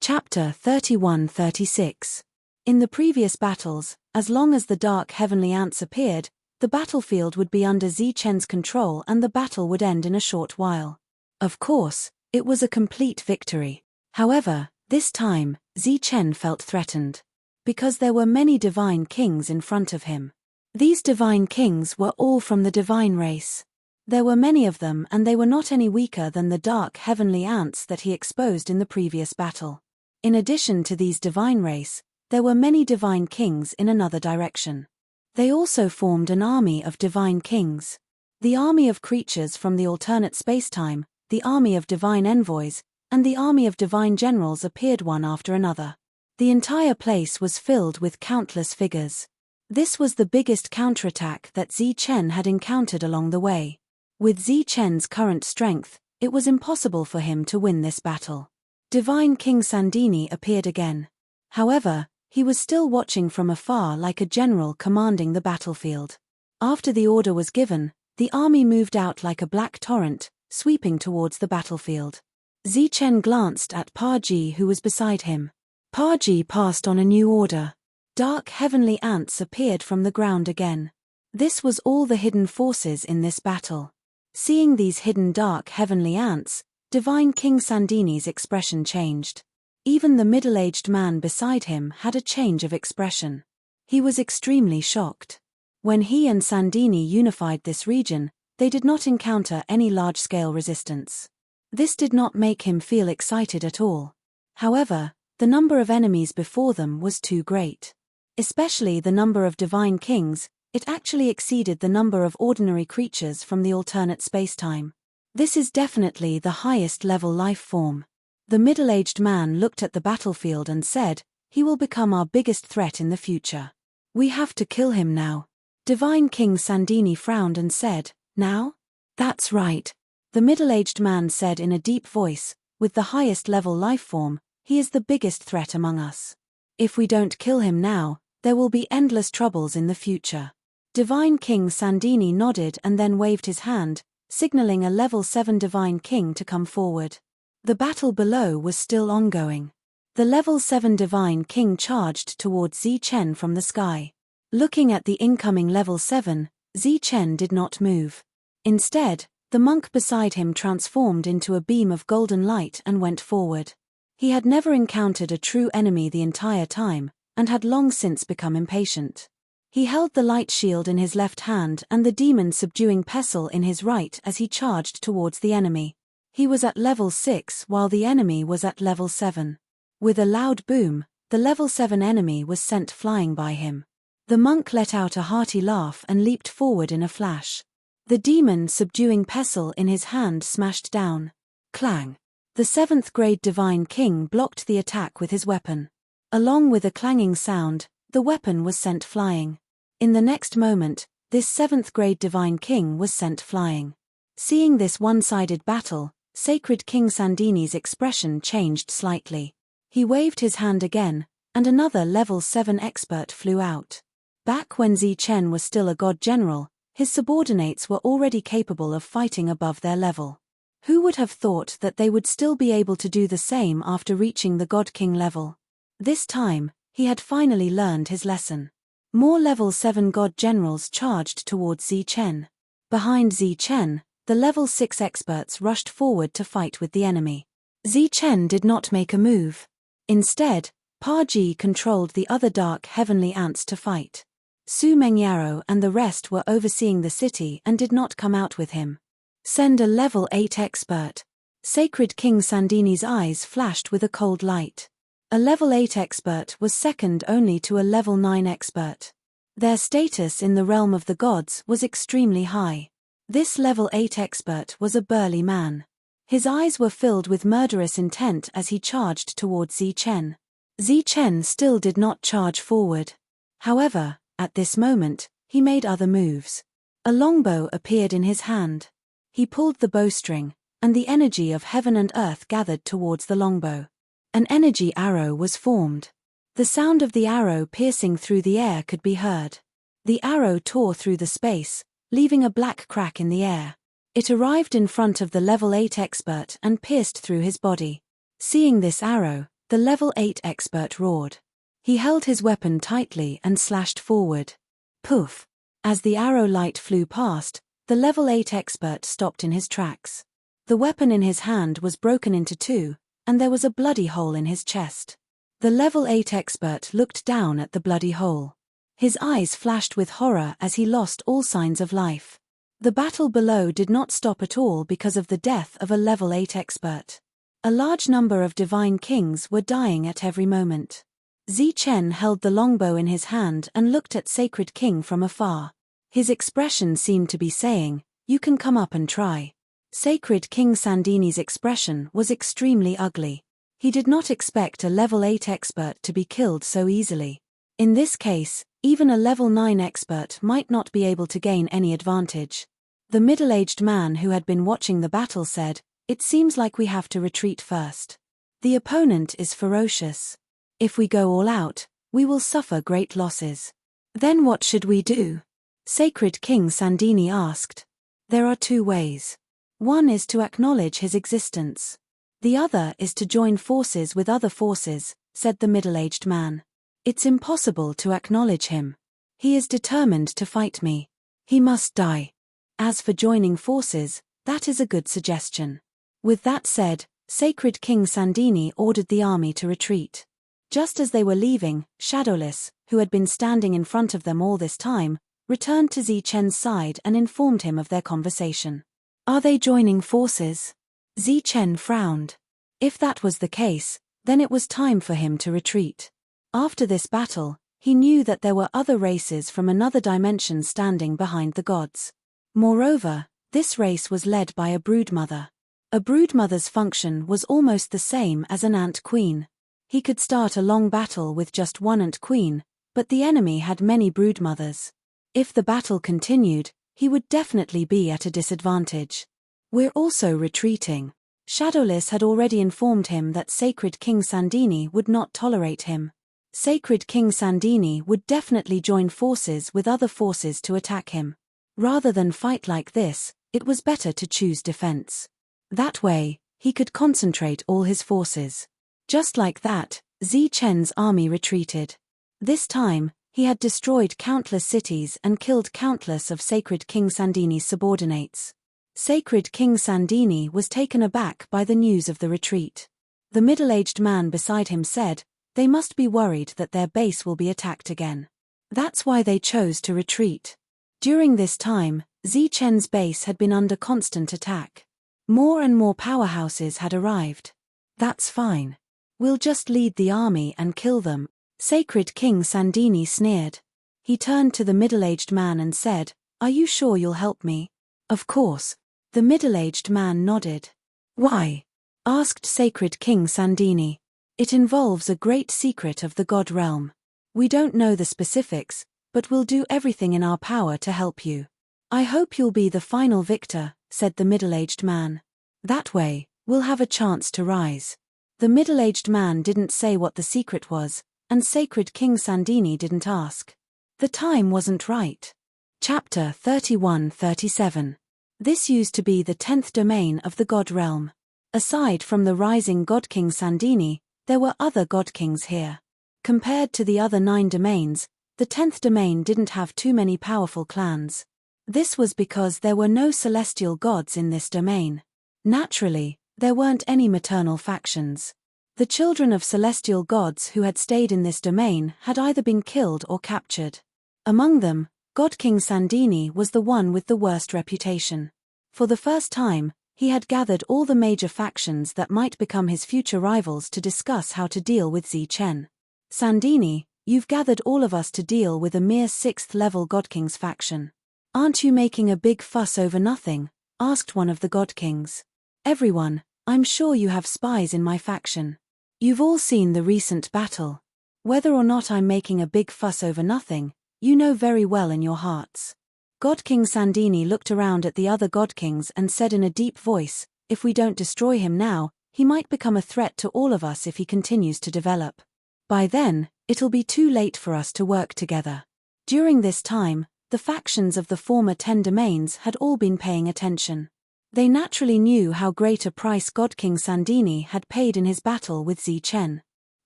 Chapter 31-36. In the previous battles, as long as the dark heavenly ants appeared, the battlefield would be under Zichen's control and the battle would end in a short while. Of course, it was a complete victory. However, this time, Zichen felt threatened. Because there were many divine kings in front of him. These divine kings were all from the divine race. There were many of them and they were not any weaker than the dark heavenly ants that he exposed in the previous battle. In addition to these divine race, there were many divine kings in another direction. They also formed an army of divine kings. The army of creatures from the alternate spacetime, the army of divine envoys, and the army of divine generals appeared one after another. The entire place was filled with countless figures. This was the biggest counterattack that Zichen had encountered along the way. With Zichen's current strength, it was impossible for him to win this battle. Divine King Sandini appeared again. However, he was still watching from afar like a general commanding the battlefield. After the order was given, the army moved out like a black torrent, sweeping towards the battlefield. Zichen glanced at Paji who was beside him. Paji passed on a new order. Dark heavenly ants appeared from the ground again. This was all the hidden forces in this battle. Seeing these hidden dark heavenly ants, Divine King Sandini's expression changed. Even the middle-aged man beside him had a change of expression. He was extremely shocked. When he and Sandini unified this region, they did not encounter any large-scale resistance. This did not make him feel excited at all. However, the number of enemies before them was too great. Especially the number of divine kings, it actually exceeded the number of ordinary creatures from the alternate spacetime. This is definitely the highest level life form. The middle-aged man looked at the battlefield and said, "He will become our biggest threat in the future. We have to kill him now." Divine King Sandini frowned and said, "Now?" "That's right," the middle-aged man said in a deep voice, "with the highest level life form, he is the biggest threat among us. If we don't kill him now, there will be endless troubles in the future." Divine King Sandini nodded and then waved his hand, signaling a level 7 divine king to come forward. The battle below was still ongoing. The level 7 divine king charged towards Zichen from the sky. Looking at the incoming level 7, Zichen did not move. Instead, the monk beside him transformed into a beam of golden light and went forward. He had never encountered a true enemy the entire time, and had long since become impatient. He held the light shield in his left hand and the demon subduing pestle in his right as he charged towards the enemy. He was at level 6 while the enemy was at level 7. With a loud boom, the level 7 enemy was sent flying by him. The monk let out a hearty laugh and leaped forward in a flash. The demon subduing pestle in his hand smashed down. Clang! The 7th grade divine king blocked the attack with his weapon. Along with a clanging sound, the weapon was sent flying. In the next moment, this 7th grade divine king was sent flying. Seeing this one-sided battle, Sacred King Sandini's expression changed slightly. He waved his hand again, and another level 7 expert flew out. Back when Zichen was still a god general, his subordinates were already capable of fighting above their level. Who would have thought that they would still be able to do the same after reaching the god king level? This time, he had finally learned his lesson. More level 7 god generals charged towards Zichen. Behind Zichen, the level 6 experts rushed forward to fight with the enemy. Zichen did not make a move. Instead, Paji controlled the other dark heavenly ants to fight. Su Mengyaro and the rest were overseeing the city and did not come out with him. "Send a level 8 expert." Sacred King Sandini's eyes flashed with a cold light. A level 8 expert was second only to a level 9 expert. Their status in the realm of the gods was extremely high. This level 8 expert was a burly man. His eyes were filled with murderous intent as he charged towards Zichen. Zichen still did not charge forward. However, at this moment, he made other moves. A longbow appeared in his hand. He pulled the bowstring, and the energy of heaven and earth gathered towards the longbow. An energy arrow was formed. The sound of the arrow piercing through the air could be heard. The arrow tore through the space, leaving a black crack in the air. It arrived in front of the level 8 expert and pierced through his body. Seeing this arrow, The level 8 expert roared. He held his weapon tightly and slashed forward. Poof! As the arrow light flew past, the level 8 expert stopped in his tracks. The weapon in his hand was broken into two, and there was a bloody hole in his chest. The level 8 expert looked down at the bloody hole. His eyes flashed with horror as he lost all signs of life. The battle below did not stop at all because of the death of a level 8 expert. A large number of divine kings were dying at every moment. Zichen held the longbow in his hand and looked at Sacred King from afar. His expression seemed to be saying, "You can come up and try." Sacred King Sandini's expression was extremely ugly. He did not expect a level 8 expert to be killed so easily. In this case, even a level 9 expert might not be able to gain any advantage. The middle-aged man who had been watching the battle said, "It seems like we have to retreat first. The opponent is ferocious. If we go all out, we will suffer great losses." "Then what should we do?" Sacred King Sandini asked. "There are two ways. One is to acknowledge his existence. The other is to join forces with other forces," said the middle-aged man. "It's impossible to acknowledge him. He is determined to fight me. He must die. As for joining forces, that is a good suggestion." With that said, Sacred King Sandini ordered the army to retreat. Just as they were leaving, Shadowless, who had been standing in front of them all this time, returned to Zichen's side and informed him of their conversation. "Are they joining forces?" Zichen frowned. If that was the case, then it was time for him to retreat. After this battle, he knew that there were other races from another dimension standing behind the gods. Moreover, this race was led by a broodmother. A broodmother's function was almost the same as an ant queen. He could start a long battle with just one ant queen, but the enemy had many broodmothers. If the battle continued, he would definitely be at a disadvantage. "We're also retreating." Shadowless had already informed him that Sacred King Sandini would not tolerate him. Sacred King Sandini would definitely join forces with other forces to attack him. Rather than fight like this, it was better to choose defense. That way, he could concentrate all his forces. Just like that, Zichen's army retreated. This time, he had destroyed countless cities and killed countless of Sacred King Sandini's subordinates. Sacred King Sandini was taken aback by the news of the retreat. The middle-aged man beside him said, "They must be worried that their base will be attacked again. That's why they chose to retreat." During this time, Zichen's base had been under constant attack. More and more powerhouses had arrived. "That's fine. We'll just lead the army and kill them," Sacred King Sandini sneered. He turned to the middle-aged man and said, "Are you sure you'll help me?" "Of course." The middle-aged man nodded. "Why?" asked Sacred King Sandini. "It involves a great secret of the god realm. We don't know the specifics, but we'll do everything in our power to help you." "I hope you'll be the final victor," said the middle-aged man. "That way, we'll have a chance to rise." The middle-aged man didn't say what the secret was, and Sacred King Sandini didn't ask. The time wasn't right. Chapter 31-37. This used to be the 10th domain of the god realm. Aside from the rising god king Sandini, there were other god kings here. Compared to the other 9 domains, the 10th domain didn't have too many powerful clans. This was because there were no celestial gods in this domain. Naturally, there weren't any maternal factions. The children of celestial gods who had stayed in this domain had either been killed or captured. Among them, God King Sandini was the one with the worst reputation. For the first time, he had gathered all the major factions that might become his future rivals to discuss how to deal with Zichen. "Sandini, you've gathered all of us to deal with a mere 6th-level God King's faction. Aren't you making a big fuss over nothing?" asked one of the God Kings. "Everyone, I'm sure you have spies in my faction. You've all seen the recent battle. Whether or not I'm making a big fuss over nothing, you know very well in your hearts." God King Sandini looked around at the other God Kings and said in a deep voice, "If we don't destroy him now, he might become a threat to all of us if he continues to develop. By then, it'll be too late for us to work together." During this time, the factions of the former 10 domains had all been paying attention. They naturally knew how great a price God King Sandini had paid in his battle with Zichen.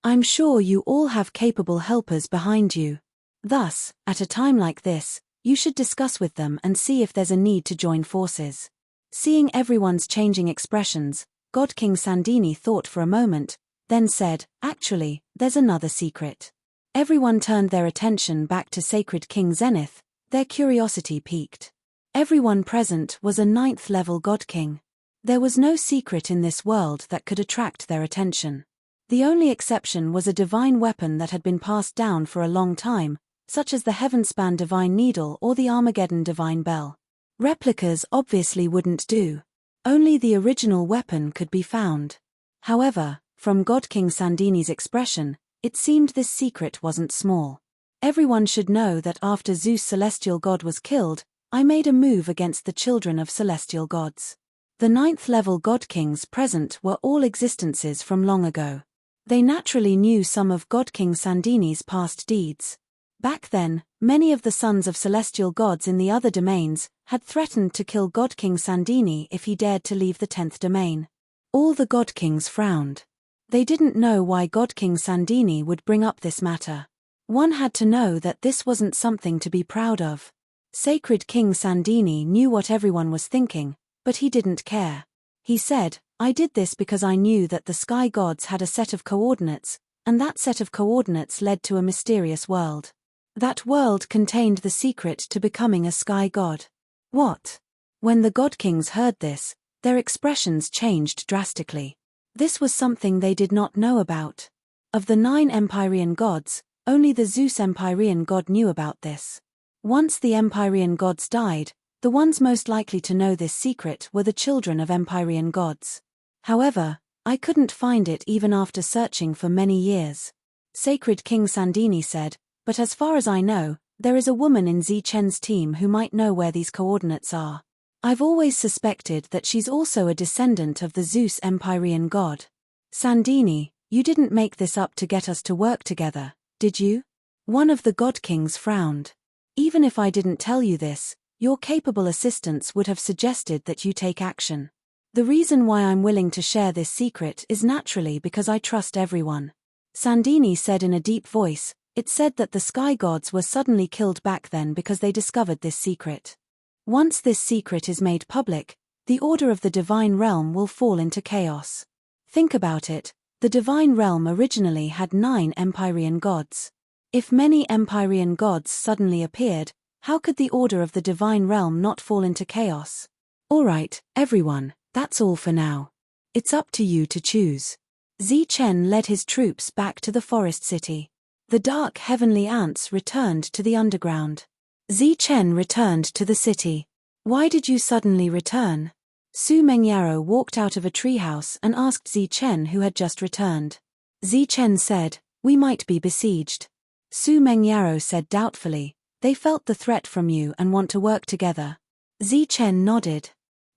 I'm sure you all have capable helpers behind you. Thus, at a time like this, you should discuss with them and see if there's a need to join forces. Seeing everyone's changing expressions, God King Sandini thought for a moment, then said, actually, there's another secret. Everyone turned their attention back to Sacred King Zenith, their curiosity piqued. Everyone present was a 9th level God King. There was no secret in this world that could attract their attention. The only exception was a divine weapon that had been passed down for a long time, such as the Heavenspan Divine Needle or the Armageddon Divine Bell. Replicas obviously wouldn't do. Only the original weapon could be found. However, from God King Sandini's expression, it seemed this secret wasn't small. Everyone should know that after Zeus celestial god was killed, I made a move against the children of celestial gods. The 9th level God Kings present were all existences from long ago. They naturally knew some of God King Sandini's past deeds. Back then, many of the sons of celestial gods in the other domains had threatened to kill God King Sandini if he dared to leave the 10th domain. All the God Kings frowned. They didn't know why God King Sandini would bring up this matter. One had to know that this wasn't something to be proud of. Sacred King Sandini knew what everyone was thinking, but he didn't care. He said, I did this because I knew that the sky gods had a set of coordinates, and that set of coordinates led to a mysterious world. That world contained the secret to becoming a sky god. What? When the God Kings heard this, their expressions changed drastically. This was something they did not know about. Of the 9 Empyrean gods, only the Zeus Empyrean god knew about this. Once the Empyrean gods died, the ones most likely to know this secret were the children of Empyrean gods. However, I couldn't find it even after searching for many years. Sacred King Sandini said, but as far as I know, there is a woman in Zi Chen's team who might know where these coordinates are. I've always suspected that she's also a descendant of the Zeus Empyrean god. Sandini, you didn't make this up to get us to work together, did you? One of the God Kings frowned. Even if I didn't tell you this, your capable assistants would have suggested that you take action. The reason why I'm willing to share this secret is naturally because I trust everyone. Sandini said in a deep voice, it said that the sky gods were suddenly killed back then because they discovered this secret. Once this secret is made public, the order of the divine realm will fall into chaos. Think about it, the divine realm originally had 9 Empyrean gods. If many Empyrean gods suddenly appeared, how could the order of the divine realm not fall into chaos? Alright, everyone, that's all for now. It's up to you to choose. Zi Chen led his troops back to the forest city. The dark heavenly ants returned to the underground. Zi Chen returned to the city. Why did you suddenly return? Su Mengyaro walked out of a treehouse and asked Zi Chen who had just returned. Zi Chen said, we might be besieged. Su Mengyaro said doubtfully, they felt the threat from you and want to work together. Zi Chen nodded.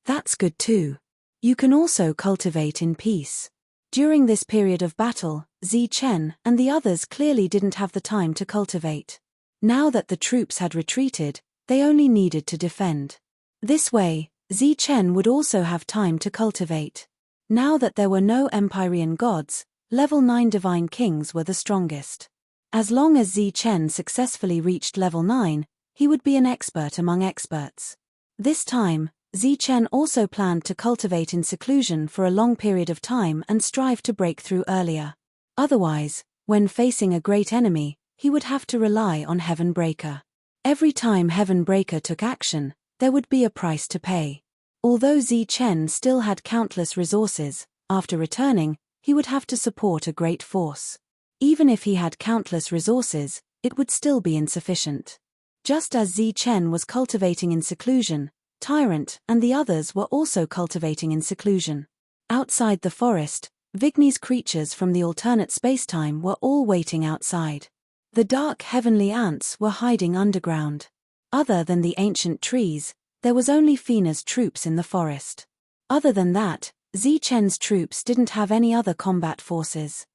That's good too. You can also cultivate in peace. During this period of battle, Zi Chen and the others clearly didn't have the time to cultivate. Now that the troops had retreated, they only needed to defend. This way, Zi Chen would also have time to cultivate. Now that there were no Empyrean gods, level 9 divine kings were the strongest. As long as Zi Chen successfully reached level 9, he would be an expert among experts. This time, Zi Chen also planned to cultivate in seclusion for a long period of time and strive to break through earlier. Otherwise, when facing a great enemy, he would have to rely on Heaven Breaker. Every time Heaven Breaker took action, there would be a price to pay. Although Zi Chen still had countless resources, after returning, he would have to support a great force. Even if he had countless resources, it would still be insufficient. Just as Zi Chen was cultivating in seclusion, Tyrant and the others were also cultivating in seclusion. Outside the forest, Vigny's creatures from the alternate spacetime were all waiting outside. The dark heavenly ants were hiding underground. Other than the ancient trees, there was only Fina's troops in the forest. Other than that, Zi Chen's troops didn't have any other combat forces.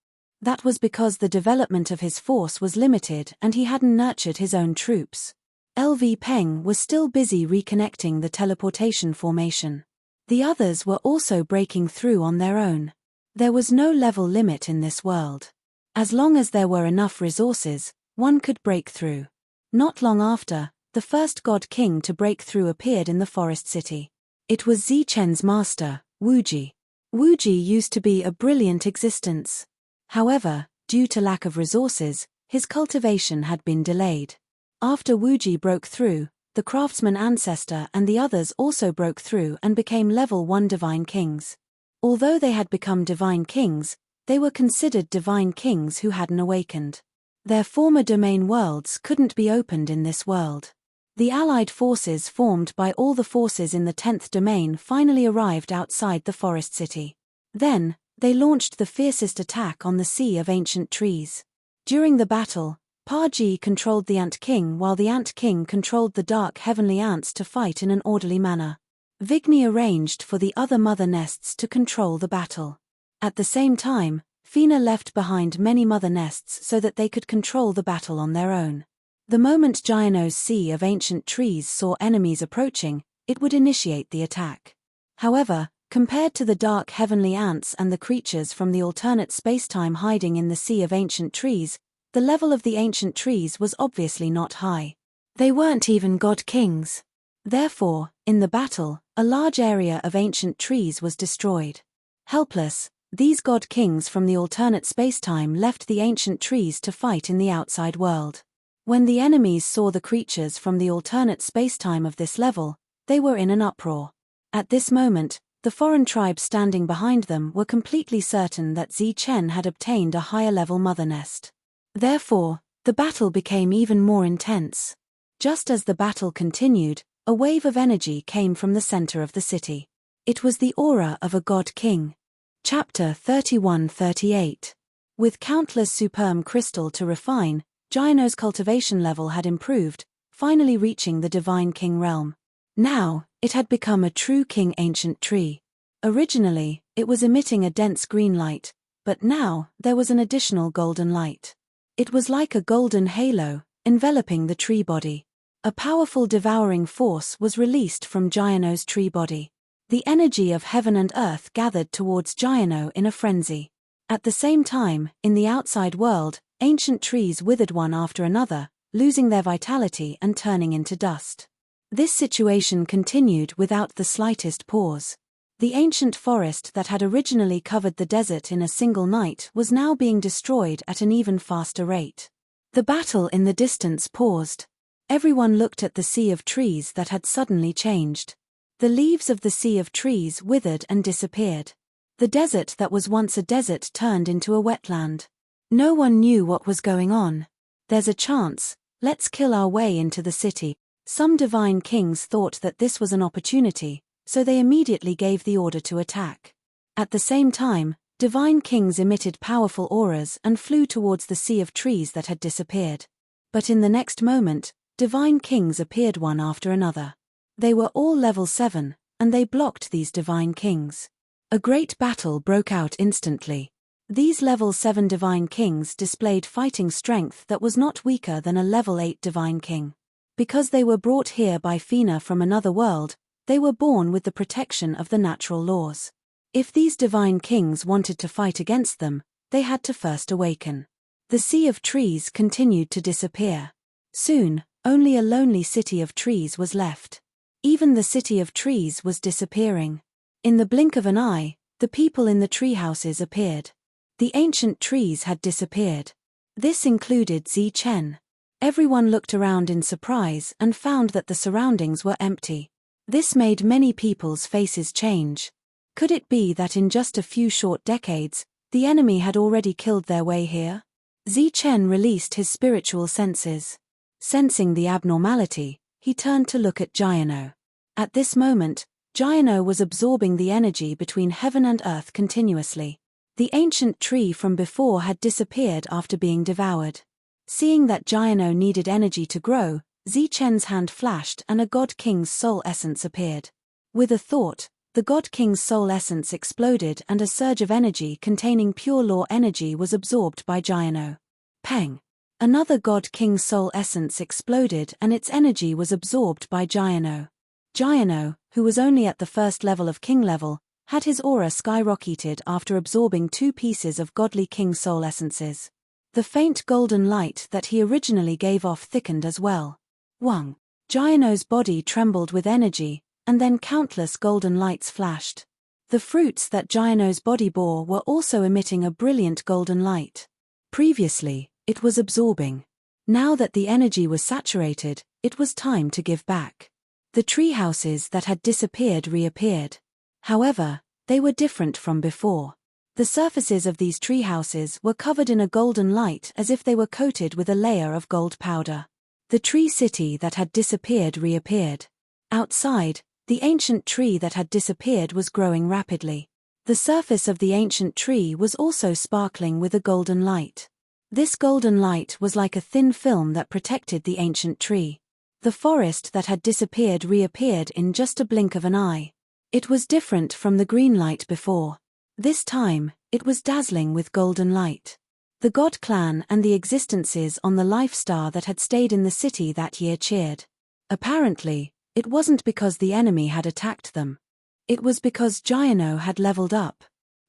That was because the development of his force was limited and he hadn't nurtured his own troops. LV Peng was still busy reconnecting the teleportation formation. The others were also breaking through on their own. There was no level limit in this world. As long as there were enough resources, one could break through. Not long after, the first god king to break through appeared in the forest city. It was Zichen's master, Wuji. Wuji used to be a brilliant existence. However, due to lack of resources, his cultivation had been delayed. After Wuji broke through, the craftsman ancestor and the others also broke through and became level 1 divine kings. Although they had become divine kings, they were considered divine kings who hadn't awakened. Their former domain worlds couldn't be opened in this world. The allied forces formed by all the forces in the 10th domain finally arrived outside the forest city. Then, they launched the fiercest attack on the Sea of Ancient Trees. During the battle, Pa-Ji controlled the Ant King while the Ant King controlled the dark heavenly ants to fight in an orderly manner. Vigni arranged for the other mother nests to control the battle. At the same time, Fina left behind many mother nests so that they could control the battle on their own. The moment Giano's Sea of Ancient Trees saw enemies approaching, it would initiate the attack. However, compared to the dark heavenly ants and the creatures from the alternate spacetime hiding in the Sea of Ancient Trees, the level of the ancient trees was obviously not high. They weren't even god kings. Therefore, in the battle, a large area of ancient trees was destroyed. Helpless, these god kings from the alternate spacetime left the ancient trees to fight in the outside world. When the enemies saw the creatures from the alternate spacetime of this level, they were in an uproar. At this moment, the foreign tribes standing behind them were completely certain that Zichen had obtained a higher level mother nest. Therefore, the battle became even more intense. Just as the battle continued, a wave of energy came from the center of the city. It was the aura of a god king. Chapter 31-38. With countless superb crystal to refine, Giano's cultivation level had improved, finally reaching the divine king realm. Now, it had become a true king ancient tree. Originally, it was emitting a dense green light, but now, there was an additional golden light. It was like a golden halo, enveloping the tree body. A powerful devouring force was released from Giano's tree body. The energy of heaven and earth gathered towards Giano in a frenzy. At the same time, in the outside world, ancient trees withered one after another, losing their vitality and turning into dust. This situation continued without the slightest pause. The ancient forest that had originally covered the desert in a single night was now being destroyed at an even faster rate. The battle in the distance paused. Everyone looked at the sea of trees that had suddenly changed. The leaves of the sea of trees withered and disappeared. The desert that was once a desert turned into a wetland. No one knew what was going on. There's a chance, let's kill our way into the city. Some divine kings thought that this was an opportunity, so they immediately gave the order to attack. At the same time, divine kings emitted powerful auras and flew towards the sea of trees that had disappeared. But in the next moment, divine kings appeared one after another. They were all level 7, and they blocked these divine kings. A great battle broke out instantly. These level 7 divine kings displayed fighting strength that was not weaker than a level 8 divine king. Because they were brought here by Fina from another world, they were born with the protection of the natural laws. If these divine kings wanted to fight against them, they had to first awaken. The sea of trees continued to disappear. Soon, only a lonely city of trees was left. Even the city of trees was disappearing. In the blink of an eye, the people in the tree houses appeared. The ancient trees had disappeared. This included Zichen. Everyone looked around in surprise and found that the surroundings were empty. This made many people's faces change. Could it be that in just a few short decades, the enemy had already killed their way here? Zichen released his spiritual senses. Sensing the abnormality, he turned to look at Giano. At this moment, Giano was absorbing the energy between heaven and earth continuously. The ancient tree from before had disappeared after being devoured. Seeing that Giano needed energy to grow, Zichen's hand flashed and a God King's soul essence appeared. With a thought, the God King's soul essence exploded and a surge of energy containing pure law energy was absorbed by Giano. Peng! Another God King's soul essence exploded and its energy was absorbed by Giano. Giano, who was only at the first level of king level, had his aura skyrocketed after absorbing 2 pieces of godly king soul essences. The faint golden light that he originally gave off thickened as well. Wang Jiano's body trembled with energy, and then countless golden lights flashed. The fruits that Jiano's body bore were also emitting a brilliant golden light. Previously, it was absorbing. Now that the energy was saturated, it was time to give back. The tree houses that had disappeared reappeared. However, they were different from before. The surfaces of these tree houses were covered in a golden light as if they were coated with a layer of gold powder. The tree city that had disappeared reappeared. Outside, the ancient tree that had disappeared was growing rapidly. The surface of the ancient tree was also sparkling with a golden light. This golden light was like a thin film that protected the ancient tree. The forest that had disappeared reappeared in just a blink of an eye. It was different from the green light before. This time, it was dazzling with golden light. The God clan and the existences on the life star that had stayed in the city that year cheered. Apparently, it wasn't because the enemy had attacked them. It was because Jiano had leveled up.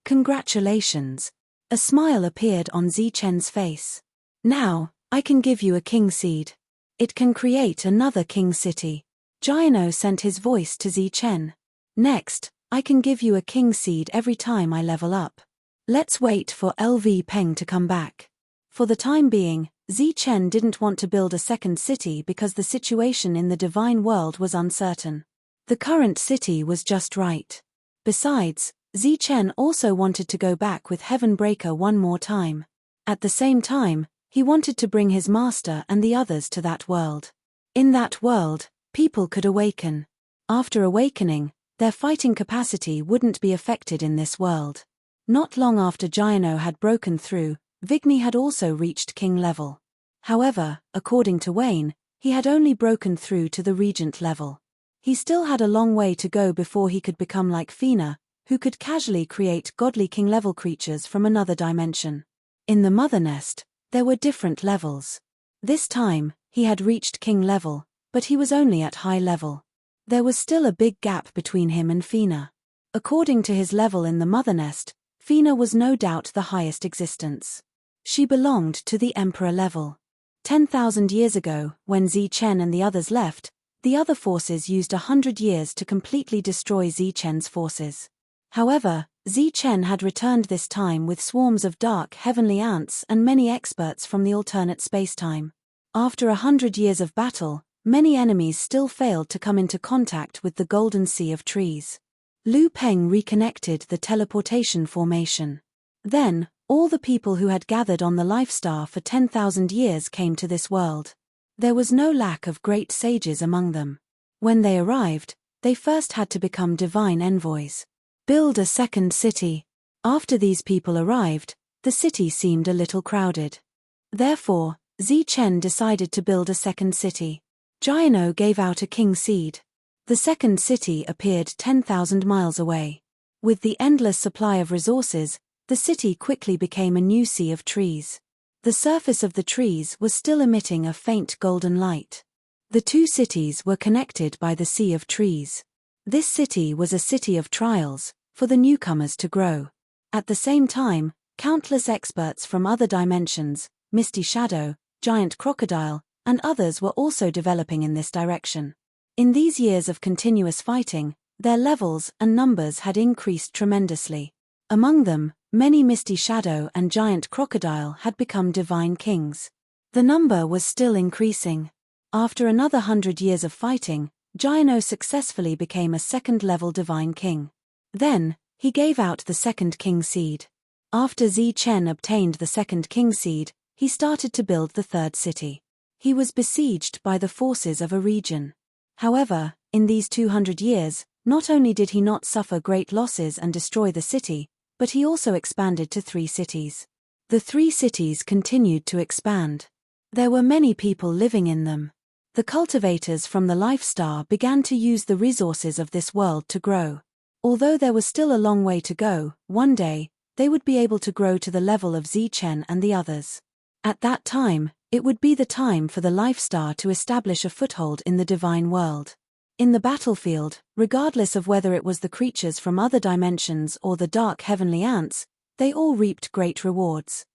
Congratulations. A smile appeared on Zichen's face. Now, I can give you a king seed. It can create another king city. Jiano sent his voice to Zichen. Next, I can give you a king seed every time I level up. Let's wait for LV Peng to come back. For the time being, Zichen didn't want to build a second city because the situation in the divine world was uncertain. The current city was just right. Besides, Zichen also wanted to go back with Heavenbreaker one more time. At the same time, he wanted to bring his master and the others to that world. In that world, people could awaken. After awakening, their fighting capacity wouldn't be affected in this world. Not long after Jiano had broken through, Vigny had also reached king level. However, according to Wayne, he had only broken through to the regent level. He still had a long way to go before he could become like Fina, who could casually create godly king-level creatures from another dimension. In the Mother Nest, there were different levels. This time, he had reached king level, but he was only at high level. There was still a big gap between him and Fina. According to his level in the Mother Nest, Fina was no doubt the highest existence. She belonged to the Emperor level. 10,000 years ago, when Zichen and the others left, the other forces used 100 years to completely destroy Zichen's forces. However, Zichen had returned this time with swarms of dark heavenly ants and many experts from the alternate spacetime. After 100 years of battle, many enemies still failed to come into contact with the Golden Sea of Trees. Lu Peng reconnected the teleportation formation. Then, all the people who had gathered on the Life Star for 10,000 years came to this world. There was no lack of great sages among them. When they arrived, they first had to become divine envoys. Build a second city. After these people arrived, the city seemed a little crowded. Therefore, Zichen decided to build a second city. Jiano gave out a king seed. The second city appeared 10,000 miles away. With the endless supply of resources, the city quickly became a new sea of trees. The surface of the trees was still emitting a faint golden light. The two cities were connected by the sea of trees. This city was a city of trials, for the newcomers to grow. At the same time, countless experts from other dimensions, Misty Shadow, Giant Crocodile, and others were also developing in this direction. In these years of continuous fighting, their levels and numbers had increased tremendously. Among them, many Misty Shadow and Giant Crocodile had become divine kings. The number was still increasing. After another 100 years of fighting, Jiano successfully became a second-level divine king. Then, he gave out the second king seed. After Zichen obtained the second king seed, he started to build the third city. He was besieged by the forces of a region. However, in these 200 years, not only did he not suffer great losses and destroy the city, but he also expanded to 3 cities. The 3 cities continued to expand. There were many people living in them. The cultivators from the Life Star began to use the resources of this world to grow. Although there was still a long way to go, one day, they would be able to grow to the level of Zichen and the others. At that time, it would be the time for the Life Star to establish a foothold in the divine world. In the battlefield, regardless of whether it was the creatures from other dimensions or the dark heavenly ants, they all reaped great rewards.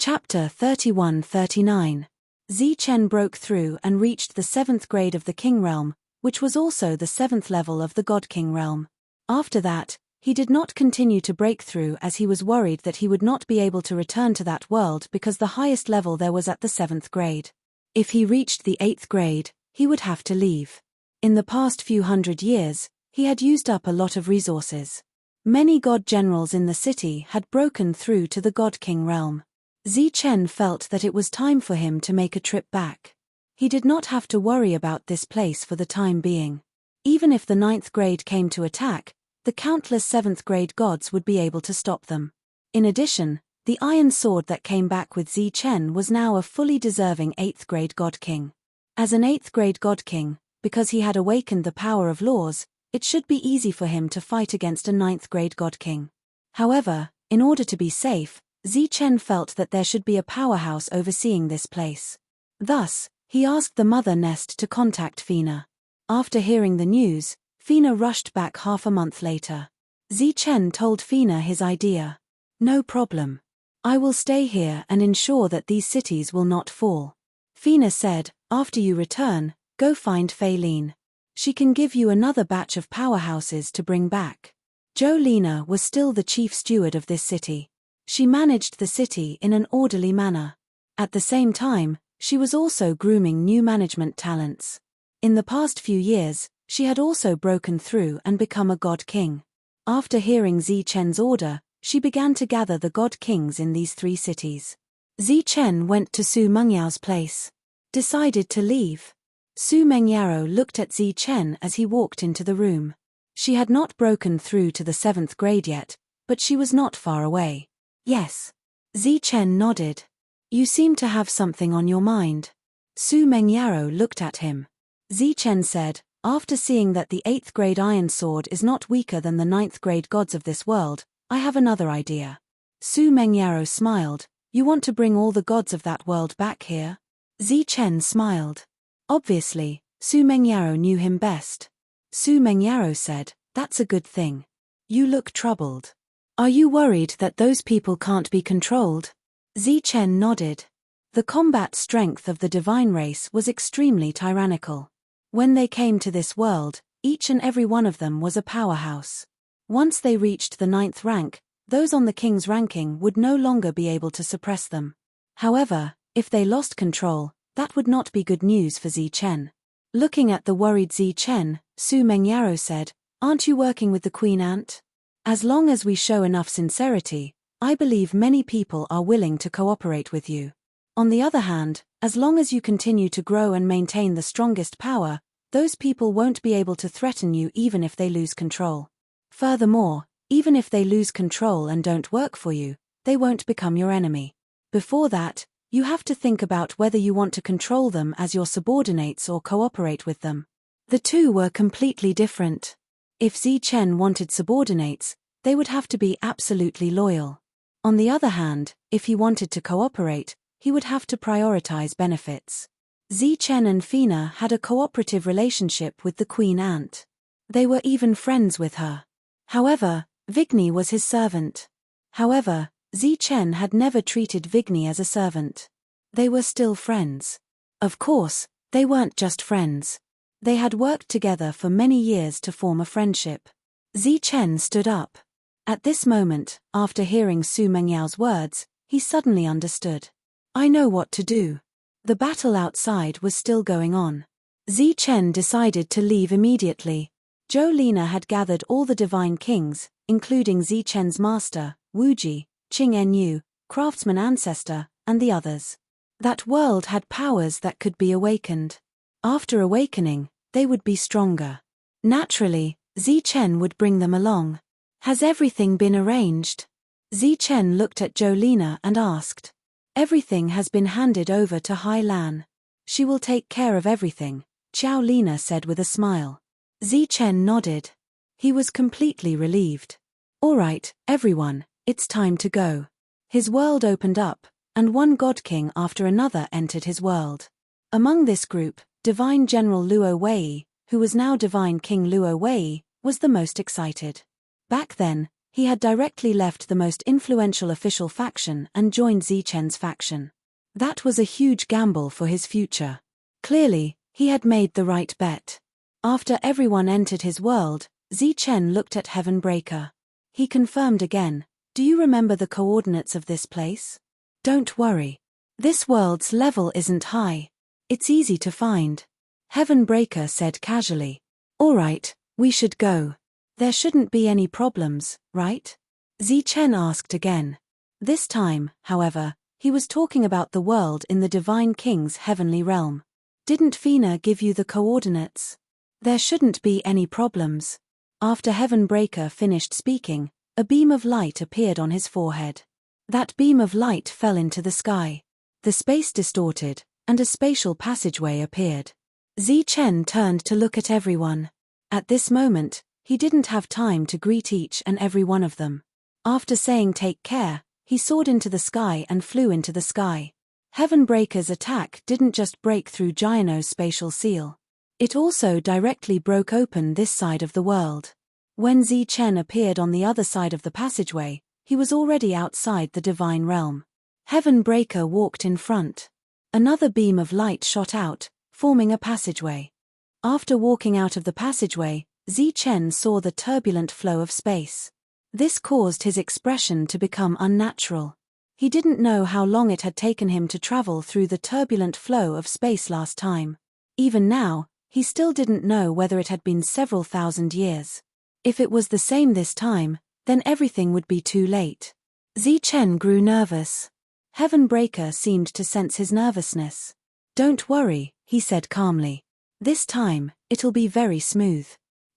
Chapter 31-39. Zichen broke through and reached the 7th grade of the King Realm, which was also the 7th level of the God King Realm. After that, he did not continue to break through as he was worried that he would not be able to return to that world because the highest level there was at the 7th grade. If he reached the 8th grade, he would have to leave. In the past few hundred years, he had used up a lot of resources. Many god generals in the city had broken through to the God King realm. Zichen felt that it was time for him to make a trip back. He did not have to worry about this place for the time being. Even if the 9th grade came to attack, the countless 7th grade gods would be able to stop them. In addition, the iron sword that came back with Zichen was now a fully deserving 8th grade god king. As an 8th grade god king, because he had awakened the power of laws, it should be easy for him to fight against a 9th grade god king. However, in order to be safe, Zichen felt that there should be a powerhouse overseeing this place. Thus, he asked the Mother Nest to contact Fina. After hearing the news, Fina rushed back half a month later. Zichen told Fina his idea. "No problem. I will stay here and ensure that these cities will not fall." Fina said, "After you return, go find Feilin. She can give you another batch of powerhouses to bring back." Jolina was still the chief steward of this city. She managed the city in an orderly manner. At the same time, she was also grooming new management talents. In the past few years, she had also broken through and become a god king. After hearing Zichen's order, she began to gather the god kings in these 3 cities. Zichen went to Su Mengyao's place. Decided to leave. Su Mengyao looked at Zichen as he walked into the room. She had not broken through to the 7th grade yet, but she was not far away. "Yes." Zichen nodded. "You seem to have something on your mind." Su Mengyao looked at him. Zichen said, "After seeing that the 8th grade iron sword is not weaker than the 9th grade gods of this world, I have another idea." Su Mengyao smiled. "You want to bring all the gods of that world back here?" Zichen smiled. Obviously, Su Mengyao knew him best. Su Mengyao said, "That's a good thing. You look troubled. Are you worried that those people can't be controlled?" Zichen nodded. The combat strength of the divine race was extremely tyrannical. When they came to this world, each and every one of them was a powerhouse. Once they reached the 9th rank, those on the king's ranking would no longer be able to suppress them. However, if they lost control, that would not be good news for Zichen. Looking at the worried Zichen, Su Mengyao said, "Aren't you working with the Queen Ant? As long as we show enough sincerity, I believe many people are willing to cooperate with you. On the other hand, as long as you continue to grow and maintain the strongest power, those people won't be able to threaten you even if they lose control. Furthermore, even if they lose control and don't work for you, they won't become your enemy. Before that, you have to think about whether you want to control them as your subordinates or cooperate with them." The two were completely different. If Zichen wanted subordinates, they would have to be absolutely loyal. On the other hand, if he wanted to cooperate, he would have to prioritize benefits. Zichen and Fina had a cooperative relationship with the Queen Ant. They were even friends with her. However, Vigny was his servant. However, Zichen had never treated Vigny as a servant. They were still friends. Of course, they weren't just friends. They had worked together for many years to form a friendship. Zichen stood up. At this moment, after hearing Su Mengyao's words, he suddenly understood. "I know what to do." The battle outside was still going on. Zichen decided to leave immediately. Jolina had gathered all the divine kings, including Zichen's master, Wuji, Qing Enyu, craftsman ancestor, and the others. That world had powers that could be awakened. After awakening, they would be stronger. Naturally, Zichen would bring them along. "Has everything been arranged?" Zichen looked at Jolina and asked. "Everything has been handed over to Hai Lan. She will take care of everything," Xiao Lina said with a smile. Zichen nodded. He was completely relieved. "All right, everyone, it's time to go." His world opened up, and one god king after another entered his world. Among this group, Divine General Luo Wei, who was now Divine King Luo Wei, was the most excited. Back then, He had directly left the most influential official faction and joined Zichen's faction. That was a huge gamble for his future. Clearly, he had made the right bet. After everyone entered his world, Zichen looked at Heavenbreaker. He confirmed again, "Do you remember the coordinates of this place?" "Don't worry. This world's level isn't high. It's easy to find," Heavenbreaker said casually. "All right, we should go. There shouldn't be any problems, right?" Zichen asked again. This time, however, he was talking about the world in the Divine King's heavenly realm. "Didn't Fina give you the coordinates?" "There shouldn't be any problems." After Heavenbreaker finished speaking, a beam of light appeared on his forehead. That beam of light fell into the sky. The space distorted, and a spatial passageway appeared. Zichen turned to look at everyone. At this moment, he didn't have time to greet each and every one of them. After saying "take care," he soared into the sky and flew into the sky. Heavenbreaker's attack didn't just break through Giano's spatial seal. It also directly broke open this side of the world. When Zichen appeared on the other side of the passageway, he was already outside the divine realm. Heavenbreaker walked in front. Another beam of light shot out, forming a passageway. After walking out of the passageway, Zichen saw the turbulent flow of space. This caused his expression to become unnatural. He didn't know how long it had taken him to travel through the turbulent flow of space last time. Even now, he still didn't know whether it had been several thousand years. If it was the same this time, then everything would be too late. Zichen grew nervous. Heavenbreaker seemed to sense his nervousness. "Don't worry," he said calmly. "This time, it'll be very smooth."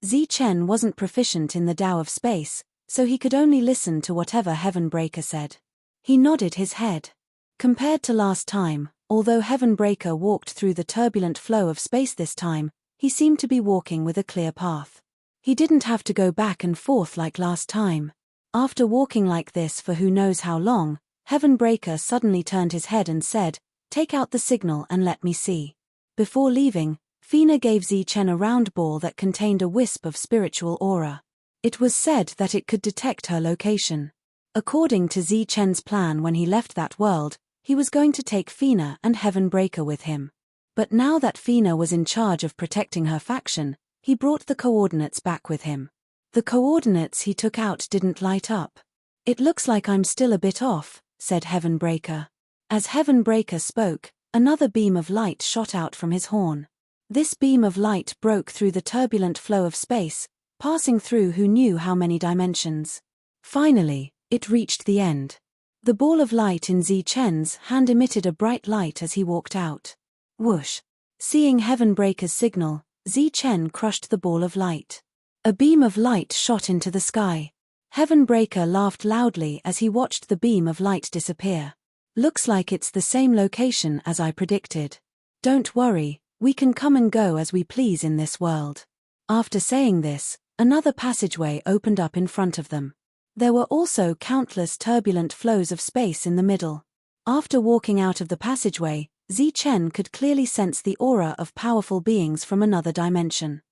Zichen wasn't proficient in the Tao of space, so he could only listen to whatever Heavenbreaker said. He nodded his head. Compared to last time, although Heavenbreaker walked through the turbulent flow of space this time, he seemed to be walking with a clear path. He didn't have to go back and forth like last time. After walking like this for who knows how long, Heavenbreaker suddenly turned his head and said, "Take out the signal and let me see." Before leaving, Fina gave Zichen a round ball that contained a wisp of spiritual aura. It was said that it could detect her location. According to Zichen's plan when he left that world, he was going to take Fina and Heavenbreaker with him. But now that Fina was in charge of protecting her faction, he brought the coordinates back with him. The coordinates he took out didn't light up. "It looks like I'm still a bit off," said Heavenbreaker. As Heavenbreaker spoke, another beam of light shot out from his horn. This beam of light broke through the turbulent flow of space, passing through who knew how many dimensions. Finally, it reached the end. The ball of light in Zichen's hand emitted a bright light as he walked out. Whoosh! Seeing Heavenbreaker's signal, Zichen crushed the ball of light. A beam of light shot into the sky. Heavenbreaker laughed loudly as he watched the beam of light disappear. "Looks like it's the same location as I predicted. Don't worry, we can come and go as we please in this world." After saying this, another passageway opened up in front of them. There were also countless turbulent flows of space in the middle. After walking out of the passageway, Zichen could clearly sense the aura of powerful beings from another dimension.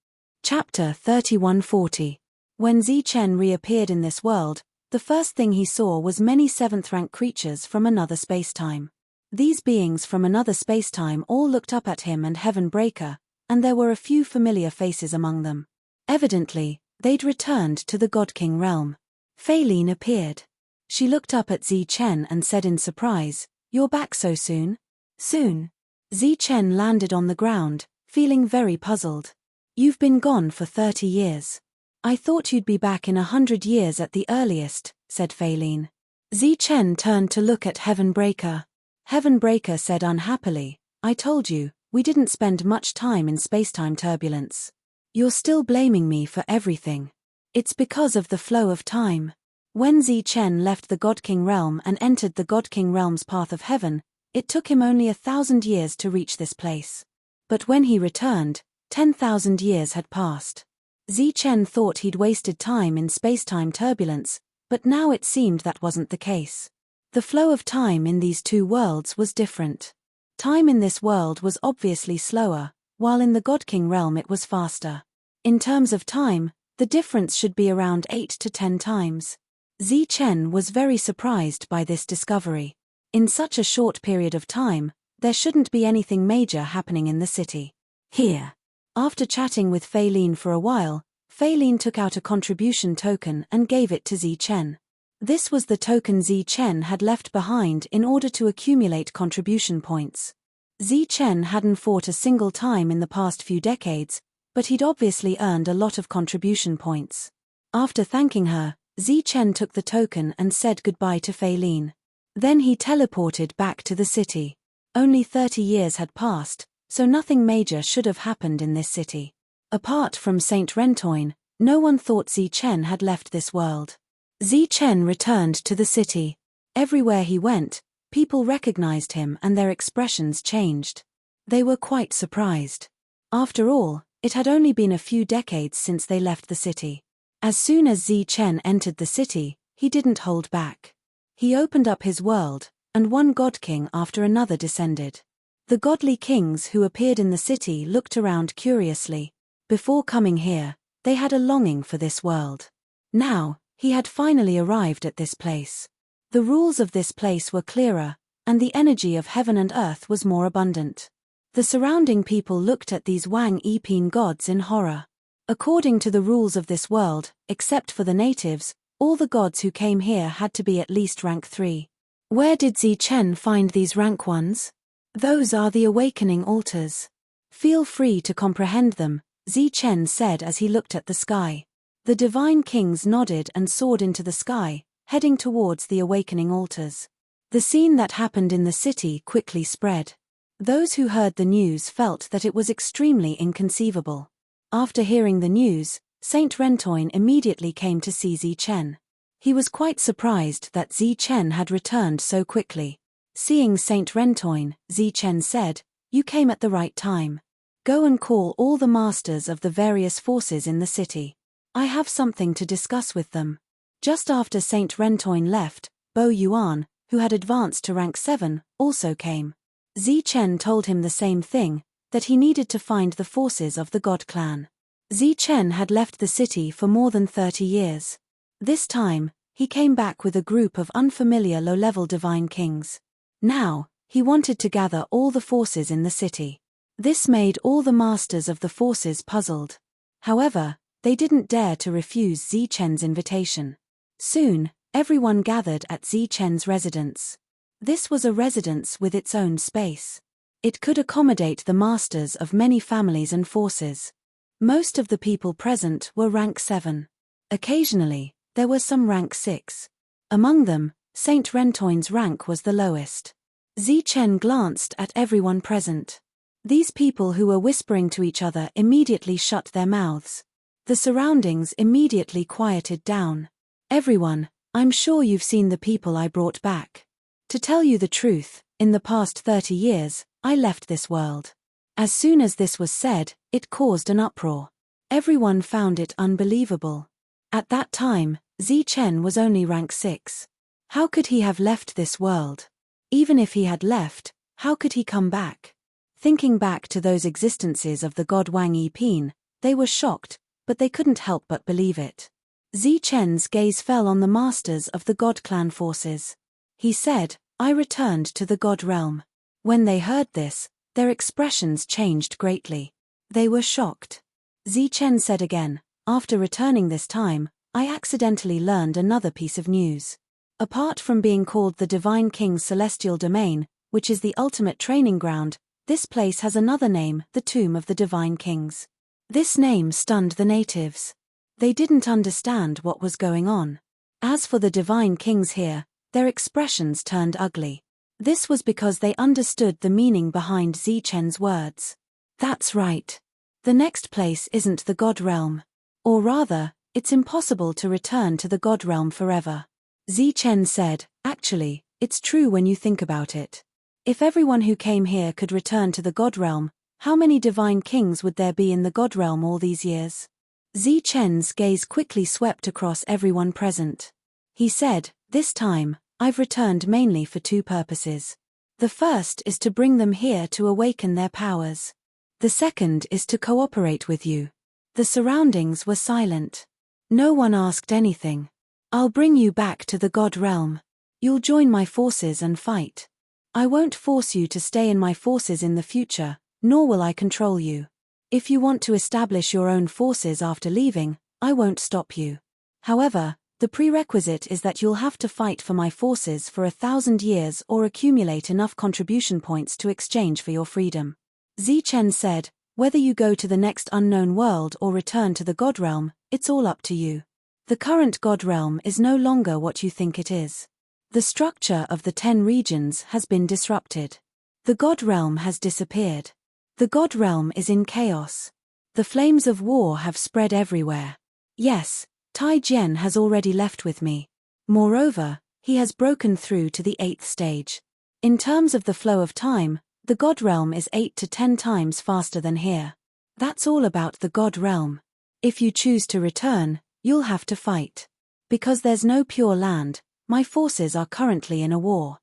Chapter 3140. When Zichen reappeared in this world, the first thing he saw was many seventh-rank creatures from another spacetime. These beings from another spacetime all looked up at him and Heavenbreaker, and there were a few familiar faces among them. Evidently, they'd returned to the God King realm. Faylene appeared. She looked up at Zichen and said in surprise, "You're back so soon?" "Soon?" Zichen landed on the ground, feeling very puzzled. "You've been gone for 30 years. I thought you'd be back in 100 years at the earliest," said Faylene. Zichen turned to look at Heavenbreaker. Heavenbreaker said unhappily, "I told you, we didn't spend much time in spacetime turbulence. You're still blaming me for everything. It's because of the flow of time." When Zichen left the God King realm and entered the God King realm's path of heaven, it took him only 1,000 years to reach this place. But when he returned, 10,000 years had passed. Zichen thought he'd wasted time in spacetime turbulence, but now it seemed that wasn't the case. The flow of time in these two worlds was different. Time in this world was obviously slower, while in the God King realm it was faster. In terms of time, the difference should be around 8 to 10 times. Zi Chen was very surprised by this discovery. In such a short period of time, there shouldn't be anything major happening in the city. Here. After chatting with Fei Lin for a while, Fei Lin took out a contribution token and gave it to Zi Chen. This was the token Zi Chen had left behind in order to accumulate contribution points. Zi Chen hadn't fought a single time in the past few decades, but he'd obviously earned a lot of contribution points. After thanking her, Zi Chen took the token and said goodbye to Fei Lin. Then he teleported back to the city. Only 30 years had passed, so nothing major should have happened in this city. Apart from Saint Rentoin, no one thought Zi Chen had left this world. Zi Chen returned to the city. Everywhere he went, people recognized him and their expressions changed. They were quite surprised. After all, it had only been a few decades since they left the city. As soon as Zi Chen entered the city, he didn't hold back. He opened up his world, and one god king after another descended. The godly kings who appeared in the city looked around curiously. Before coming here, they had a longing for this world. Now, he had finally arrived at this place. The rules of this place were clearer, and the energy of heaven and earth was more abundant. The surrounding people looked at these Wang Yiping gods in horror. According to the rules of this world, except for the natives, all the gods who came here had to be at least rank 3. Where did Zi Chen find these rank ones? Those are the awakening altars. Feel free to comprehend them, Zi Chen said as he looked at the sky. The divine kings nodded and soared into the sky, heading towards the awakening altars. The scene that happened in the city quickly spread. Those who heard the news felt that it was extremely inconceivable. After hearing the news, Saint Rentoin immediately came to see Zi Chen. He was quite surprised that Zi Chen had returned so quickly. Seeing Saint Rentoin, Zi Chen said, "You came at the right time. Go and call all the masters of the various forces in the city. I have something to discuss with them." Just after Saint Rentoin left, Bo Yuan, who had advanced to rank 7, also came. Zi Chen told him the same thing, that he needed to find the forces of the God clan. Zi Chen had left the city for more than 30 years. This time, he came back with a group of unfamiliar low-level divine kings. Now, he wanted to gather all the forces in the city. This made all the masters of the forces puzzled. However, they didn't dare to refuse Zi Chen's invitation. Soon, everyone gathered at Zi Chen's residence. This was a residence with its own space. It could accommodate the masters of many families and forces. Most of the people present were rank 7. Occasionally, there were some rank 6. Among them, Saint Rentoin's rank was the lowest. Zi Chen glanced at everyone present. These people who were whispering to each other immediately shut their mouths. The surroundings immediately quieted down. "Everyone, I'm sure you've seen the people I brought back. To tell you the truth, in the past 30 years, I left this world." As soon as this was said, it caused an uproar. Everyone found it unbelievable. At that time, Zi Chen was only rank 6. How could he have left this world? Even if he had left, how could he come back? Thinking back to those existences of the god Wang Yiping, they were shocked, but they couldn't help but believe it. Zi Chen's gaze fell on the masters of the god clan forces. He said, "I returned to the god realm." When they heard this, their expressions changed greatly. They were shocked. Zi Chen said again, "After returning this time, I accidentally learned another piece of news. Apart from being called the Divine King's Celestial Domain, which is the ultimate training ground, this place has another name, the Tomb of the Divine Kings." This name stunned the natives. They didn't understand what was going on. As for the Divine Kings here, their expressions turned ugly. This was because they understood the meaning behind Zi Chen's words. That's right. The next place isn't the God realm. Or rather, it's impossible to return to the God realm forever. Zi Chen said, "Actually, it's true when you think about it. If everyone who came here could return to the God realm, how many divine kings would there be in the God realm all these years?" Zi Chen's gaze quickly swept across everyone present. He said, "This time, I've returned mainly for 2 purposes. The first is to bring them here to awaken their powers. The second is to cooperate with you." The surroundings were silent. No one asked anything. I'll bring you back to the God realm. You'll join my forces and fight. I won't force you to stay in my forces in the future, nor will I control you. If you want to establish your own forces after leaving, I won't stop you. However, the prerequisite is that you'll have to fight for my forces for 1,000 years or accumulate enough contribution points to exchange for your freedom. Zichen said, whether you go to the next unknown world or return to the God realm, it's all up to you. The current God realm is no longer what you think it is. The structure of the 10 regions has been disrupted. The God realm has disappeared. The God realm is in chaos. The flames of war have spread everywhere. Yes, Tai Jian has already left with me. Moreover, he has broken through to the 8th stage. In terms of the flow of time, the God realm is 8 to 10 times faster than here. That's all about the God realm. If you choose to return, you'll have to fight. Because there's no pure land, my forces are currently in a war.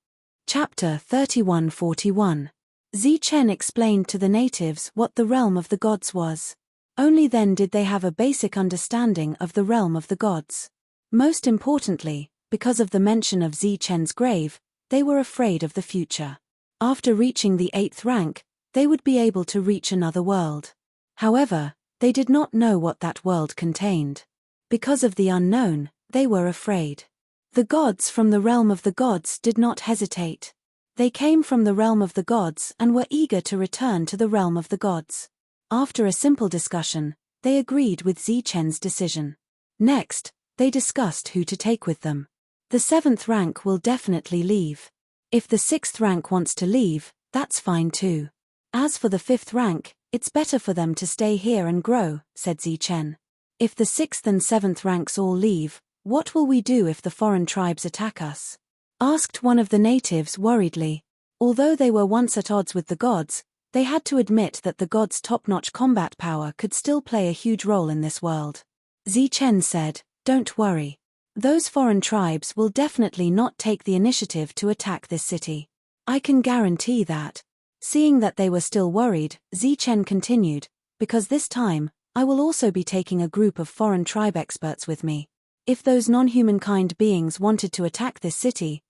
Chapter 3141. Zichen explained to the natives what the realm of the gods was. Only then did they have a basic understanding of the realm of the gods. Most importantly, because of the mention of Zichen's grave, they were afraid of the future. After reaching the 8th rank, they would be able to reach another world. However, they did not know what that world contained. Because of the unknown, they were afraid. The gods from the realm of the gods did not hesitate. They came from the realm of the gods and were eager to return to the realm of the gods. After a simple discussion, they agreed with Zichen's decision. Next, they discussed who to take with them. The 7th rank will definitely leave. If the 6th rank wants to leave, that's fine too. As for the 5th rank, it's better for them to stay here and grow, said Zichen. If the 6th and 7th ranks all leave, what will we do if the foreign tribes attack us? Asked one of the natives worriedly. Although they were once at odds with the gods, they had to admit that the gods' top-notch combat power could still play a huge role in this world. Zichen said, don't worry. Those foreign tribes will definitely not take the initiative to attack this city. I can guarantee that. Seeing that they were still worried, Zichen continued, because this time, I will also be taking a group of foreign tribe experts with me. If those non-humankind beings wanted to attack this city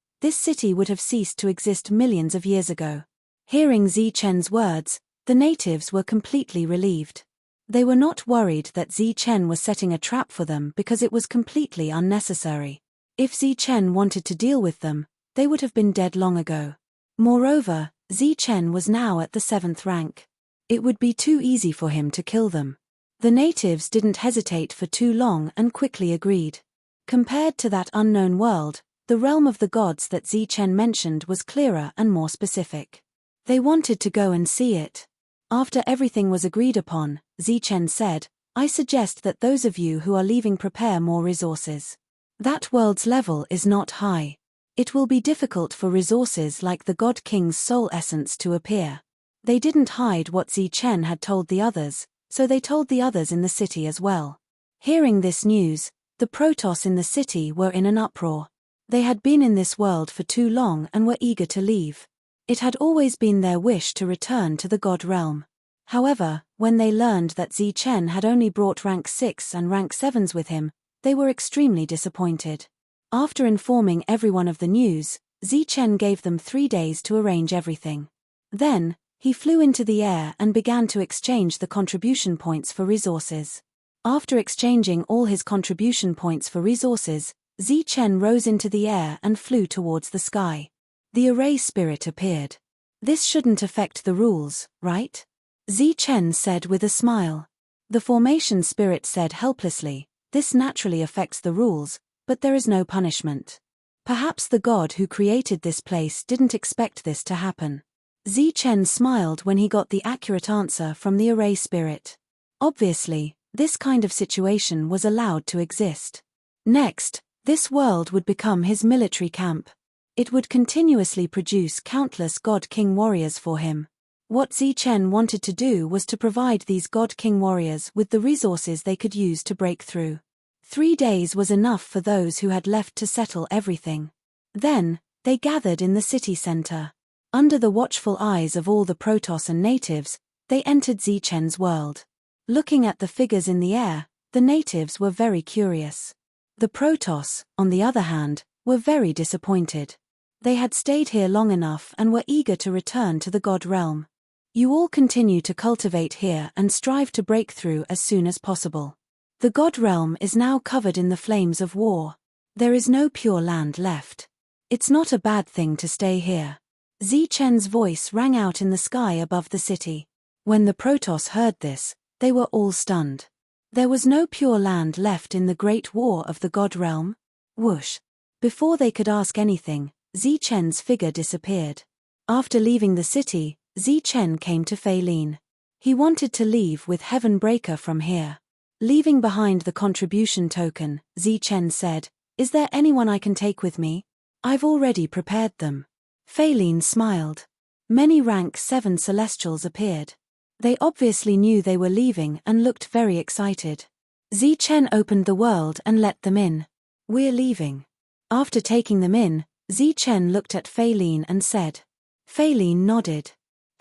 would have ceased to exist millions of years ago. Hearing Zichen's words, the natives were completely relieved. They were not worried that Zichen was setting a trap for them because it was completely unnecessary. If Zichen wanted to deal with them, they would have been dead long ago. Moreover, Zichen was now at the 7th rank. It would be too easy for him to kill them. The natives didn't hesitate for too long and quickly agreed. Compared to that unknown world, the realm of the gods that Zichen mentioned was clearer and more specific. They wanted to go and see it. After everything was agreed upon, Zichen said, I suggest that those of you who are leaving prepare more resources. That world's level is not high. It will be difficult for resources like the God King's soul essence to appear. They didn't hide what Zichen had told the others, so they told the others in the city as well. Hearing this news, the Protoss in the city were in an uproar. They had been in this world for too long and were eager to leave. It had always been their wish to return to the God realm. However, when they learned that Zichen had only brought rank 6 and rank 7s with him, they were extremely disappointed. After informing everyone of the news, Zichen gave them 3 days to arrange everything. Then, he flew into the air and began to exchange the contribution points for resources. After exchanging all his contribution points for resources, Zichen rose into the air and flew towards the sky. The array spirit appeared. This shouldn't affect the rules, right? Zichen said with a smile. The formation spirit said helplessly, this naturally affects the rules, but there is no punishment. Perhaps the god who created this place didn't expect this to happen. Zichen smiled when he got the accurate answer from the array spirit. Obviously, this kind of situation was allowed to exist. Next, this world would become his military camp. It would continuously produce countless God King warriors for him. What Zichen wanted to do was to provide these God King warriors with the resources they could use to break through. 3 days was enough for those who had left to settle everything. Then, they gathered in the city center. Under the watchful eyes of all the Protoss and natives, they entered Zichen's world. Looking at the figures in the air, the natives were very curious. The Protoss, on the other hand, were very disappointed. They had stayed here long enough and were eager to return to the God realm. You all continue to cultivate here and strive to break through as soon as possible. The God realm is now covered in the flames of war. There is no pure land left. It's not a bad thing to stay here. Zichen's voice rang out in the sky above the city. When the Protoss heard this, they were all stunned. There was no pure land left in the great war of the God realm? Whoosh! Before they could ask anything, Zichen's figure disappeared. After leaving the city, Zichen came to Feilin. He wanted to leave with Heavenbreaker from here. Leaving behind the contribution token, Zichen said, "Is there anyone I can take with me? I've already prepared them." Feilin smiled. Many rank 7 Celestials appeared. They obviously knew they were leaving and looked very excited. Zichen opened the world and let them in. "We're leaving." After taking them in, Zichen looked at Feilin and said. Feilin nodded.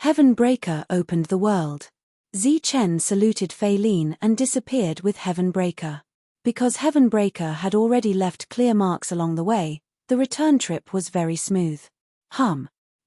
Heavenbreaker opened the world. Zichen saluted Feilin and disappeared with Heavenbreaker. Because Heavenbreaker had already left clear marks along the way, the return trip was very smooth.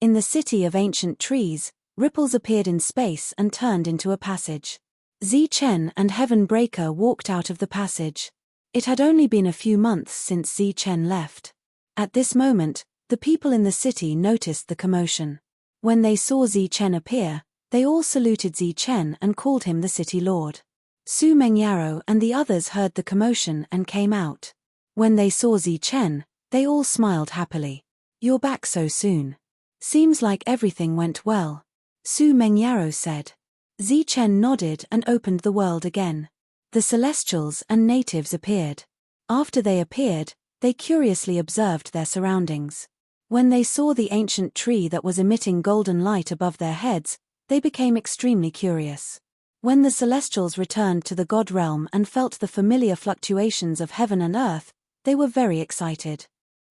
In the city of ancient trees, ripples appeared in space and turned into a passage. Zichen and Heavenbreaker walked out of the passage. It had only been a few months since Zichen left. At this moment, the people in the city noticed the commotion. When they saw Zichen appear, they all saluted Zichen and called him the city lord. Su Mengyaro and the others heard the commotion and came out. When they saw Zichen, they all smiled happily. "You're back so soon. Seems like everything went well," Su Mengyaro said. Zichen nodded and opened the world again. The Celestials and natives appeared. After they appeared, they curiously observed their surroundings. When they saw the ancient tree that was emitting golden light above their heads, they became extremely curious. When the Celestials returned to the God realm and felt the familiar fluctuations of heaven and earth, they were very excited.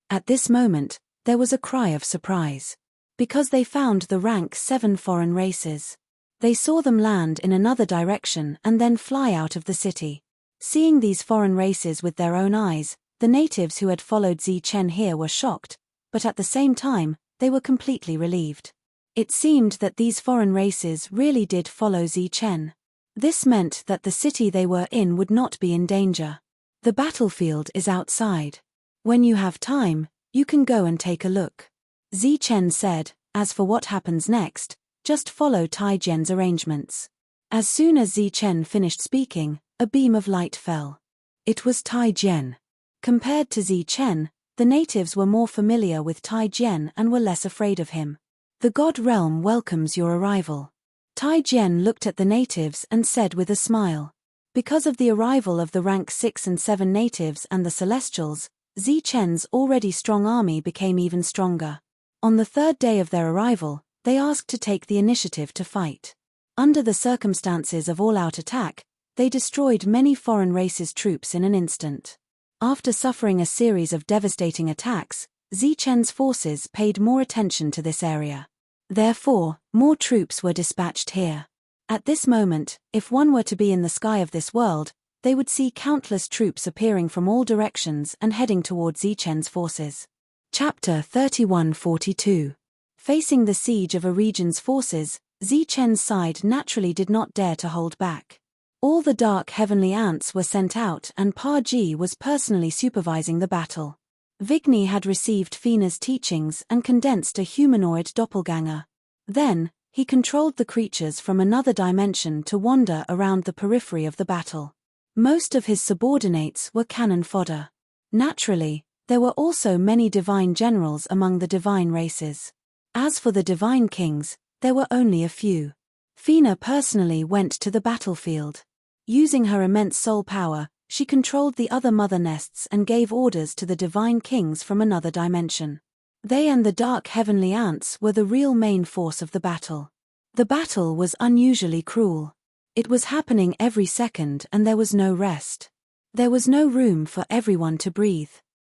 At this moment, there was a cry of surprise. Because they found the rank 7 foreign races. They saw them land in another direction and then fly out of the city. Seeing these foreign races with their own eyes, the natives who had followed Zichen here were shocked, but at the same time, they were completely relieved. It seemed that these foreign races really did follow Zichen. This meant that the city they were in would not be in danger. The battlefield is outside. When you have time, you can go and take a look. Zichen said, "As for what happens next, just follow Taijian's arrangements." As soon as Zichen finished speaking, a beam of light fell. It was Taijian. Compared to Zichen, the natives were more familiar with Taijian and were less afraid of him. "The God realm welcomes your arrival." Taijian looked at the natives and said with a smile. Because of the arrival of the rank 6 and 7 natives and the Celestials, Zichen's already strong army became even stronger. On the 3rd day of their arrival, they asked to take the initiative to fight. Under the circumstances of all-out attack, they destroyed many foreign races' troops in an instant. After suffering a series of devastating attacks, Zichen's forces paid more attention to this area. Therefore, more troops were dispatched here. At this moment, if one were to be in the sky of this world, they would see countless troops appearing from all directions and heading towards Zichen's forces. Chapter 3142. Facing the siege of a region's forces, Zichen's side naturally did not dare to hold back. All the dark heavenly ants were sent out and Pa Ji was personally supervising the battle. Vigny had received Fina's teachings and condensed a humanoid doppelganger. Then, he controlled the creatures from another dimension to wander around the periphery of the battle. Most of his subordinates were cannon fodder. Naturally, there were also many divine generals among the divine races. As for the divine kings, there were only a few. Fina personally went to the battlefield. Using her immense soul power, she controlled the other mother nests and gave orders to the divine kings from another dimension. They and the dark heavenly ants were the real main force of the battle. The battle was unusually cruel. It was happening every second and there was no rest. There was no room for everyone to breathe.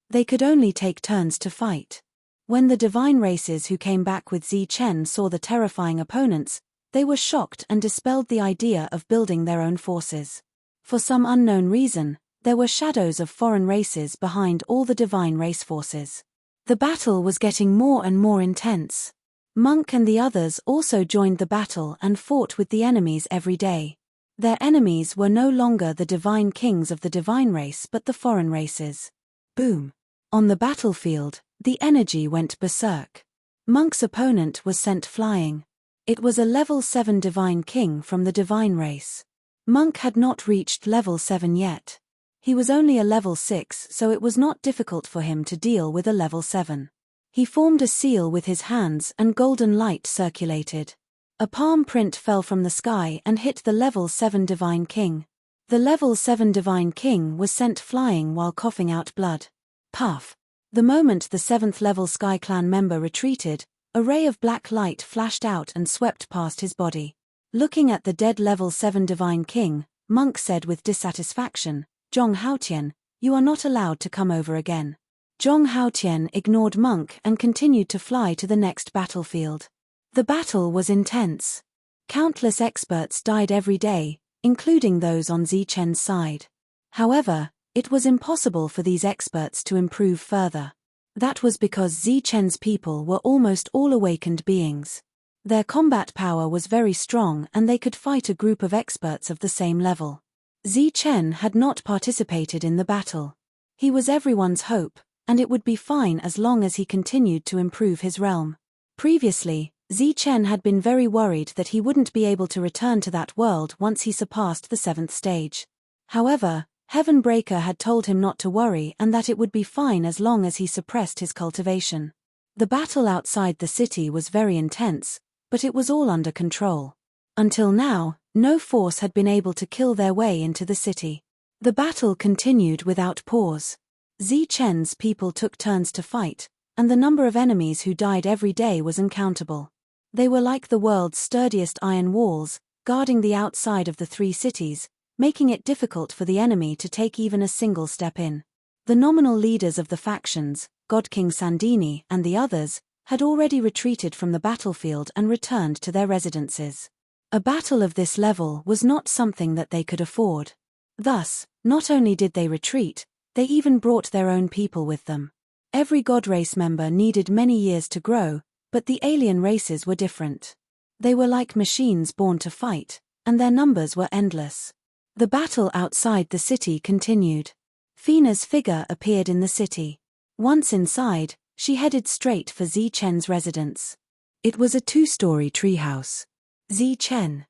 They could only take turns to fight. When the divine races who came back with Zichen saw the terrifying opponents, they were shocked and dispelled the idea of building their own forces. For some unknown reason, There were shadows of foreign races behind all the divine race forces. The battle was getting more and more intense. Monk and the others also joined the battle and fought with the enemies every day. Their enemies were no longer the divine kings of the divine race but the foreign races. Boom! On the battlefield, the energy went berserk. Monk's opponent was sent flying. It was a level 7 divine king from the divine race. Monk had not reached level 7 yet. He was only a level 6, so it was not difficult for him to deal with a level 7. He formed a seal with his hands and golden light circulated. A palm print fell from the sky and hit the level 7 divine king. The level 7 divine king was sent flying while coughing out blood. Puff! The moment the 7th level Sky Clan member retreated, a ray of black light flashed out and swept past his body. Looking at the dead level 7 divine king, Monk said with dissatisfaction, "Zhong Haotian, you are not allowed to come over again." Zhong Haotian ignored Monk and continued to fly to the next battlefield. The battle was intense. Countless experts died every day, including those on Zichen's side. However, it was impossible for these experts to improve further. That was because Zichen's people were almost all awakened beings. Their combat power was very strong and they could fight a group of experts of the same level. Zichen had not participated in the battle. He was everyone's hope, and it would be fine as long as he continued to improve his realm. Previously, Zichen had been very worried that he wouldn't be able to return to that world once he surpassed the 7th stage. However, Heavenbreaker had told him not to worry and that it would be fine as long as he suppressed his cultivation. The battle outside the city was very intense, but it was all under control. Until now, no force had been able to kill their way into the city. The battle continued without pause. Zichen's people took turns to fight, and the number of enemies who died every day was uncountable. They were like the world's sturdiest iron walls, guarding the outside of the 3 cities, making it difficult for the enemy to take even a single step in. The nominal leaders of the factions, God King Sandini and the others, had already retreated from the battlefield and returned to their residences. A battle of this level was not something that they could afford. Thus, not only did they retreat, they even brought their own people with them. Every God race member needed many years to grow, but the alien races were different. They were like machines born to fight, and their numbers were endless. The battle outside the city continued. Fina's figure appeared in the city. Once inside, she headed straight for Zichen's residence. It was a 2-story treehouse. Zichen.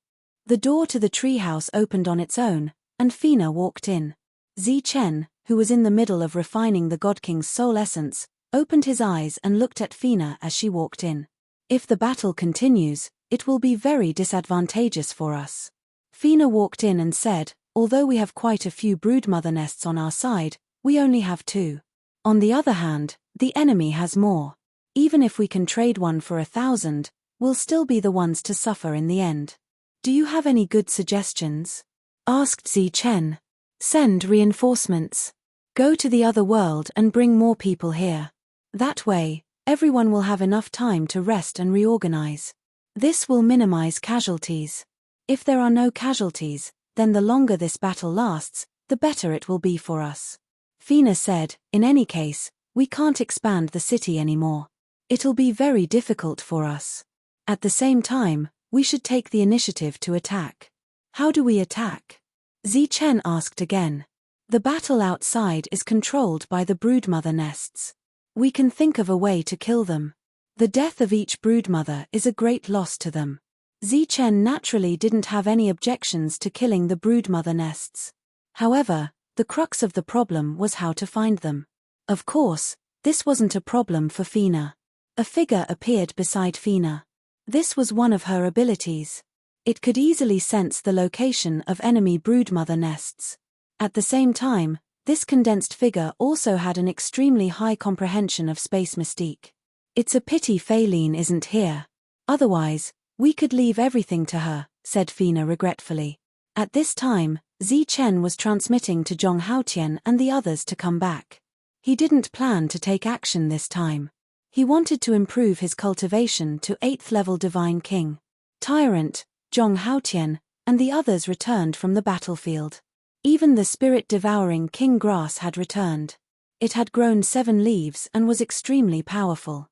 The door to the treehouse opened on its own, and Fina walked in. Zichen, who was in the middle of refining the God King's soul essence, opened his eyes and looked at Fina as she walked in. "If the battle continues, it will be very disadvantageous for us." Fina walked in and said, "Although we have quite a few broodmother nests on our side, we only have 2. On the other hand, the enemy has more. Even if we can trade one for 1,000, we'll still be the ones to suffer in the end. Do you have any good suggestions?" asked Zichen. "Send reinforcements. Go to the other world and bring more people here. That way, everyone will have enough time to rest and reorganize. This will minimize casualties. If there are no casualties, then the longer this battle lasts, the better it will be for us." Fina said, "In any case, we can't expand the city anymore. It'll be very difficult for us. At the same time, we should take the initiative to attack." "How do we attack?" Zichen asked again. "The battle outside is controlled by the broodmother nests. We can think of a way to kill them. The death of each broodmother is a great loss to them." Zichen naturally didn't have any objections to killing the broodmother nests. However, the crux of the problem was how to find them. Of course, this wasn't a problem for Fina. A figure appeared beside Fina. This was one of her abilities. It could easily sense the location of enemy broodmother nests. At the same time, this condensed figure also had an extremely high comprehension of space mystique. "It's a pity Faylene isn't here. Otherwise, we could leave everything to her," said Fina regretfully. At this time, Zichen was transmitting to Zhong Haotian and the others to come back. He didn't plan to take action this time. He wanted to improve his cultivation to 8th level Divine King. Tyrant, Zhong Haotian, and the others returned from the battlefield. Even the spirit-devouring king grass had returned. It had grown 7 leaves and was extremely powerful.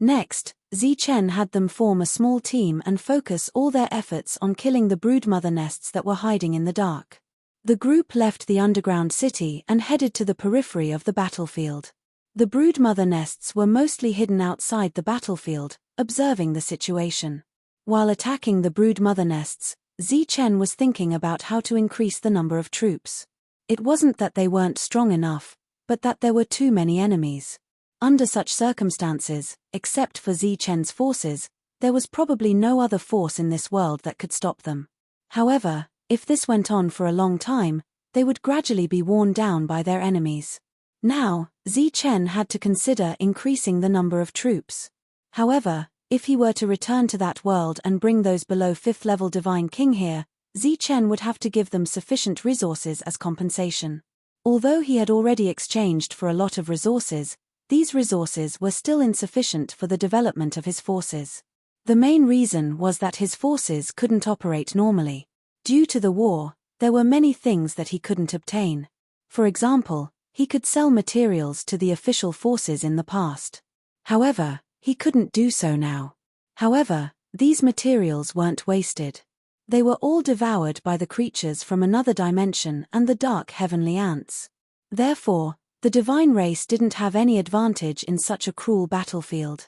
Next, Zichen had them form a small team and focus all their efforts on killing the broodmother nests that were hiding in the dark. The group left the underground city and headed to the periphery of the battlefield. The broodmother nests were mostly hidden outside the battlefield, observing the situation. While attacking the broodmother nests, Zichen was thinking about how to increase the number of troops. It wasn't that they weren't strong enough, but that there were too many enemies. Under such circumstances, except for Zichen's forces, there was probably no other force in this world that could stop them. However, if this went on for a long time, they would gradually be worn down by their enemies. Now, Zichen had to consider increasing the number of troops. However, if he were to return to that world and bring those below 5th level Divine King here, Zichen would have to give them sufficient resources as compensation. Although he had already exchanged for a lot of resources, these resources were still insufficient for the development of his forces. The main reason was that his forces couldn't operate normally. Due to the war, there were many things that he couldn't obtain. For example, he could sell materials to the official forces in the past. However, he couldn't do so now. However, these materials weren't wasted. They were all devoured by the creatures from another dimension and the dark heavenly ants. Therefore, the divine race didn't have any advantage in such a cruel battlefield.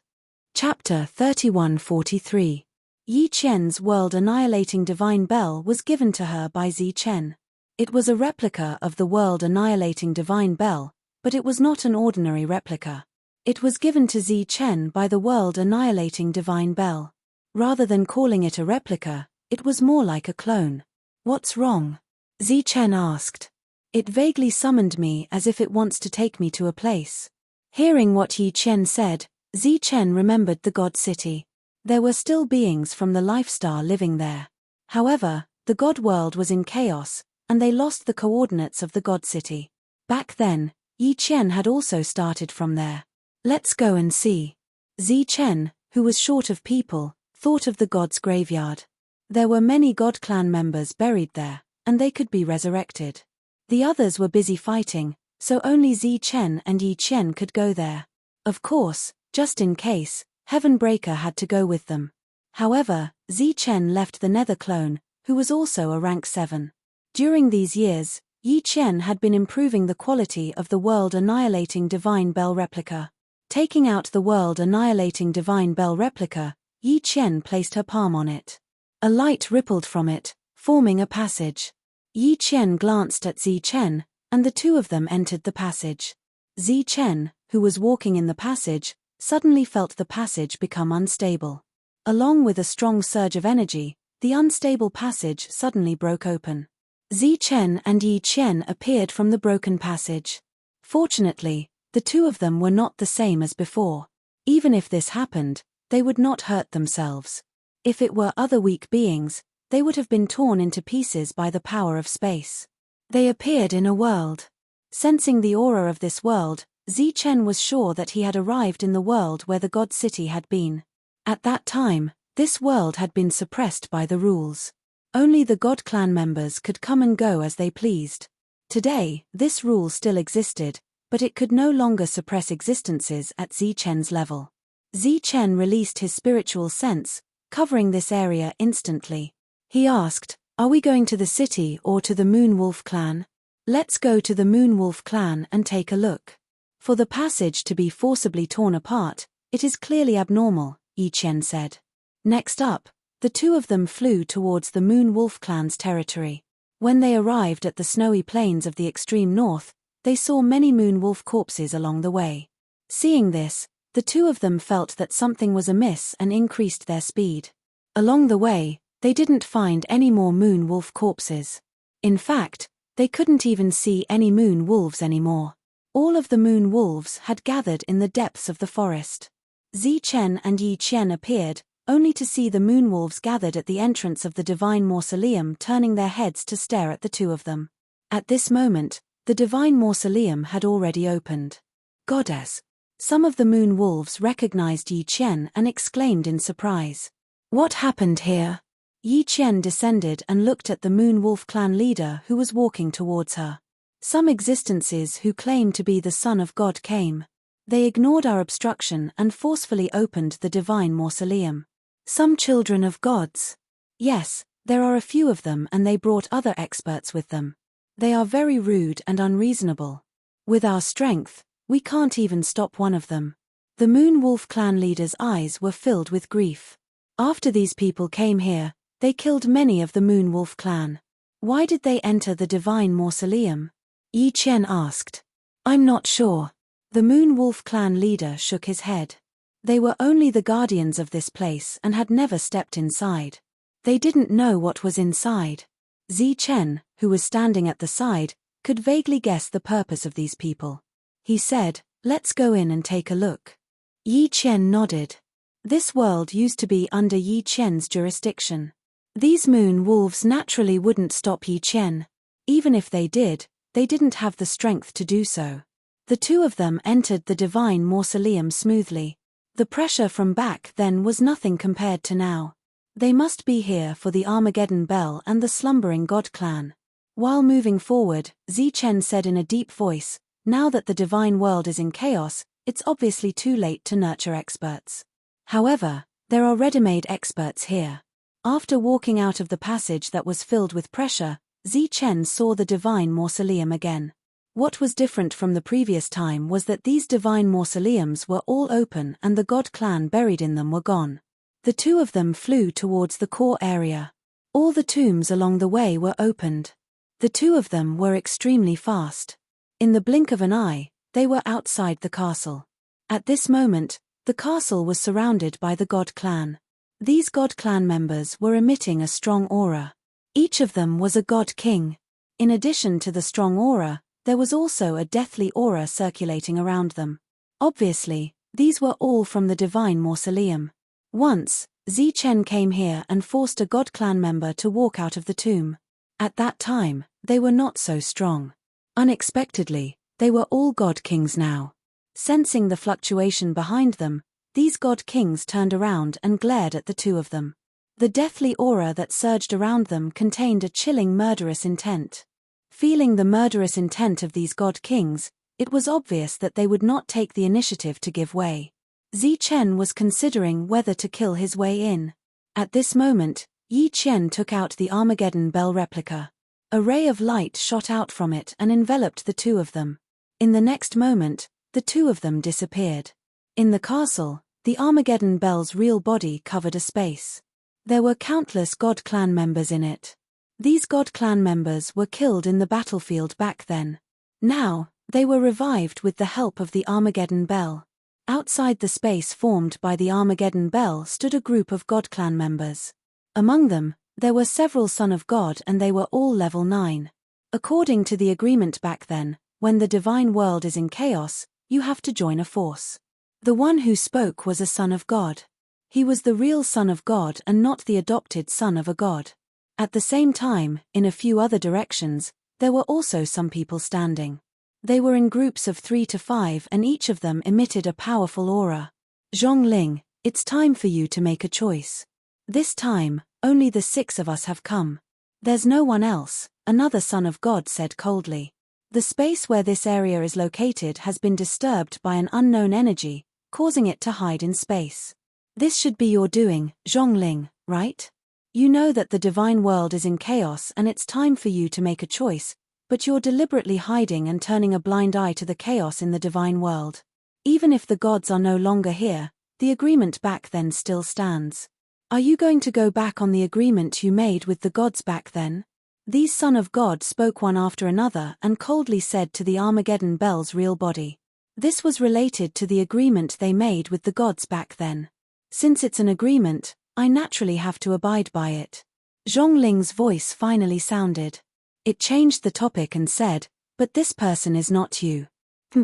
Chapter 3143. Yi Qian's world-annihilating divine bell was given to her by Zichen. It was a replica of the world-annihilating divine bell, but it was not an ordinary replica. It was given to Zichen by the world-annihilating divine bell. Rather than calling it a replica, it was more like a clone. "What's wrong?" Zichen asked. "It vaguely summoned me as if it wants to take me to a place." Hearing what Yi Qian said, Zichen remembered the God City. There were still beings from the Life Star living there. However, the God world was in chaos, and they lost the coordinates of the God City. Back then, Yi Qian had also started from there. "Let's go and see." Zichen, who was short of people, thought of the God's graveyard. There were many God clan members buried there, and they could be resurrected. The others were busy fighting, so only Zichen and Yi Qian could go there. Of course, just in case, Heavenbreaker had to go with them. However, Zichen left the Nether clone, who was also a rank 7. During these years, Yi Qian had been improving the quality of the world-annihilating divine bell replica. Taking out the world-annihilating divine bell replica, Yi Qian placed her palm on it. A light rippled from it, forming a passage. Yi Qian glanced at Zichen, and the two of them entered the passage. Zichen, who was walking in the passage, suddenly felt the passage become unstable. Along with a strong surge of energy, the unstable passage suddenly broke open. Zichen and Yi Qian appeared from the broken passage. Fortunately, the two of them were not the same as before. Even if this happened, they would not hurt themselves. If it were other weak beings, they would have been torn into pieces by the power of space. They appeared in a world. Sensing the aura of this world, Zichen was sure that he had arrived in the world where the God City had been. At that time, this world had been suppressed by the rules. Only the God clan members could come and go as they pleased. Today, this rule still existed, but it could no longer suppress existences at Zichen's level. Zichen released his spiritual sense, covering this area instantly. He asked, "Are we going to the city or to the Moonwolf clan?" "Let's go to the Moonwolf clan and take a look." For the passage to be forcibly torn apart, it is clearly abnormal, Yi Qian said. Next up, the two of them flew towards the Moonwolf clan's territory. When they arrived at the snowy plains of the extreme north, they saw many Moonwolf corpses along the way. Seeing this, the two of them felt that something was amiss and increased their speed. Along the way, they didn't find any more Moonwolf corpses. In fact, they couldn't even see any moon wolves anymore. All of the moon wolves had gathered in the depths of the forest. Zichen and Yi Qian appeared, only to see the moon wolves gathered at the entrance of the divine mausoleum turning their heads to stare at the two of them. At this moment, the divine mausoleum had already opened. "Goddess!" Some of the moon wolves recognized Yi Qian and exclaimed in surprise. "What happened here?" Yi Qian descended and looked at the Moon Wolf clan leader who was walking towards her. Some existences who claim to be the Son of God came. They ignored our obstruction and forcefully opened the divine mausoleum. Some children of gods. Yes, there are a few of them, and they brought other experts with them. They are very rude and unreasonable. With our strength, we can't even stop one of them. The Moon Wolf clan leader's eyes were filled with grief. After these people came here, they killed many of the Moon Wolf clan. Why did they enter the divine mausoleum? Yi Qian asked. I'm not sure. The Moon Wolf clan leader shook his head. They were only the guardians of this place and had never stepped inside. They didn't know what was inside. Zi Chen, who was standing at the side, could vaguely guess the purpose of these people. He said, let's go in and take a look. Yi Qian nodded. This world used to be under Yi Qian's jurisdiction. These moon wolves naturally wouldn't stop Yi Qian. Even if they did, they didn't have the strength to do so. The two of them entered the divine mausoleum smoothly. The pressure from back then was nothing compared to now. They must be here for the Armageddon Bell and the slumbering God clan. While moving forward, Zi Chen said in a deep voice, now that the divine world is in chaos, it's obviously too late to nurture experts. However, there are ready-made experts here. After walking out of the passage that was filled with pressure, Zi Chen saw the divine mausoleum again. What was different from the previous time was that these divine mausoleums were all open and the God clan buried in them were gone. The two of them flew towards the core area. All the tombs along the way were opened. The two of them were extremely fast. In the blink of an eye, they were outside the castle. At this moment, the castle was surrounded by the God clan. These God clan members were emitting a strong aura. Each of them was a God king. In addition to the strong aura, there was also a deathly aura circulating around them. Obviously, these were all from the divine mausoleum. Once, Zi Chen came here and forced a God clan member to walk out of the tomb. At that time, they were not so strong. Unexpectedly, they were all God kings now. Sensing the fluctuation behind them, these God kings turned around and glared at the two of them. The deathly aura that surged around them contained a chilling murderous intent. Feeling the murderous intent of these God kings, it was obvious that they would not take the initiative to give way. Zi Chen was considering whether to kill his way in. At this moment, Yi Qian took out the Armageddon Bell replica. A ray of light shot out from it and enveloped the two of them. In the next moment, the two of them disappeared. In the castle, the Armageddon Bell's real body covered a space. There were countless God clan members in it. These God clan members were killed in the battlefield back then. Now, they were revived with the help of the Armageddon Bell. Outside the space formed by the Armageddon Bell stood a group of God clan members. Among them, there were several Son of God and they were all level 9. According to the agreement back then, when the divine world is in chaos, you have to join a force. The one who spoke was a Son of God. He was the real Son of God and not the adopted son of a god. At the same time, in a few other directions, there were also some people standing. They were in groups of 3 to 5 and each of them emitted a powerful aura. Zhongling, it's time for you to make a choice. This time, only the 6 of us have come. There's no one else, another Son of God said coldly. The space where this area is located has been disturbed by an unknown energy, causing it to hide in space. This should be your doing, Zhongling, right? You know that the divine world is in chaos and it's time for you to make a choice, but you're deliberately hiding and turning a blind eye to the chaos in the divine world. Even if the gods are no longer here, the agreement back then still stands. Are you going to go back on the agreement you made with the gods back then? These Son of God spoke one after another and coldly said to the Armageddon Bell's real body. This was related to the agreement they made with the gods back then. Since it's an agreement, I naturally have to abide by it. Zhongling's voice finally sounded. It changed the topic and said, but this person is not you.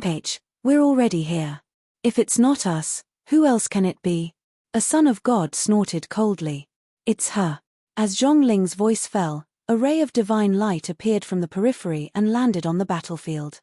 Page, we're already here. If it's not us, who else can it be? A Son of God snorted coldly. It's her. As Zhongling's voice fell, a ray of divine light appeared from the periphery and landed on the battlefield.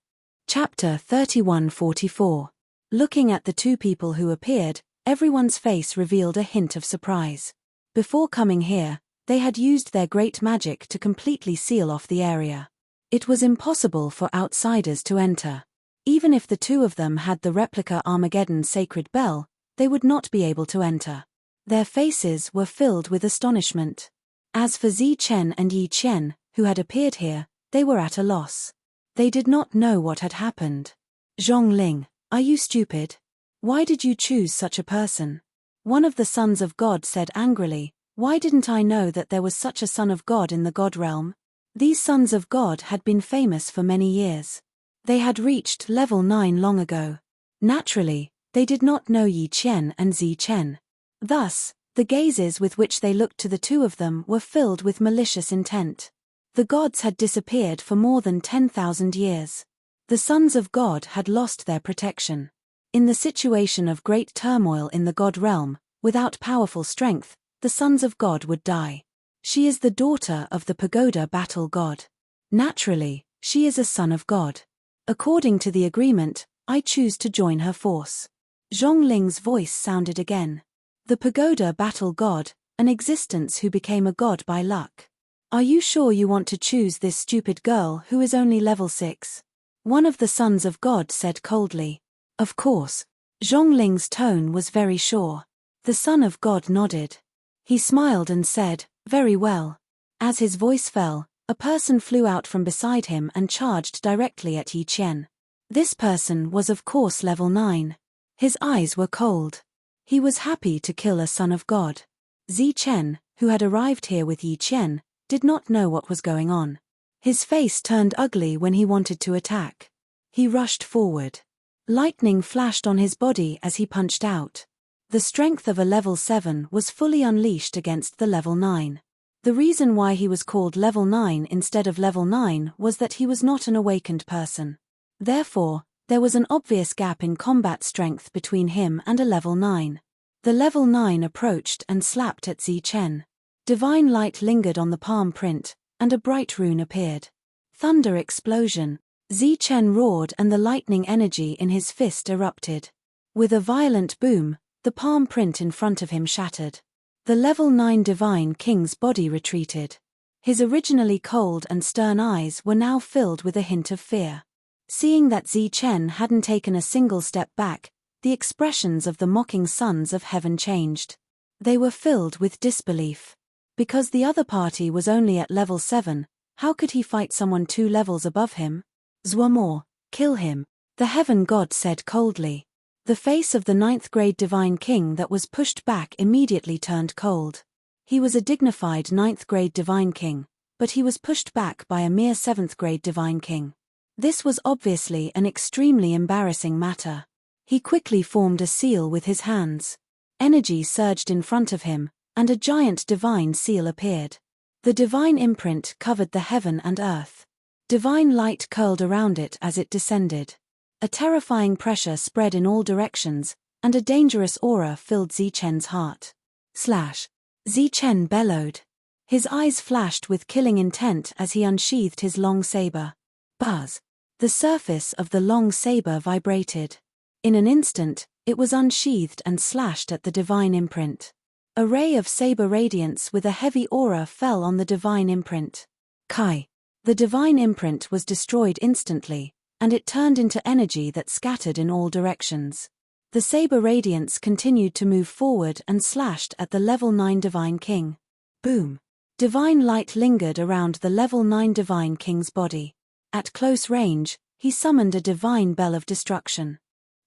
Chapter 3144. Looking at the two people who appeared, everyone's face revealed a hint of surprise. Before coming here, They had used their great magic to completely seal off the area. It was impossible for outsiders to enter. Even if the two of them had the replica Armageddon sacred bell, they would not be able to enter. Their faces were filled with astonishment. As for Zi Chen and Yi Chen, who had appeared here, they were at a loss. They did not know what had happened. Zhongling, are you stupid? Why did you choose such a person? One of the sons of God said angrily, why didn't I know that there was such a son of God in the God realm? These sons of God had been famous for many years. They had reached level 9 long ago. Naturally, they did not know Yi Chen and Zi Chen. Thus, the gazes with which they looked to the two of them were filled with malicious intent. The gods had disappeared for more than 10,000 years. The sons of God had lost their protection. In the situation of great turmoil in the God realm, without powerful strength, the sons of God would die. She is the daughter of the pagoda battle god. Naturally, she is a son of God. According to the agreement, I choose to join her force. Zhongling's voice sounded again. The pagoda battle god, an existence who became a god by luck. Are you sure you want to choose this stupid girl who is only level 6? One of the sons of God said coldly. Of course. Zhongling's tone was very sure. The son of God nodded. He smiled and said, very well. As his voice fell, a person flew out from beside him and charged directly at Yi Chen. This person was of course level 9. His eyes were cold. He was happy to kill a son of God. Zi Chen, who had arrived here with Yi Chen, did not know what was going on. His face turned ugly when he wanted to attack. He rushed forward. Lightning flashed on his body as he punched out. The strength of a level 7 was fully unleashed against the level 9. The reason why he was called level 9 instead of level 9 was that he was not an awakened person. Therefore, there was an obvious gap in combat strength between him and a level 9. The level 9 approached and slapped at Zi Chen. Divine light lingered on the palm print, and a bright rune appeared. Thunder explosion. Zi Chen roared and the lightning energy in his fist erupted. With a violent boom, the palm print in front of him shattered. The level 9 divine king's body retreated. His originally cold and stern eyes were now filled with a hint of fear. Seeing that Zi Chen hadn't taken a single step back, the expressions of the mocking sons of heaven changed. They were filled with disbelief. Because the other party was only at level 7, how could he fight someone 2 levels above him? Zhuamo, kill him, the heaven god said coldly. The face of the 9th grade divine king that was pushed back immediately turned cold. He was a dignified 9th grade divine king, but he was pushed back by a mere 7th grade divine king. This was obviously an extremely embarrassing matter. He quickly formed a seal with his hands. Energy surged in front of him, and a giant divine seal appeared. The divine imprint covered the heaven and earth. Divine light curled around it as it descended. A terrifying pressure spread in all directions, and a dangerous aura filled Zi Chen's heart. Zi Chen bellowed. His eyes flashed with killing intent as he unsheathed his long saber. Buzz! The surface of the long saber vibrated. In an instant, it was unsheathed and slashed at the divine imprint. A ray of saber radiance with a heavy aura fell on the divine imprint. Kai! The divine imprint was destroyed instantly, and it turned into energy that scattered in all directions. The saber radiance continued to move forward and slashed at the level 9 divine king. Boom! Divine light lingered around the level 9 divine king's body. At close range, he summoned a divine bell of destruction.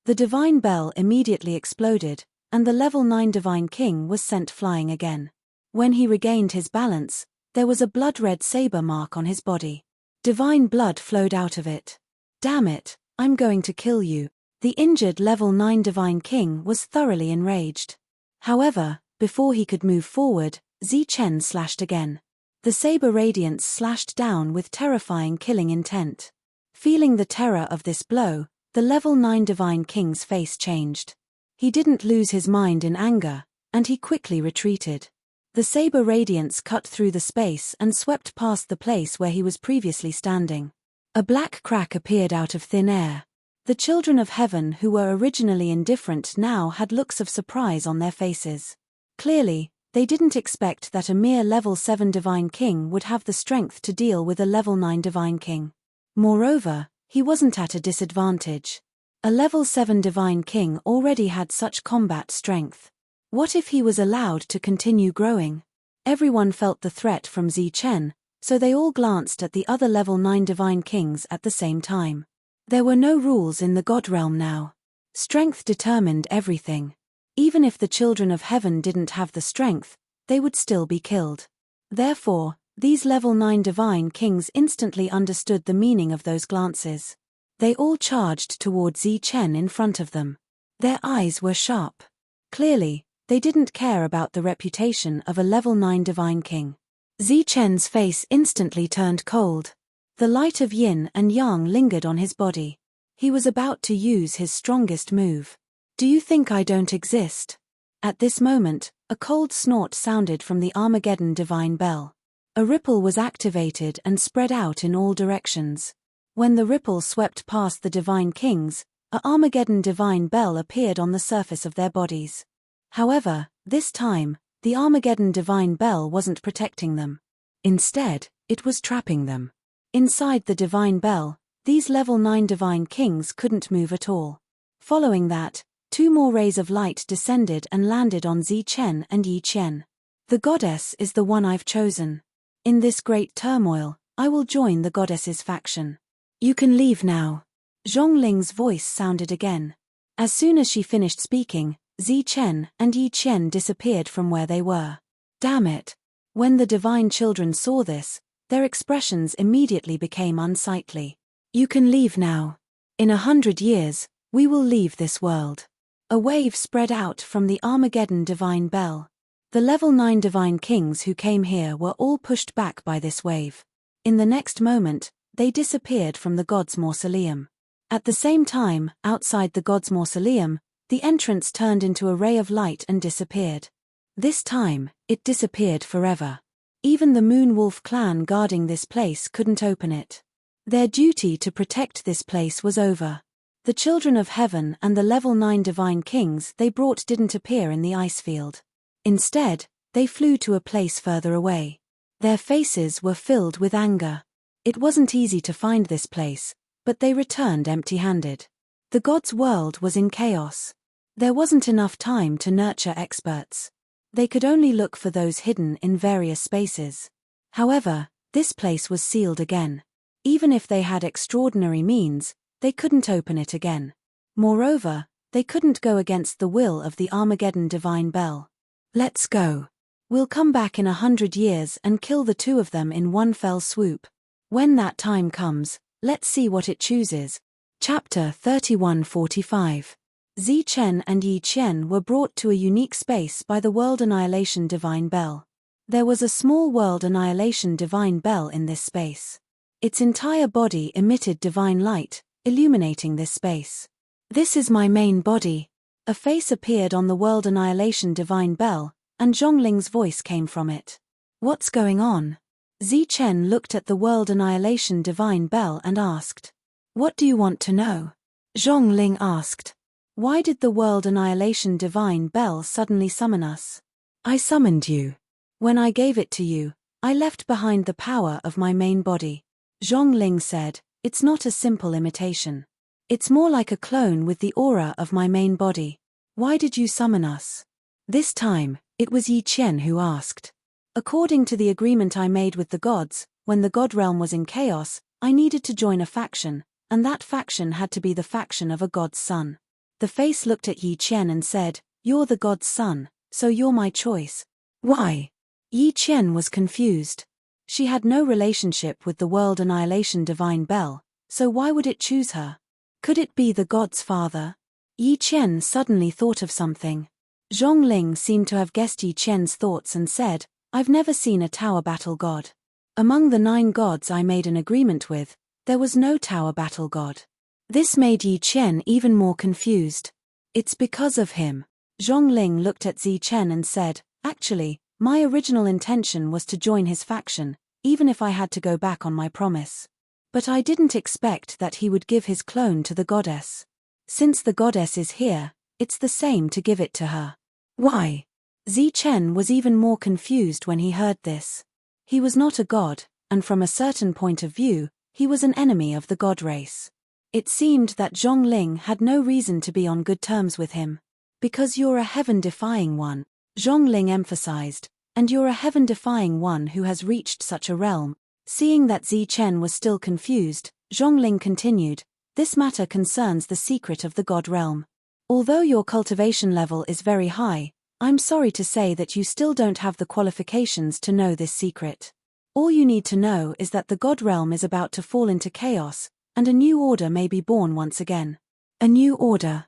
The divine bell immediately exploded, and the level 9 divine king was sent flying again. When he regained his balance, there was a blood-red saber mark on his body. Divine blood flowed out of it. Damn it, I'm going to kill you. The injured level 9 divine king was thoroughly enraged. However, before he could move forward, Zi Chen slashed again. The saber radiance slashed down with terrifying killing intent. Feeling the terror of this blow, the level 9 divine king's face changed. He didn't lose his mind in anger, and he quickly retreated. The saber radiance cut through the space and swept past the place where he was previously standing. A black crack appeared out of thin air. The children of heaven who were originally indifferent now had looks of surprise on their faces. Clearly, They didn't expect that a mere level 7 divine king would have the strength to deal with a level 9 divine king. Moreover, he wasn't at a disadvantage. A level 7 divine king already had such combat strength. What if he was allowed to continue growing? Everyone felt the threat from Zichen, so they all glanced at the other level 9 divine kings at the same time. There were no rules in the God realm now. Strength determined everything. Even if the children of heaven didn't have the strength, they would still be killed. Therefore, these level 9 divine kings instantly understood the meaning of those glances. They all charged toward Zichen in front of them. Their eyes were sharp. Clearly, they didn't care about the reputation of a level 9 divine king. Zichen's face instantly turned cold. The light of yin and yang lingered on his body. He was about to use his strongest move. Do you think I don't exist? At this moment, a cold snort sounded from the Armageddon divine bell. A ripple was activated and spread out in all directions. When the ripple swept past the divine kings, a Armageddon divine bell appeared on the surface of their bodies. However, this time, the Armageddon divine bell wasn't protecting them. Instead, it was trapping them. Inside the divine bell, these level 9 divine kings couldn't move at all. Following that, 2 more rays of light descended and landed on Zichen and Yi Qian. The goddess is the one I've chosen. In this great turmoil, I will join the goddess's faction. You can leave now. Zhongling's voice sounded again. As soon as she finished speaking, Zichen and Yi Qian disappeared from where they were. Damn it! When the divine children saw this, their expressions immediately became unsightly. You can leave now. In 100 years, we will leave this world. A wave spread out from the Armageddon divine bell. The level 9 divine kings who came here were all pushed back by this wave. In the next moment, they disappeared from the god's mausoleum. At the same time, outside the god's mausoleum, the entrance turned into a ray of light and disappeared. This time, it disappeared forever. Even the Moon Wolf clan guarding this place couldn't open it. Their duty to protect this place was over. The children of heaven and the level 9 divine kings they brought didn't appear in the ice field. Instead, they flew to a place further away. Their faces were filled with anger. It wasn't easy to find this place, but they returned empty-handed. The god's world was in chaos. There wasn't enough time to nurture experts. They could only look for those hidden in various spaces. However, this place was sealed again. Even if they had extraordinary means, they couldn't open it again. Moreover, they couldn't go against the will of the Armageddon divine bell. Let's go. We'll come back in 100 years and kill the 2 of them in one fell swoop. When that time comes, let's see what it chooses. Chapter 31:45. Zichen and Yi Qian were brought to a unique space by the World Annihilation Divine Bell. There was a small World Annihilation Divine Bell in this space. Its entire body emitted divine light, illuminating this space. This is my main body. A face appeared on the World Annihilation Divine Bell, and Zhongling's voice came from it. What's going on? Zichen looked at the World Annihilation Divine Bell and asked. What do you want to know? Zhongling asked. Why did the World Annihilation Divine Bell suddenly summon us? I summoned you. When I gave it to you, I left behind the power of my main body. Zhongling said, it's not a simple imitation. It's more like a clone with the aura of my main body. Why did you summon us? This time, it was Yi Qian who asked. According to the agreement I made with the gods, when the god realm was in chaos, I needed to join a faction, and that faction had to be the faction of a god's son. The face looked at Yi Qian and said, you're the god's son, so you're my choice. Why? Yi Qian was confused. She had no relationship with the World Annihilation Divine Bell, so why would it choose her? Could it be the god's father? Yi Qian suddenly thought of something. Zhongling seemed to have guessed Yi Qian's thoughts and said, I've never seen a tower battle god. Among the 9 gods I made an agreement with, there was no tower battle god. This made Yi Qian even more confused. It's because of him. Zhongling looked at Zichen and said, actually, my original intention was to join his faction, even if I had to go back on my promise. But I didn't expect that he would give his clone to the goddess. Since the goddess is here, it's the same to give it to her. Why? Chen was even more confused when he heard this. He was not a god, and from a certain point of view, he was an enemy of the god race. It seemed that Zhongling had no reason to be on good terms with him. Because you're a heaven-defying one, Zhongling emphasized, and you're a heaven-defying one who has reached such a realm. Seeing that Chen was still confused, Zhongling continued, this matter concerns the secret of the god realm. Although your cultivation level is very high, I'm sorry to say that you still don't have the qualifications to know this secret. All you need to know is that the god realm is about to fall into chaos, and a new order may be born once again. A new order?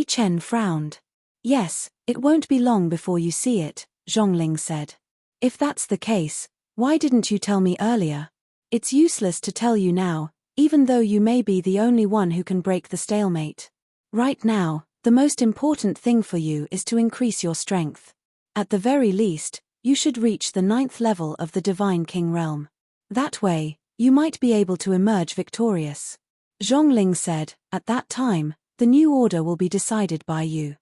Chen frowned. Yes, it won't be long before you see it, Zhongling said. If that's the case, why didn't you tell me earlier? It's useless to tell you now, even though you may be the only one who can break the stalemate. Right now, the most important thing for you is to increase your strength. At the very least, you should reach the 9th level of the Divine King realm. That way, you might be able to emerge victorious. Zhongling said, at that time, the new order will be decided by you.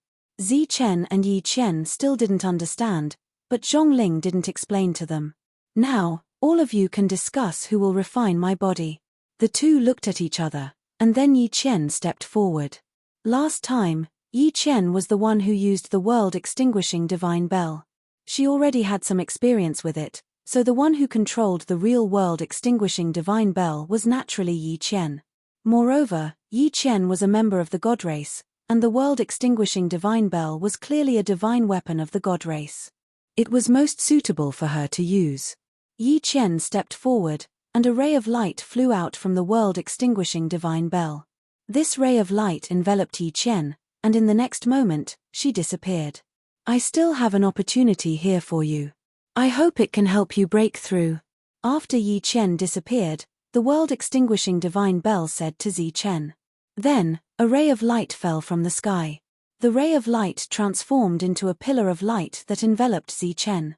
Chen and Yi Qian still didn't understand, but Zhongling didn't explain to them. Now, all of you can discuss who will refine my body. The two looked at each other, and then Yi Qian stepped forward. Last time, Yi Qian was the one who used the world-extinguishing divine bell. She already had some experience with it, so the one who controlled the real world-extinguishing divine bell was naturally Yi Qian. Moreover, Yi Qian was a member of the god race, and the world-extinguishing divine bell was clearly a divine weapon of the god race. It was most suitable for her to use. Yi Qian stepped forward, and a ray of light flew out from the world-extinguishing divine bell. This ray of light enveloped Yi Qian, and in the next moment, she disappeared. I still have an opportunity here for you. I hope it can help you break through. After Yi Qian disappeared, the world-extinguishing divine bell said to Chen. Then, a ray of light fell from the sky. The ray of light transformed into a pillar of light that enveloped Chen.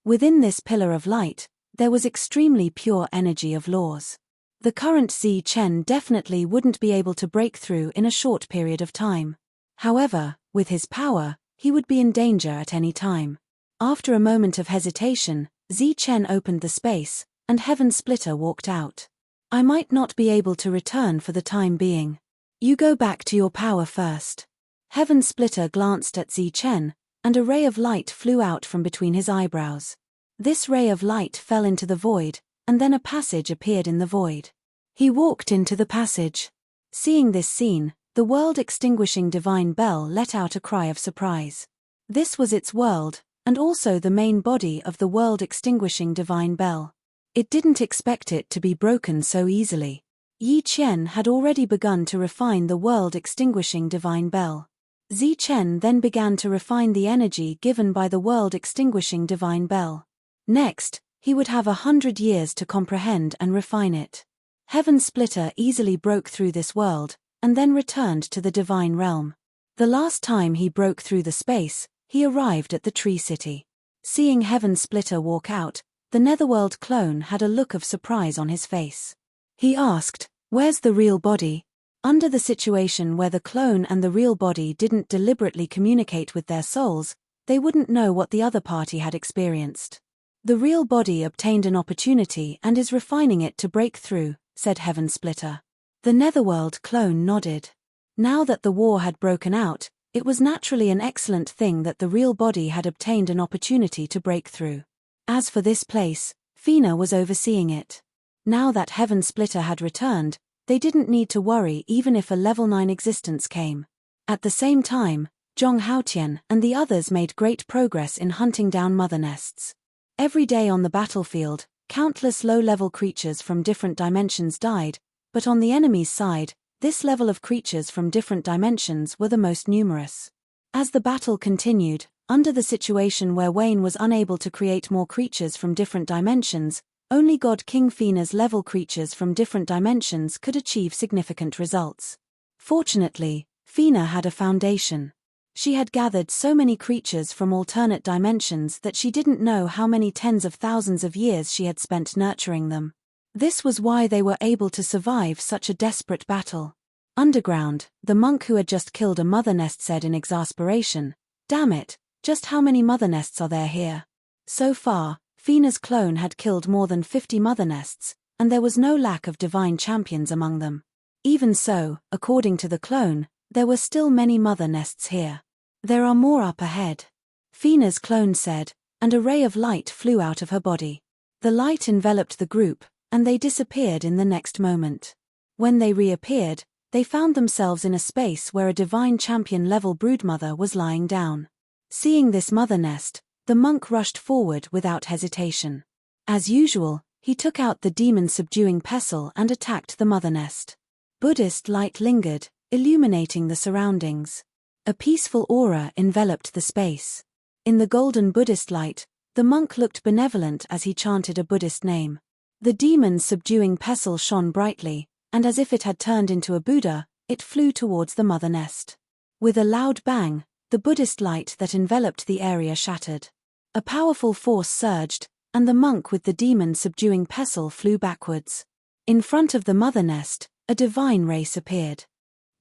Within this pillar of light, there was extremely pure energy of laws. The current Chen definitely wouldn't be able to break through in a short period of time. However, with his power, he would be in danger at any time. After a moment of hesitation, Chen opened the space, and Heaven Splitter walked out. I might not be able to return for the time being. You go back to your power first. Heaven Splitter glanced at Chen, and a ray of light flew out from between his eyebrows. This ray of light fell into the void, and then a passage appeared in the void. He walked into the passage. Seeing this scene, the world-extinguishing divine bell let out a cry of surprise. This was its world, and also the main body of the world-extinguishing divine bell. It didn't expect it to be broken so easily. Yi Qian had already begun to refine the world-extinguishing divine bell. Chen then began to refine the energy given by the world-extinguishing divine bell. Next, he would have 100 years to comprehend and refine it. Heaven Splitter easily broke through this world, and then returned to the divine realm. The last time he broke through the space, he arrived at the Tree City. Seeing Heaven Splitter walk out, the Netherworld clone had a look of surprise on his face. He asked, "Where's the real body?" Under the situation where the clone and the real body didn't deliberately communicate with their souls, they wouldn't know what the other party had experienced. The real body obtained an opportunity and is refining it to break through, said Heaven Splitter. The Netherworld clone nodded. Now that the war had broken out, it was naturally an excellent thing that the real body had obtained an opportunity to break through. As for this place, Fina was overseeing it. Now that Heaven Splitter had returned, they didn't need to worry even if a level 9 existence came. At the same time, Zhong Haotian and the others made great progress in hunting down mother nests. Every day on the battlefield, countless low-level creatures from different dimensions died, but on the enemy's side, this level of creatures from different dimensions were the most numerous. As the battle continued, under the situation where Wayne was unable to create more creatures from different dimensions, only God King Fina's level creatures from different dimensions could achieve significant results. Fortunately, Fina had a foundation. She had gathered so many creatures from alternate dimensions that she didn't know how many tens of thousands of years she had spent nurturing them. This was why they were able to survive such a desperate battle. Underground, the monk who had just killed a mother nest said in exasperation, "Damn it, Just how many mother nests are there here? So far, Fina's clone had killed more than 50 mother nests, and there was no lack of divine champions among them. Even so, according to the clone, there were still many mother nests here. There are more up ahead, Fina's clone said, and a ray of light flew out of her body. The light enveloped the group, and they disappeared in the next moment. When they reappeared, they found themselves in a space where a divine champion-level broodmother was lying down. Seeing this mother nest, the monk rushed forward without hesitation. As usual, he took out the demon-subduing pestle and attacked the mother nest. Buddhist light lingered, illuminating the surroundings. A peaceful aura enveloped the space. In the golden Buddhist light, the monk looked benevolent as he chanted a Buddhist name. The demon-subduing pestle shone brightly, and as if it had turned into a Buddha, it flew towards the mother nest. With a loud bang, the Buddhist light that enveloped the area shattered. A powerful force surged, and the monk with the demon-subduing pestle flew backwards. In front of the mother nest, a divine race appeared.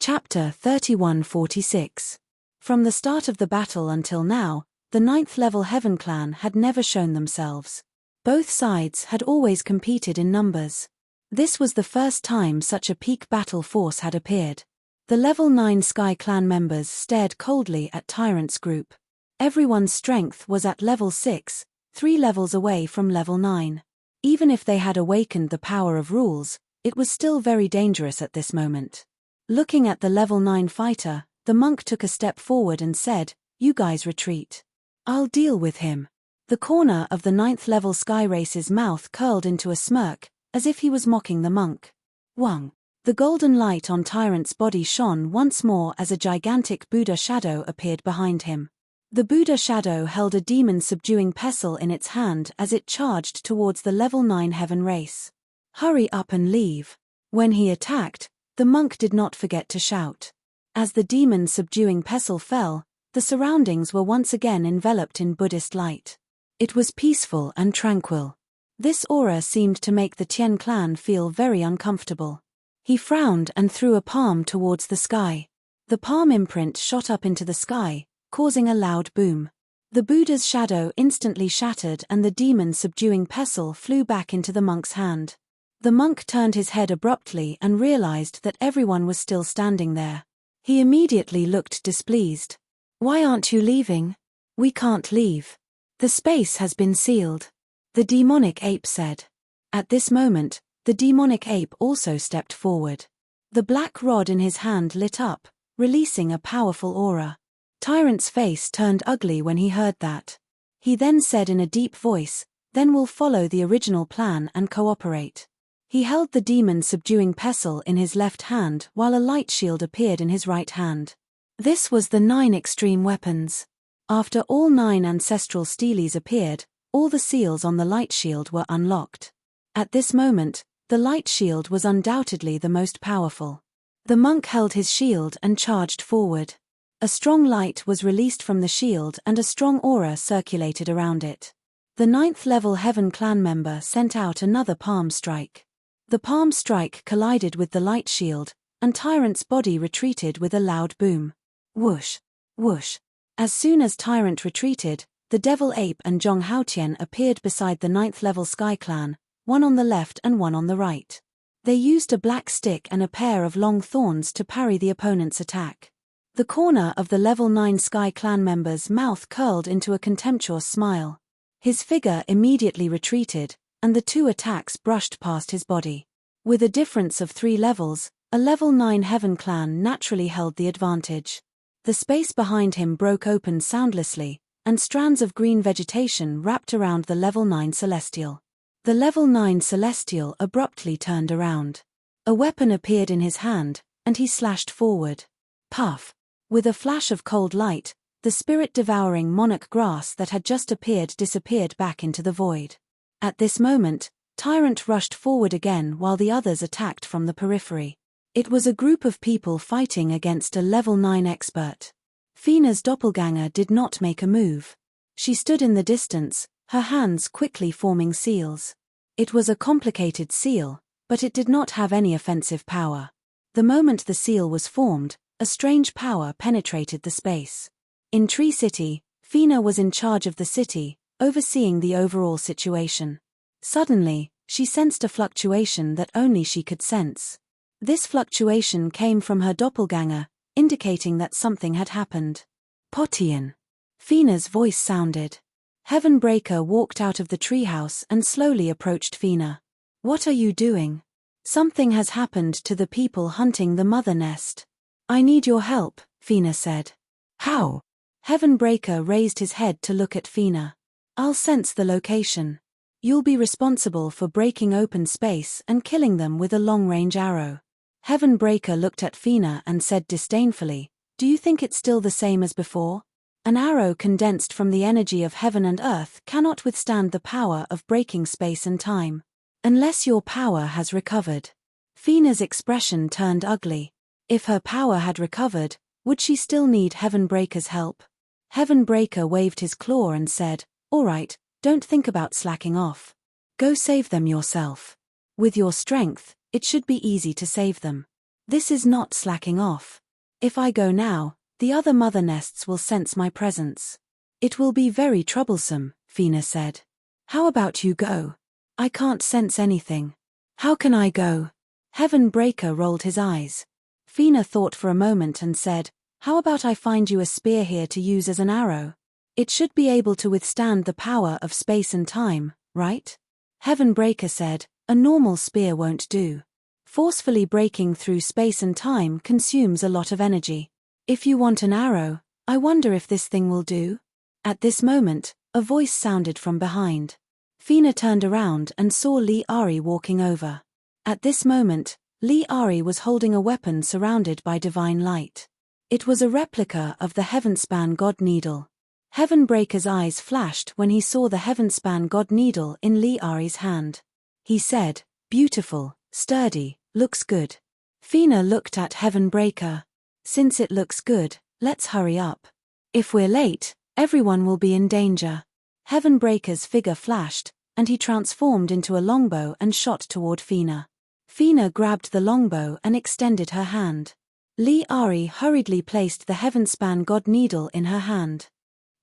Chapter 3146. From the start of the battle until now, the 9th level Heaven clan had never shown themselves. Both sides had always competed in numbers. This was the first time such a peak battle force had appeared. The level 9 Sky clan members stared coldly at Tyrant's group. Everyone's strength was at level 6, 3 levels away from level 9. Even if they had awakened the power of rules, it was still very dangerous at this moment. Looking at the level 9 fighter, the monk took a step forward and said, "You guys retreat. I'll deal with him." The corner of the 9th level Sky Race's mouth curled into a smirk, as if he was mocking the monk. Wang. The golden light on Tyrant's body shone once more as a gigantic Buddha shadow appeared behind him. The Buddha shadow held a demon-subduing pestle in its hand as it charged towards the level 9 Heaven race. "Hurry up and leave." When he attacked, the monk did not forget to shout. As the demon-subduing pestle fell, the surroundings were once again enveloped in Buddhist light. It was peaceful and tranquil. This aura seemed to make the Tien clan feel very uncomfortable. He frowned and threw a palm towards the sky. The palm imprint shot up into the sky, causing a loud boom. The Buddha's shadow instantly shattered and the demon-subduing pestle flew back into the monk's hand. The monk turned his head abruptly and realized that everyone was still standing there. He immediately looked displeased. "Why aren't you leaving?" "We can't leave. The space has been sealed," the demonic ape said. At this moment, the demonic ape also stepped forward. The black rod in his hand lit up, releasing a powerful aura. Tyrant's face turned ugly when he heard that. He then said in a deep voice, "Then we'll follow the original plan and cooperate." He held the demon-subduing pestle in his left hand while a light shield appeared in his right hand. This was the 9 extreme weapons. After all 9 ancestral steelies appeared, all the seals on the light shield were unlocked. At this moment, the light shield was undoubtedly the most powerful. The monk held his shield and charged forward. A strong light was released from the shield and a strong aura circulated around it. The 9th level Heaven clan member sent out another palm strike. The palm strike collided with the light shield, and Tyrant's body retreated with a loud boom. Whoosh! Whoosh! As soon as Tyrant retreated, the Devil Ape and Zhong Haotian appeared beside the 9th level Sky clan, one on the left and one on the right. They used a black stick and a pair of long thorns to parry the opponent's attack. The corner of the level 9 Sky clan member's mouth curled into a contemptuous smile. His figure immediately retreated, and the 2 attacks brushed past his body. With a difference of 3 levels, a level 9 Heaven clan naturally held the advantage. The space behind him broke open soundlessly, and strands of green vegetation wrapped around the level 9 Celestial. The level 9 Celestial abruptly turned around. A weapon appeared in his hand, and he slashed forward. Puff! With a flash of cold light, the spirit-devouring monarch grass that had just appeared disappeared back into the void. At this moment, Tyrant rushed forward again while the others attacked from the periphery. It was a group of people fighting against a level 9 expert. Fina's doppelganger did not make a move. She stood in the distance, her hands quickly forming seals. It was a complicated seal, but it did not have any offensive power. The moment the seal was formed, a strange power penetrated the space. In Tree City, Fina was in charge of the city, overseeing the overall situation. Suddenly, she sensed a fluctuation that only she could sense. This fluctuation came from her doppelganger, indicating that something had happened. Potian. Fina's voice sounded. Heavenbreaker walked out of the treehouse and slowly approached Fina. What are you doing? Something has happened to the people hunting the mother nest. I need your help, Fina said. How? Heavenbreaker raised his head to look at Fina. I'll sense the location. You'll be responsible for breaking open space and killing them with a long-range arrow. Heavenbreaker looked at Fina and said disdainfully, do you think it's still the same as before? An arrow condensed from the energy of heaven and earth cannot withstand the power of breaking space and time. Unless your power has recovered. Fina's expression turned ugly. If her power had recovered, would she still need Heavenbreaker's help? Heavenbreaker waved his claw and said, all right, don't think about slacking off. Go save them yourself. With your strength, it should be easy to save them. This is not slacking off. If I go now, the other mother nests will sense my presence. It will be very troublesome, Fina said. How about you go? I can't sense anything. How can I go? Heavenbreaker rolled his eyes. Fina thought for a moment and said, how about I find you a spear here to use as an arrow? It should be able to withstand the power of space and time, right? Heavenbreaker said, a normal spear won't do. Forcefully breaking through space and time consumes a lot of energy. If you want an arrow, I wonder if this thing will do? At this moment, a voice sounded from behind. Fina turned around and saw Li Ari walking over. At this moment, Li Ari was holding a weapon surrounded by divine light. It was a replica of the Heavenspan God Needle. Heavenbreaker's eyes flashed when he saw the Heavenspan God Needle in Li Ari's hand. He said, beautiful, sturdy, looks good. Fina looked at Heavenbreaker. Since it looks good, let's hurry up. If we're late, everyone will be in danger. Heavenbreaker's figure flashed, and he transformed into a longbow and shot toward Fina. Fina grabbed the longbow and extended her hand. Li Ari hurriedly placed the Heavenspan God Needle in her hand.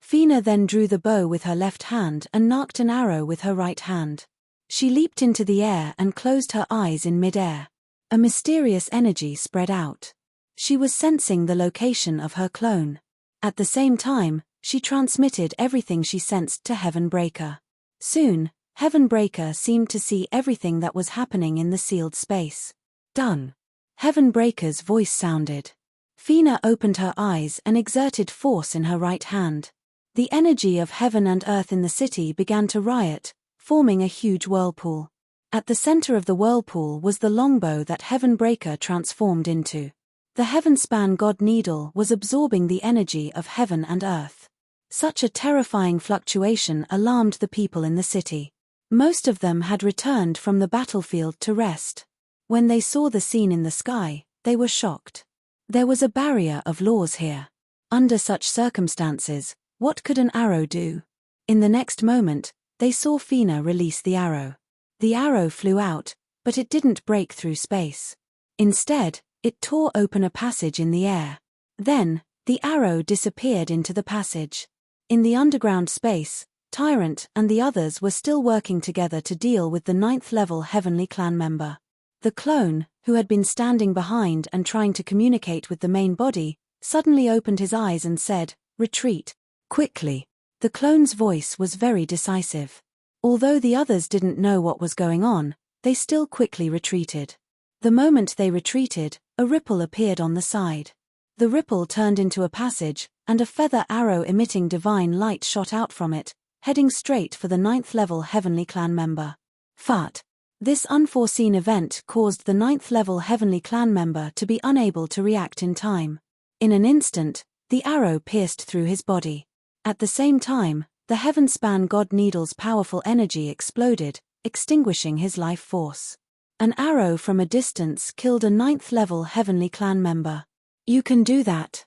Fina then drew the bow with her left hand and knocked an arrow with her right hand. She leaped into the air and closed her eyes in mid-air. A mysterious energy spread out. She was sensing the location of her clone. At the same time, she transmitted everything she sensed to Heavenbreaker. Soon, Heavenbreaker seemed to see everything that was happening in the sealed space. Done. Heavenbreaker's voice sounded. Fina opened her eyes and exerted force in her right hand. The energy of heaven and earth in the city began to riot, forming a huge whirlpool. At the center of the whirlpool was the longbow that Heavenbreaker transformed into. The Heavenspan God Needle was absorbing the energy of heaven and earth. Such a terrifying fluctuation alarmed the people in the city. Most of them had returned from the battlefield to rest. When they saw the scene in the sky, they were shocked. There was a barrier of laws here. Under such circumstances, what could an arrow do? In the next moment, they saw Fina release the arrow. The arrow flew out, but it didn't break through space. Instead, it tore open a passage in the air. Then, the arrow disappeared into the passage. In the underground space, Tyrant and the others were still working together to deal with the 9th-level Heavenly Clan member. The clone, who had been standing behind and trying to communicate with the main body, suddenly opened his eyes and said, retreat. Quickly. The clone's voice was very decisive. Although the others didn't know what was going on, they still quickly retreated. The moment they retreated, a ripple appeared on the side. The ripple turned into a passage, and a feather arrow emitting divine light shot out from it, heading straight for the 9th-level Heavenly Clan member. Fat. This unforeseen event caused the 9th-level Heavenly Clan member to be unable to react in time. In an instant, the arrow pierced through his body. At the same time, the Heavenspan God Needle's powerful energy exploded, extinguishing his life force. An arrow from a distance killed a 9th-level Heavenly Clan member. You can do that.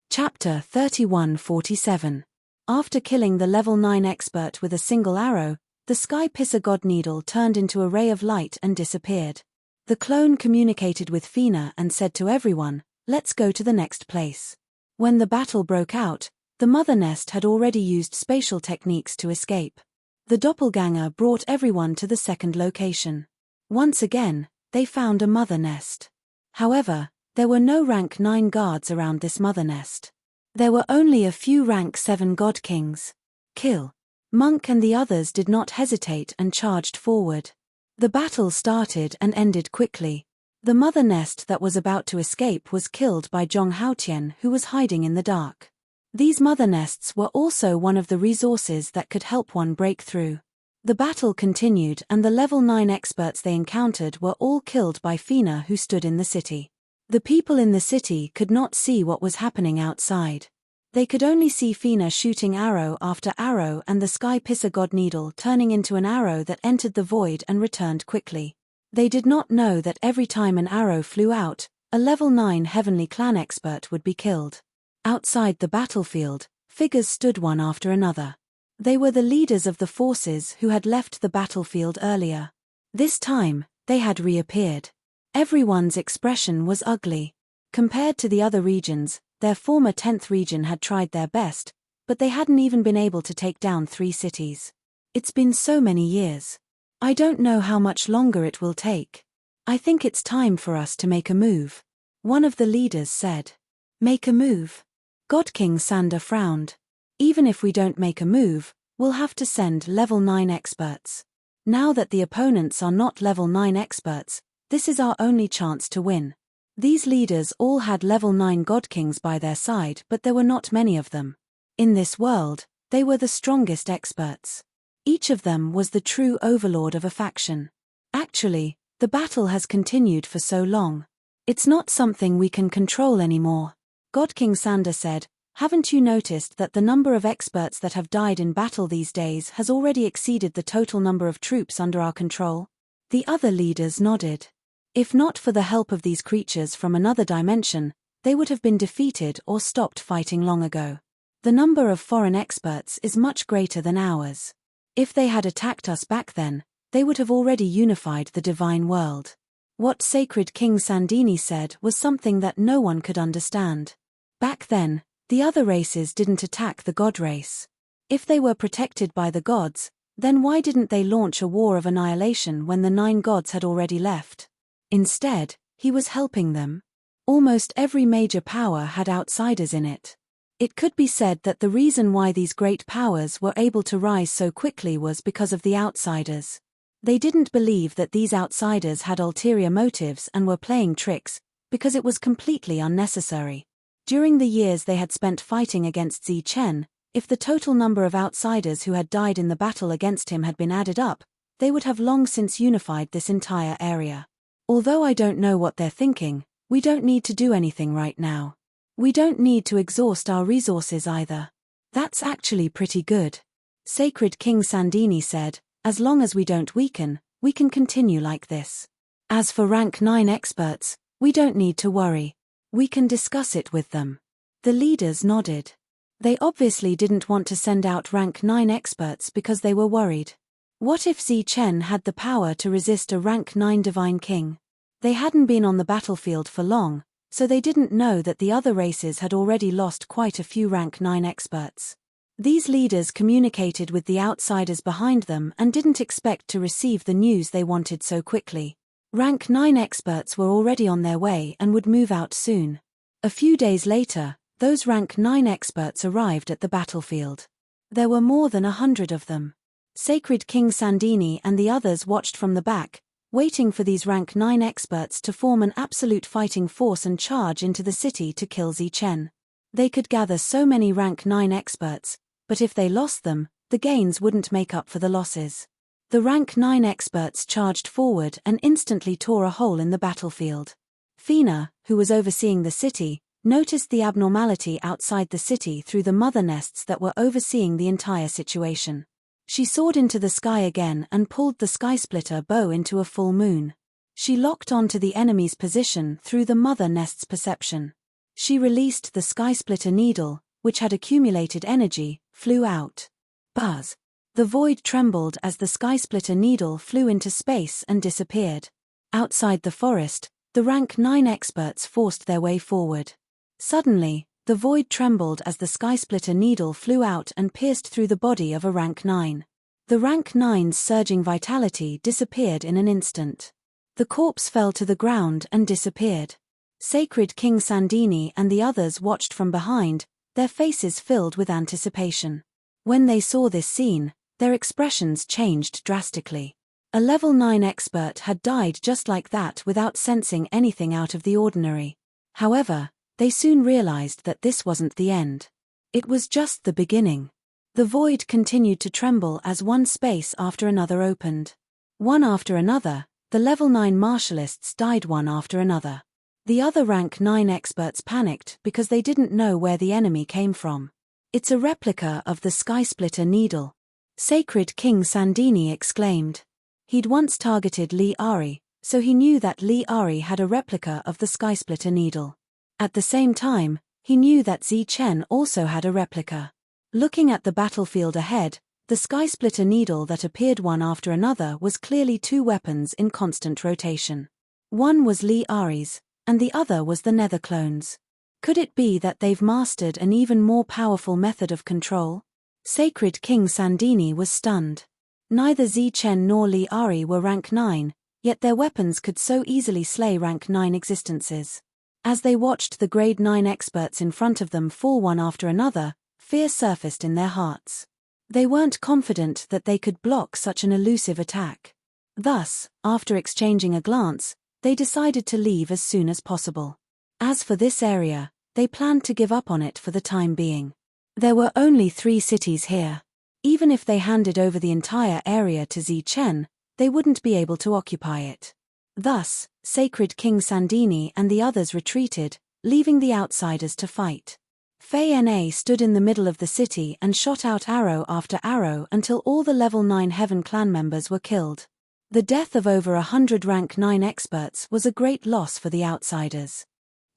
Chapter 3147. After killing the level 9 expert with a single arrow, the Sky Pisser God Needle turned into a ray of light and disappeared. The clone communicated with Fina and said to everyone, let's go to the next place. When the battle broke out, The mother nest had already used spatial techniques to escape. The doppelganger brought everyone to the second location. Once again, they found a mother nest. However, there were no rank 9 guards around this mother nest. There were only a few rank 7 god kings. Kill. Monk and the others did not hesitate and charged forward. The battle started and ended quickly. The mother nest that was about to escape was killed by Zhong Haotian, who was hiding in the dark. These mother nests were also one of the resources that could help one break through. The battle continued and the level 9 experts they encountered were all killed by Fina, who stood in the city. The people in the city could not see what was happening outside. They could only see Fina shooting arrow after arrow and the sky pisser god needle turning into an arrow that entered the void and returned quickly. They did not know that every time an arrow flew out, a level 9 heavenly clan expert would be killed. Outside the battlefield, figures stood one after another. They were the leaders of the forces who had left the battlefield earlier. This time, they had reappeared. Everyone's expression was ugly. Compared to the other regions, their former 10th region had tried their best, but they hadn't even been able to take down 3 cities. It's been so many years. I don't know how much longer it will take. I think it's time for us to make a move. One of the leaders said. Make a move? God King Sander frowned. Even if we don't make a move, we'll have to send level 9 experts. Now that the opponents are not level 9 experts, this is our only chance to win. These leaders all had level 9 god kings by their side, but there were not many of them. In this world, they were the strongest experts. Each of them was the true overlord of a faction. Actually, the battle has continued for so long. It's not something we can control anymore. God King Sander said, haven't you noticed that the number of experts that have died in battle these days has already exceeded the total number of troops under our control? The other leaders nodded. If not for the help of these creatures from another dimension, they would have been defeated or stopped fighting long ago. The number of foreign experts is much greater than ours. If they had attacked us back then, they would have already unified the divine world. What Sacred King Sandini said was something that no one could understand. Back then, the other races didn't attack the god race. If they were protected by the gods, then why didn't they launch a war of annihilation when the 9 gods had already left? Instead, he was helping them. Almost every major power had outsiders in it. It could be said that the reason why these great powers were able to rise so quickly was because of the outsiders. They didn't believe that these outsiders had ulterior motives and were playing tricks, because it was completely unnecessary. During the years they had spent fighting against Zi Chen, if the total number of outsiders who had died in the battle against him had been added up, they would have long since unified this entire area. Although I don't know what they're thinking, we don't need to do anything right now. We don't need to exhaust our resources either. That's actually pretty good. Sacred King Sandini said, as long as we don't weaken, we can continue like this. As for rank 9 experts, we don't need to worry. We can discuss it with them. The leaders nodded. They obviously didn't want to send out rank 9 experts because they were worried. What if Zi Chen had the power to resist a rank 9 divine king? They hadn't been on the battlefield for long, so they didn't know that the other races had already lost quite a few rank 9 experts. These leaders communicated with the outsiders behind them and didn't expect to receive the news they wanted so quickly. Rank 9 experts were already on their way and would move out soon. A few days later, those rank 9 experts arrived at the battlefield. There were more than 100 of them. Sacred King Sandini and the others watched from the back, waiting for these rank 9 experts to form an absolute fighting force and charge into the city to kill Zi Chen. They could gather so many rank 9 experts, but if they lost them, the gains wouldn't make up for the losses. The rank 9 experts charged forward and instantly tore a hole in the battlefield. Fina, who was overseeing the city, noticed the abnormality outside the city through the mother nests that were overseeing the entire situation. She soared into the sky again and pulled the skysplitter bow into a full moon. She locked onto the enemy's position through the mother nest's perception. She released the skysplitter needle, which had accumulated energy, flew out. Buzz! The void trembled as the skysplitter needle flew into space and disappeared. Outside the forest, the rank 9 experts forced their way forward. Suddenly, the The void trembled as the skysplitter needle flew out and pierced through the body of a rank 9. The rank 9's surging vitality disappeared in an instant. The corpse fell to the ground and disappeared. Sacred King Sandini and the others watched from behind, their faces filled with anticipation. When they saw this scene, their expressions changed drastically. A level 9 expert had died just like that without sensing anything out of the ordinary. However, they soon realized that this wasn't the end. It was just the beginning. The void continued to tremble as one space after another opened. One after another, the level 9 martialists died one after another. The other rank 9 experts panicked because they didn't know where the enemy came from. "It's a replica of the skysplitter needle," Sacred King Sandini exclaimed. He'd once targeted Li Ari, so he knew that Li Ari had a replica of the skysplitter needle. At the same time, he knew that Zi Chen also had a replica. Looking at the battlefield ahead, the skysplitter needle that appeared one after another was clearly two weapons in constant rotation. One was Li Ari's, and the other was the Nether clone's. Could it be that they've mastered an even more powerful method of control? Sacred King Sandini was stunned. Neither Zi Chen nor Li Ari were rank 9, yet their weapons could so easily slay rank 9 existences. As they watched the grade 9 experts in front of them fall one after another, fear surfaced in their hearts. They weren't confident that they could block such an elusive attack. Thus, after exchanging a glance, they decided to leave as soon as possible. As for this area, they planned to give up on it for the time being. There were only 3 cities here. Even if they handed over the entire area to Zi Chen, they wouldn't be able to occupy it. Thus, Sacred King Sandini and the others retreated, leaving the outsiders to fight. Fei Na stood in the middle of the city and shot out arrow after arrow until all the level 9 Heaven clan members were killed. The death of over 100 rank 9 experts was a great loss for the outsiders.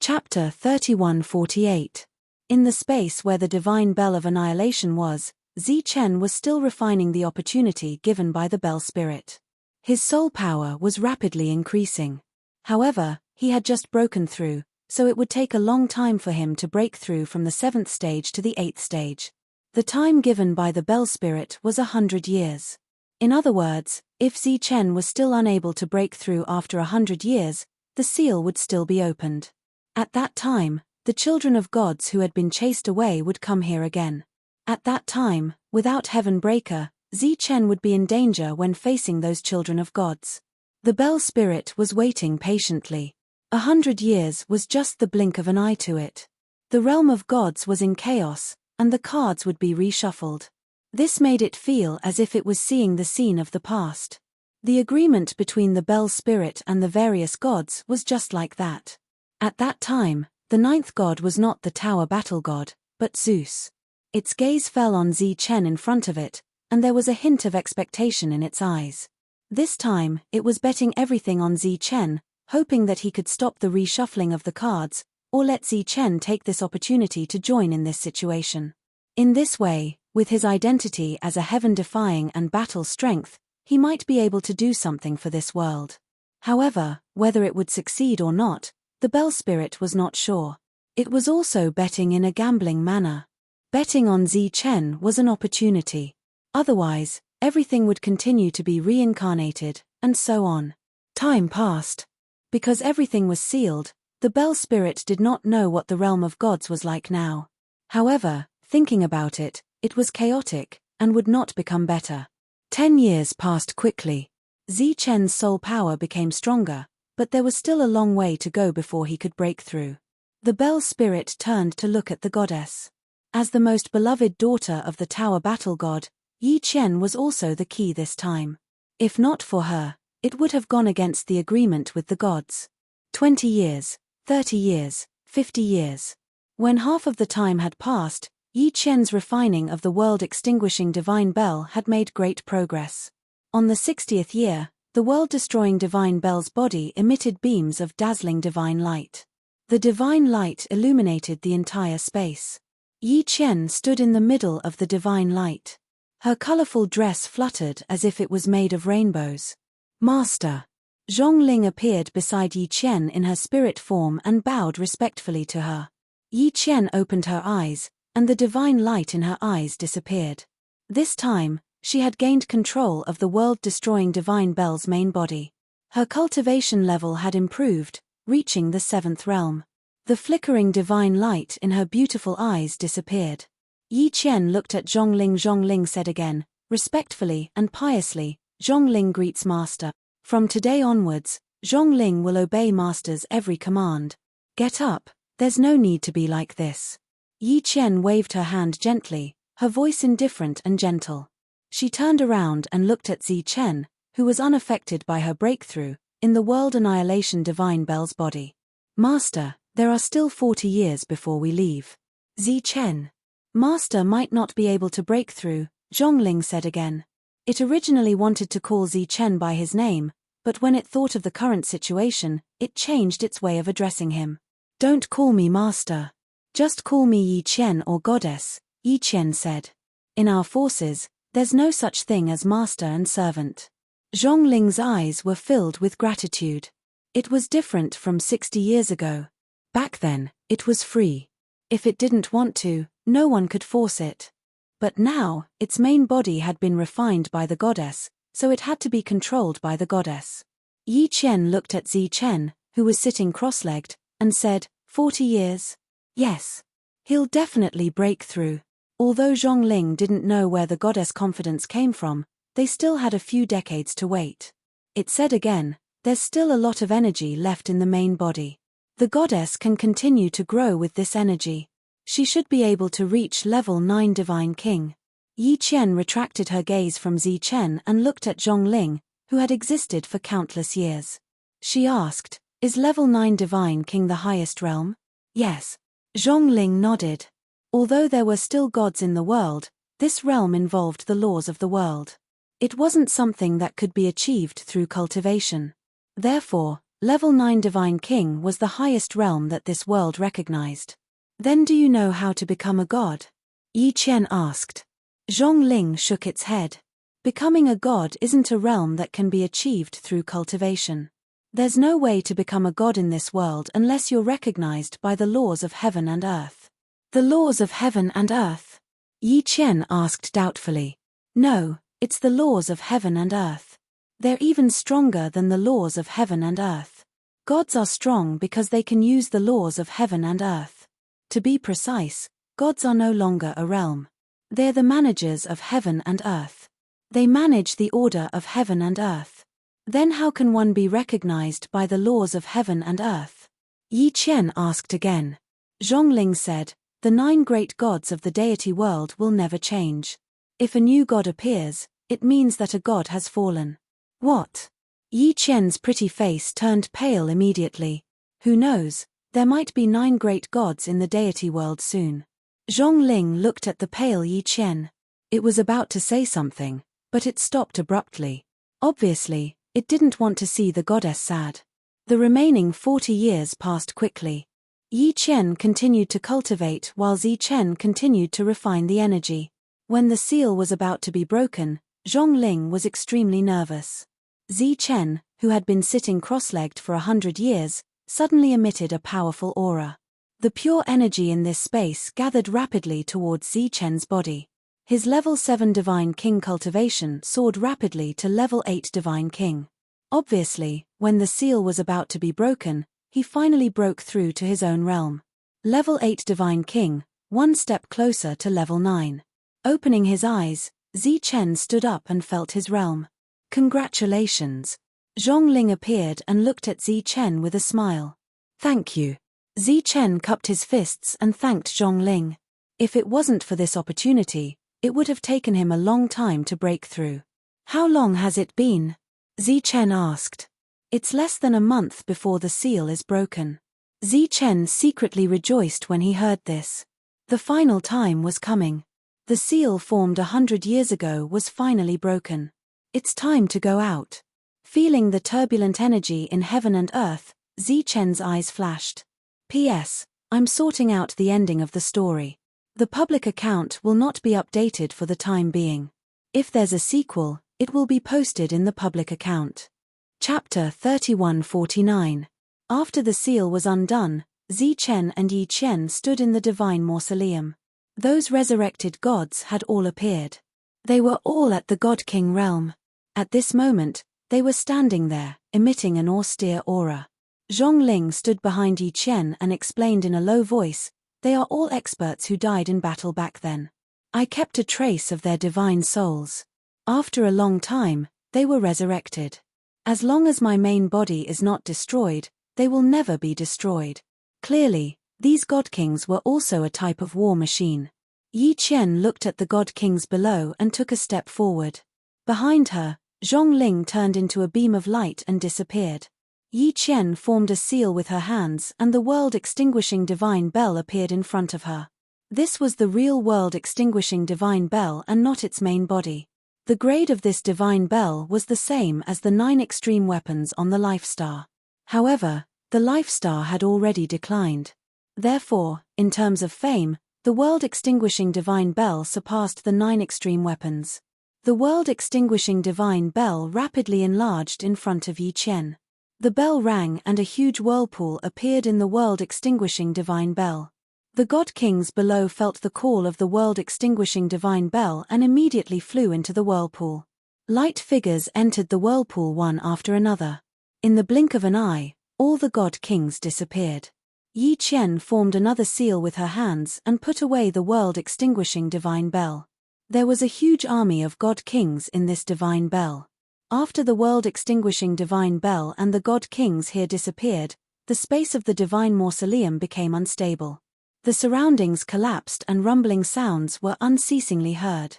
Chapter 3148. In the space where the divine bell of annihilation was, Zi Chen was still refining the opportunity given by the bell spirit. His soul power was rapidly increasing. However, he had just broken through, so it would take a long time for him to break through from the 7th stage to the 8th stage. The time given by the bell spirit was 100 years. In other words, if Zi Chen was still unable to break through after 100 years, the seal would still be opened. At that time, the children of gods who had been chased away would come here again. At that time, without Heaven Breaker, Zi Chen would be in danger when facing those children of gods. The bell spirit was waiting patiently. 100 years was just the blink of an eye to it. The realm of gods was in chaos, and the cards would be reshuffled. This made it feel as if it was seeing the scene of the past. The agreement between the bell spirit and the various gods was just like that. At that time, the 9th god was not the tower battle god, but Zeus. Its gaze fell on Zi Chen in front of it, and there was a hint of expectation in its eyes. This time, it was betting everything on Zi Chen, hoping that he could stop the reshuffling of the cards, or let Zi Chen take this opportunity to join in this situation. In this way, with his identity as a heaven-defying and battle strength, he might be able to do something for this world. However, whether it would succeed or not, the bell spirit was not sure. It was also betting in a gambling manner. Betting on Zi Chen was an opportunity. Otherwise, everything would continue to be reincarnated, and so on. Time passed. Because everything was sealed, the bell spirit did not know what the realm of gods was like now. However, thinking about it, it was chaotic, and would not become better. 10 years passed quickly. Zi Chen's soul power became stronger, but there was still a long way to go before he could break through. The bell spirit turned to look at the goddess. As the most beloved daughter of the tower battle god, Yi Qian was also the key this time. If not for her, it would have gone against the agreement with the gods. 20 years, 30 years, 50 years. When half of the time had passed, Yi Qian's refining of the world-extinguishing divine bell had made great progress. On the 60th year, the world-destroying divine bell's body emitted beams of dazzling divine light. The divine light illuminated the entire space. Yi Qian stood in the middle of the divine light. Her colorful dress fluttered as if it was made of rainbows. Master. Zhongling appeared beside Yi Qian in her spirit form and bowed respectfully to her. Yi Qian opened her eyes, and the divine light in her eyes disappeared. This time, she had gained control of the world-destroying divine bell's main body. Her cultivation level had improved, reaching the 7th realm. The flickering divine light in her beautiful eyes disappeared. Yi Qian looked at Zhongling. Zhongling said again, respectfully and piously, "Zhongling greets Master. From today onwards, Zhongling will obey Master's every command. Get up, there's no need to be like this." Yi Qian waved her hand gently, her voice indifferent and gentle. She turned around and looked at Zi Chen, who was unaffected by her breakthrough, in the world annihilation divine bell's body. "Master, there are still 40 years before we leave." Zi Chen. "Master might not be able to break through," Zhongling said again. It originally wanted to call Zi Chen by his name, but when it thought of the current situation, it changed its way of addressing him. "Don't call me Master. Just call me Yi Qian or Goddess," Yi Qian said. "In our forces, there's no such thing as master and servant." Zhongling's eyes were filled with gratitude. It was different from 60 years ago. Back then, it was free. If it didn't want to, no one could force it. But now, its main body had been refined by the goddess, so it had to be controlled by the goddess. Yi Qian looked at Zi Chen, who was sitting cross-legged, and said, 40 years? Yes. He'll definitely break through. Although Zhongling didn't know where the goddess' confidence came from, they still had a few decades to wait. It said again, there's still a lot of energy left in the main body. The goddess can continue to grow with this energy. She should be able to reach level 9 Divine King. Yi Qian retracted her gaze from Zi Chen and looked at Zhongling, who had existed for countless years. She asked, "Is level 9 Divine King the highest realm?" "Yes." Zhongling nodded. Although there were still gods in the world, this realm involved the laws of the world. It wasn't something that could be achieved through cultivation. Therefore, level 9 Divine King was the highest realm that this world recognized. "Then do you know how to become a god?" Yi Qian asked. Zhongling shook its head. Becoming a god isn't a realm that can be achieved through cultivation. There's no way to become a god in this world unless you're recognized by the laws of heaven and earth. "The laws of heaven and earth?" Yi Qian asked doubtfully. "No, it's the laws of heaven and earth. They're even stronger than the laws of heaven and earth. Gods are strong because they can use the laws of heaven and earth. To be precise, gods are no longer a realm. They're the managers of heaven and earth. They manage the order of heaven and earth. Then how can one be recognized by the laws of heaven and earth?" Yi Qian asked again. Zhongling said, "The 9 great gods of the deity world will never change. If a new god appears, it means that a god has fallen." "What?" Yi Qian's pretty face turned pale immediately. "Who knows, there might be 9 great gods in the deity world soon." Zhongling looked at the pale Yi Qian. It was about to say something, but it stopped abruptly. Obviously, it didn't want to see the goddess sad. The remaining 40 years passed quickly. Yi Qian continued to cultivate while Zi Chen continued to refine the energy. When the seal was about to be broken, Zhongling was extremely nervous. Zi Chen, who had been sitting cross-legged for 100 years, suddenly emitted a powerful aura. The pure energy in this space gathered rapidly towards Zi Chen's body. His level 7 Divine King cultivation soared rapidly to level 8 Divine King. Obviously, when the seal was about to be broken, he finally broke through to his own realm. Level 8 Divine King, one step closer to level 9. Opening his eyes, Zi Chen stood up and felt his realm. "Congratulations." Zhongling appeared and looked at Zi Chen with a smile. "Thank you." Zi Chen cupped his fists and thanked Zhongling. If it wasn't for this opportunity, it would have taken him a long time to break through. "How long has it been?" Zi Chen asked. "It's less than a month before the seal is broken." Zi Chen secretly rejoiced when he heard this. The final time was coming. The seal formed 100 years ago was finally broken. It's time to go out. Feeling the turbulent energy in heaven and earth, Zi Chen's eyes flashed. "P.S. I'm sorting out the ending of the story. The public account will not be updated for the time being. If there's a sequel, it will be posted in the public account." Chapter 3149. After the seal was undone, Zi-Chen and Yi-Chen stood in the divine mausoleum. Those resurrected gods had all appeared. They were all at the God King realm. At this moment, they were standing there, emitting an austere aura. Zhongling stood behind Yi-Chen and explained in a low voice, "They are all experts who died in battle back then. I kept a trace of their divine souls. After a long time, they were resurrected. As long as my main body is not destroyed, they will never be destroyed." Clearly, these God Kings were also a type of war machine. Yi-Chen looked at the God Kings below and took a step forward. Behind her, Zhongling turned into a beam of light and disappeared. Yi-Chen formed a seal with her hands and the world-extinguishing divine bell appeared in front of her. This was the real world-extinguishing divine bell and not its main body. The grade of this divine bell was the same as the 9 extreme weapons on the Life Star. However, the Life Star had already declined. Therefore, in terms of fame, the world-extinguishing divine bell surpassed the 9 extreme weapons. The world-extinguishing divine bell rapidly enlarged in front of Yi-Chen. The bell rang and a huge whirlpool appeared in the world-extinguishing divine bell. The God Kings below felt the call of the world-extinguishing divine bell and immediately flew into the whirlpool. Light figures entered the whirlpool one after another. In the blink of an eye, all the God Kings disappeared. Yi-Chen formed another seal with her hands and put away the world-extinguishing divine bell. There was a huge army of God Kings in this divine bell. After the world-extinguishing divine bell and the God Kings here disappeared, the space of the divine mausoleum became unstable. The surroundings collapsed and rumbling sounds were unceasingly heard.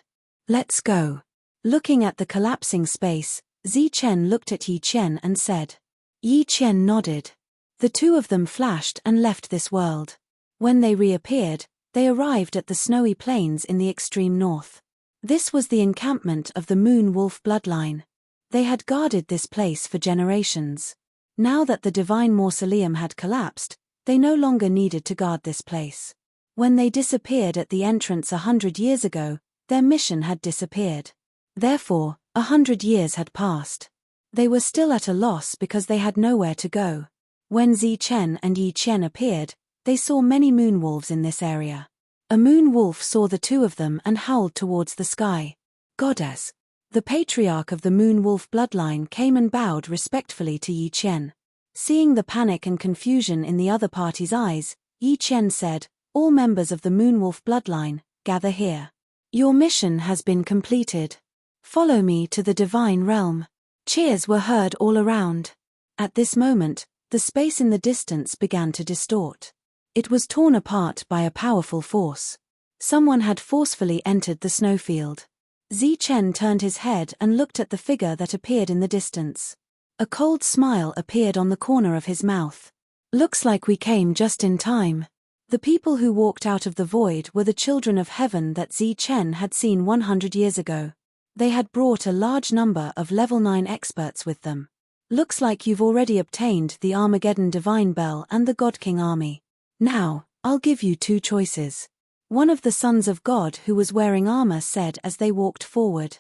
"Let's go." Looking at the collapsing space, Zi-Chen looked at Yi-Chen and said. Yi-Chen nodded. The two of them flashed and left this world. When they reappeared, they arrived at the snowy plains in the extreme north. This was the encampment of the Moon Wolf bloodline. They had guarded this place for generations. Now that the divine mausoleum had collapsed, they no longer needed to guard this place. When they disappeared at the entrance 100 years ago, their mission had disappeared. Therefore, 100 years had passed. They were still at a loss because they had nowhere to go. When Zi-Chen and Yi-Chen appeared, they saw many moon wolves in this area. A moon wolf saw the two of them and howled towards the sky. "Goddess!" The patriarch of the moon wolf bloodline came and bowed respectfully to Yi-Chen. Seeing the panic and confusion in the other party's eyes, Yi-Chen said, "All members of the moon wolf bloodline, gather here. Your mission has been completed. Follow me to the divine realm." Cheers were heard all around. At this moment, the space in the distance began to distort. It was torn apart by a powerful force. Someone had forcefully entered the snowfield. Zi-Chen turned his head and looked at the figure that appeared in the distance. A cold smile appeared on the corner of his mouth. "Looks like we came just in time." The people who walked out of the void were the children of heaven that Zi-Chen had seen 100 years ago. They had brought a large number of level 9 experts with them. "Looks like you've already obtained the Armageddon Divine Bell and the God King Army. Now, I'll give you 2 choices." One of the sons of God who was wearing armor said as they walked forward.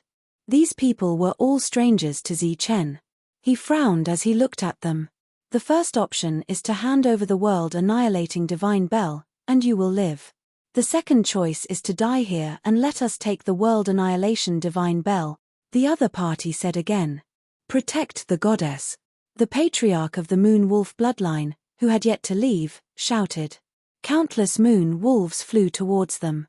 These people were all strangers to Zi-Chen. He frowned as he looked at them. "The first option is to hand over the world-annihilating Divine Bell, and you will live. The second choice is to die here and let us take the world-annihilation Divine Bell," the other party said again. "Protect the goddess." The patriarch of the Moon Wolf bloodline, who had yet to leave, shouted. Countless moon wolves flew towards them.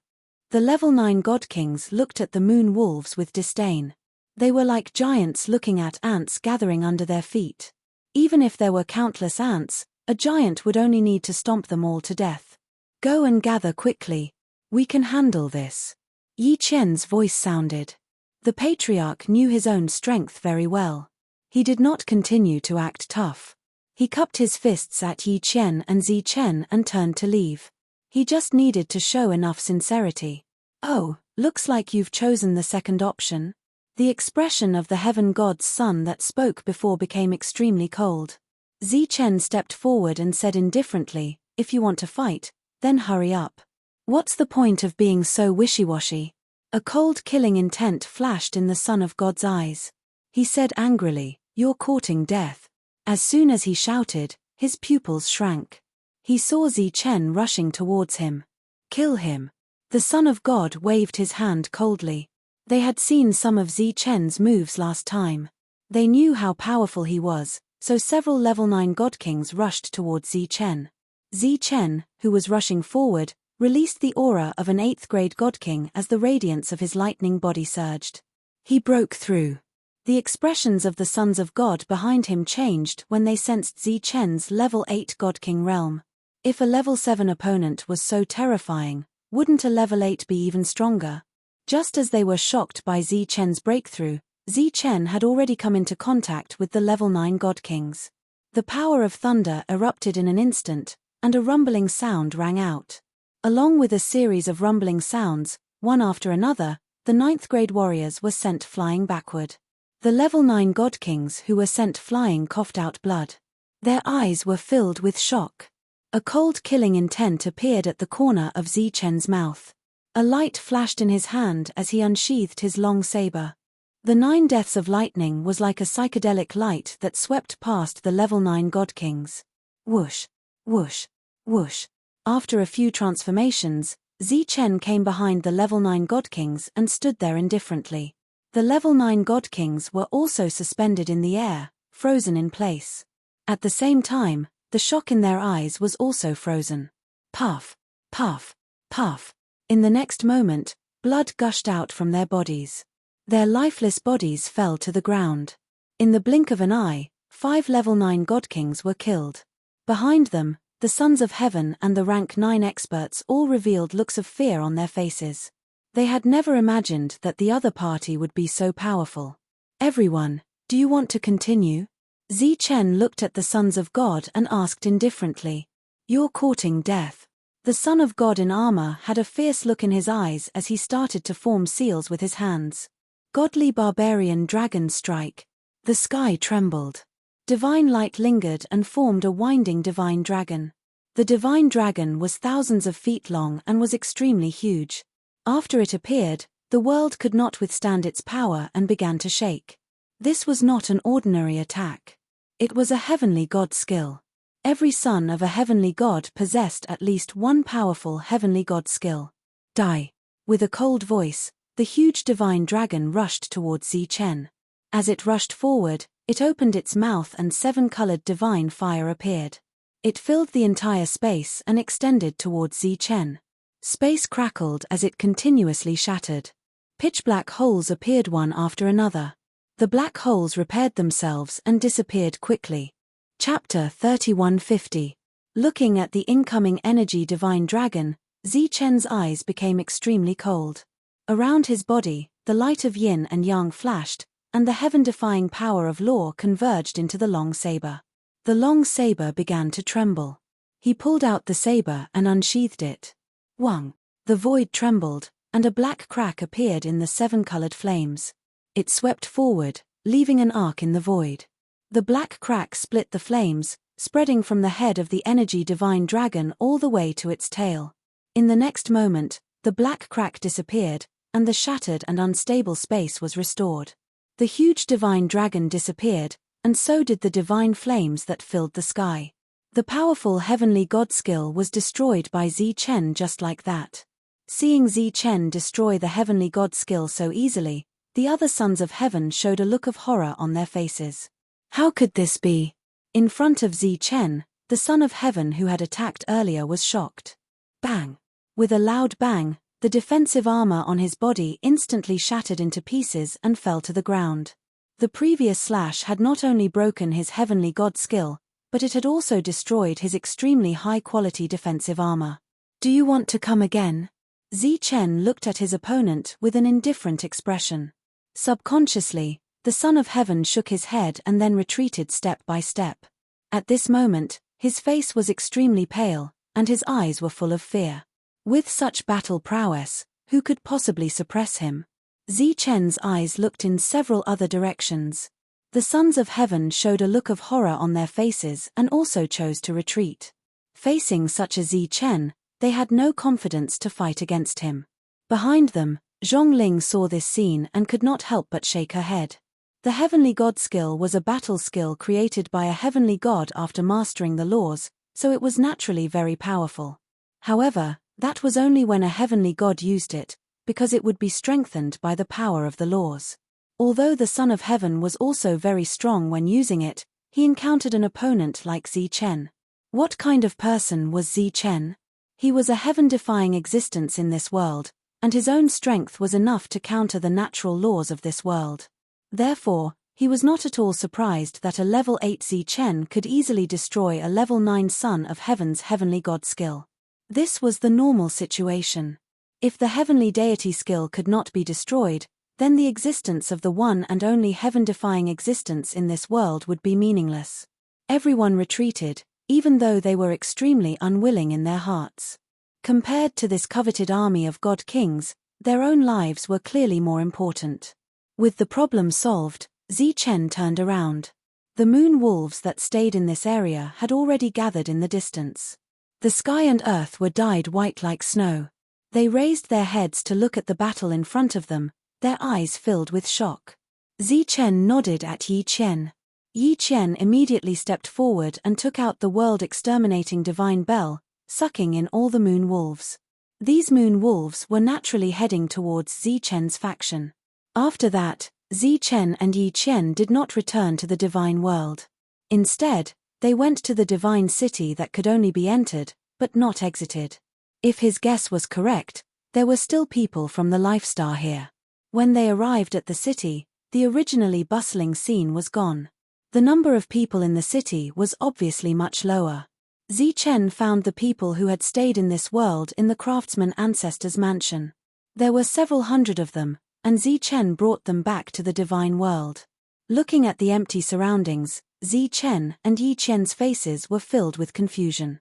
The level 9 God Kings looked at the moon wolves with disdain. They were like giants looking at ants gathering under their feet. Even if there were countless ants, a giant would only need to stomp them all to death. "Go and gather quickly. We can handle this." Yi-Chen's voice sounded. The patriarch knew his own strength very well. He did not continue to act tough. He cupped his fists at Yi-Chen and Zi-Chen and turned to leave. He just needed to show enough sincerity. "Oh, looks like you've chosen the second option." The expression of the heaven god's son that spoke before became extremely cold. Zi-Chen stepped forward and said indifferently, "If you want to fight, then hurry up. What's the point of being so wishy-washy?" A cold killing intent flashed in the son of God's eyes. He said angrily, "You're courting death." As soon as he shouted, his pupils shrank. He saw Zi Chen rushing towards him. Kill him. The Son of God waved his hand coldly. They had seen some of Zi Chen's moves last time. They knew how powerful he was, so several level 9 God Kings rushed towards Zi Chen. Zi Chen, who was rushing forward, released the aura of an 8th grade God King as the radiance of his lightning body surged. He broke through. The expressions of the sons of God behind him changed when they sensed Zi Chen's level 8 God King realm. If a level 7 opponent was so terrifying, wouldn't a level 8 be even stronger? Just as they were shocked by Zi Chen's breakthrough, Zi Chen had already come into contact with the level 9 God Kings. The power of thunder erupted in an instant, and a rumbling sound rang out. Along with a series of rumbling sounds, one after another, the 9th grade warriors were sent flying backward. The level 9 God Kings who were sent flying coughed out blood. Their eyes were filled with shock. A cold killing intent appeared at the corner of Zi Chen's mouth. A light flashed in his hand as he unsheathed his long saber. The 9 deaths of lightning was like a psychedelic light that swept past the level 9 God Kings. Whoosh, whoosh, whoosh. After a few transformations, Zi Chen came behind the level 9 God Kings and stood there indifferently. The level 9 God Kings were also suspended in the air, frozen in place. At the same time, the shock in their eyes was also frozen. Puff, puff, puff. In the next moment, blood gushed out from their bodies. Their lifeless bodies fell to the ground. In the blink of an eye, 5 level 9 God Kings were killed. Behind them, the Sons of Heaven and the rank 9 experts all revealed looks of fear on their faces. They had never imagined that the other party would be so powerful. Everyone, do you want to continue? Zi Chen looked at the Sons of God and asked indifferently. You're courting death. The Son of God in armor had a fierce look in his eyes as he started to form seals with his hands. Godly barbarian dragon strike. The sky trembled. Divine light lingered and formed a winding divine dragon. The divine dragon was thousands of feet long and was extremely huge. After it appeared, the world could not withstand its power and began to shake. This was not an ordinary attack. It was a heavenly god skill. Every son of a heavenly god possessed at least one powerful heavenly god skill. Die. With a cold voice, the huge divine dragon rushed towards Zi Chen. As it rushed forward, it opened its mouth and 7-colored divine fire appeared. It filled the entire space and extended towards Zi Chen. Space crackled as it continuously shattered. Pitch-black holes appeared one after another. The black holes repaired themselves and disappeared quickly. Chapter 3150. Looking at the incoming energy divine dragon, Zi Chen's eyes became extremely cold. Around his body, the light of yin and yang flashed, and the heaven-defying power of law converged into the long saber. The long saber began to tremble. He pulled out the saber and unsheathed it. Wang! The void trembled, and a black crack appeared in the 7-colored flames. It swept forward, leaving an arc in the void. The black crack split the flames, spreading from the head of the energy divine dragon all the way to its tail. In the next moment, the black crack disappeared, and the shattered and unstable space was restored. The huge divine dragon disappeared, and so did the divine flames that filled the sky. The powerful heavenly god skill was destroyed by Zi Chen just like that. Seeing Zi Chen destroy the heavenly god skill so easily, the other sons of heaven showed a look of horror on their faces. How could this be? In front of Zi Chen, the son of heaven who had attacked earlier was shocked. Bang! With a loud bang, the defensive armor on his body instantly shattered into pieces and fell to the ground. The previous slash had not only broken his heavenly god skill, but it had also destroyed his extremely high-quality defensive armor. Do you want to come again? Zi Chen looked at his opponent with an indifferent expression. Subconsciously, the Son of Heaven shook his head and then retreated step by step. At this moment, his face was extremely pale, and his eyes were full of fear. With such battle prowess, who could possibly suppress him? Zi Chen's eyes looked in several other directions. The Sons of Heaven showed a look of horror on their faces and also chose to retreat. Facing such a Zi Chen, they had no confidence to fight against him. Behind them, Zhongling saw this scene and could not help but shake her head. The heavenly god skill was a battle skill created by a heavenly god after mastering the laws, so it was naturally very powerful. However, that was only when a heavenly god used it, because it would be strengthened by the power of the laws. Although the Son of Heaven was also very strong when using it, he encountered an opponent like Zi Chen. What kind of person was Zi Chen? He was a heaven-defying existence in this world, and his own strength was enough to counter the natural laws of this world. Therefore, he was not at all surprised that a level 8 Zi Chen could easily destroy a level 9 Son of Heaven's heavenly god skill. This was the normal situation. If the heavenly deity skill could not be destroyed, then the existence of the one and only heaven-defying existence in this world would be meaningless. Everyone retreated, even though they were extremely unwilling in their hearts. Compared to this coveted army of god kings, their own lives were clearly more important. With the problem solved, Zi Chen turned around. The moon wolves that stayed in this area had already gathered in the distance. The sky and earth were dyed white like snow. They raised their heads to look at the battle in front of them, their eyes filled with shock. Zi Chen nodded at Yi Qian. Yi Qian immediately stepped forward and took out the world-exterminating divine bell, sucking in all the moon wolves. These moon wolves were naturally heading towards Zi Chen's faction. After that, Zi Chen and Yi Qian did not return to the divine world. Instead, they went to the divine city that could only be entered, but not exited. If his guess was correct, there were still people from the Life Star here. When they arrived at the city, the originally bustling scene was gone. The number of people in the city was obviously much lower. Zi Chen found the people who had stayed in this world in the craftsman ancestor's mansion. There were several hundred of them, and Zi Chen brought them back to the divine world. Looking at the empty surroundings, Zi Chen and Yi Qian's faces were filled with confusion.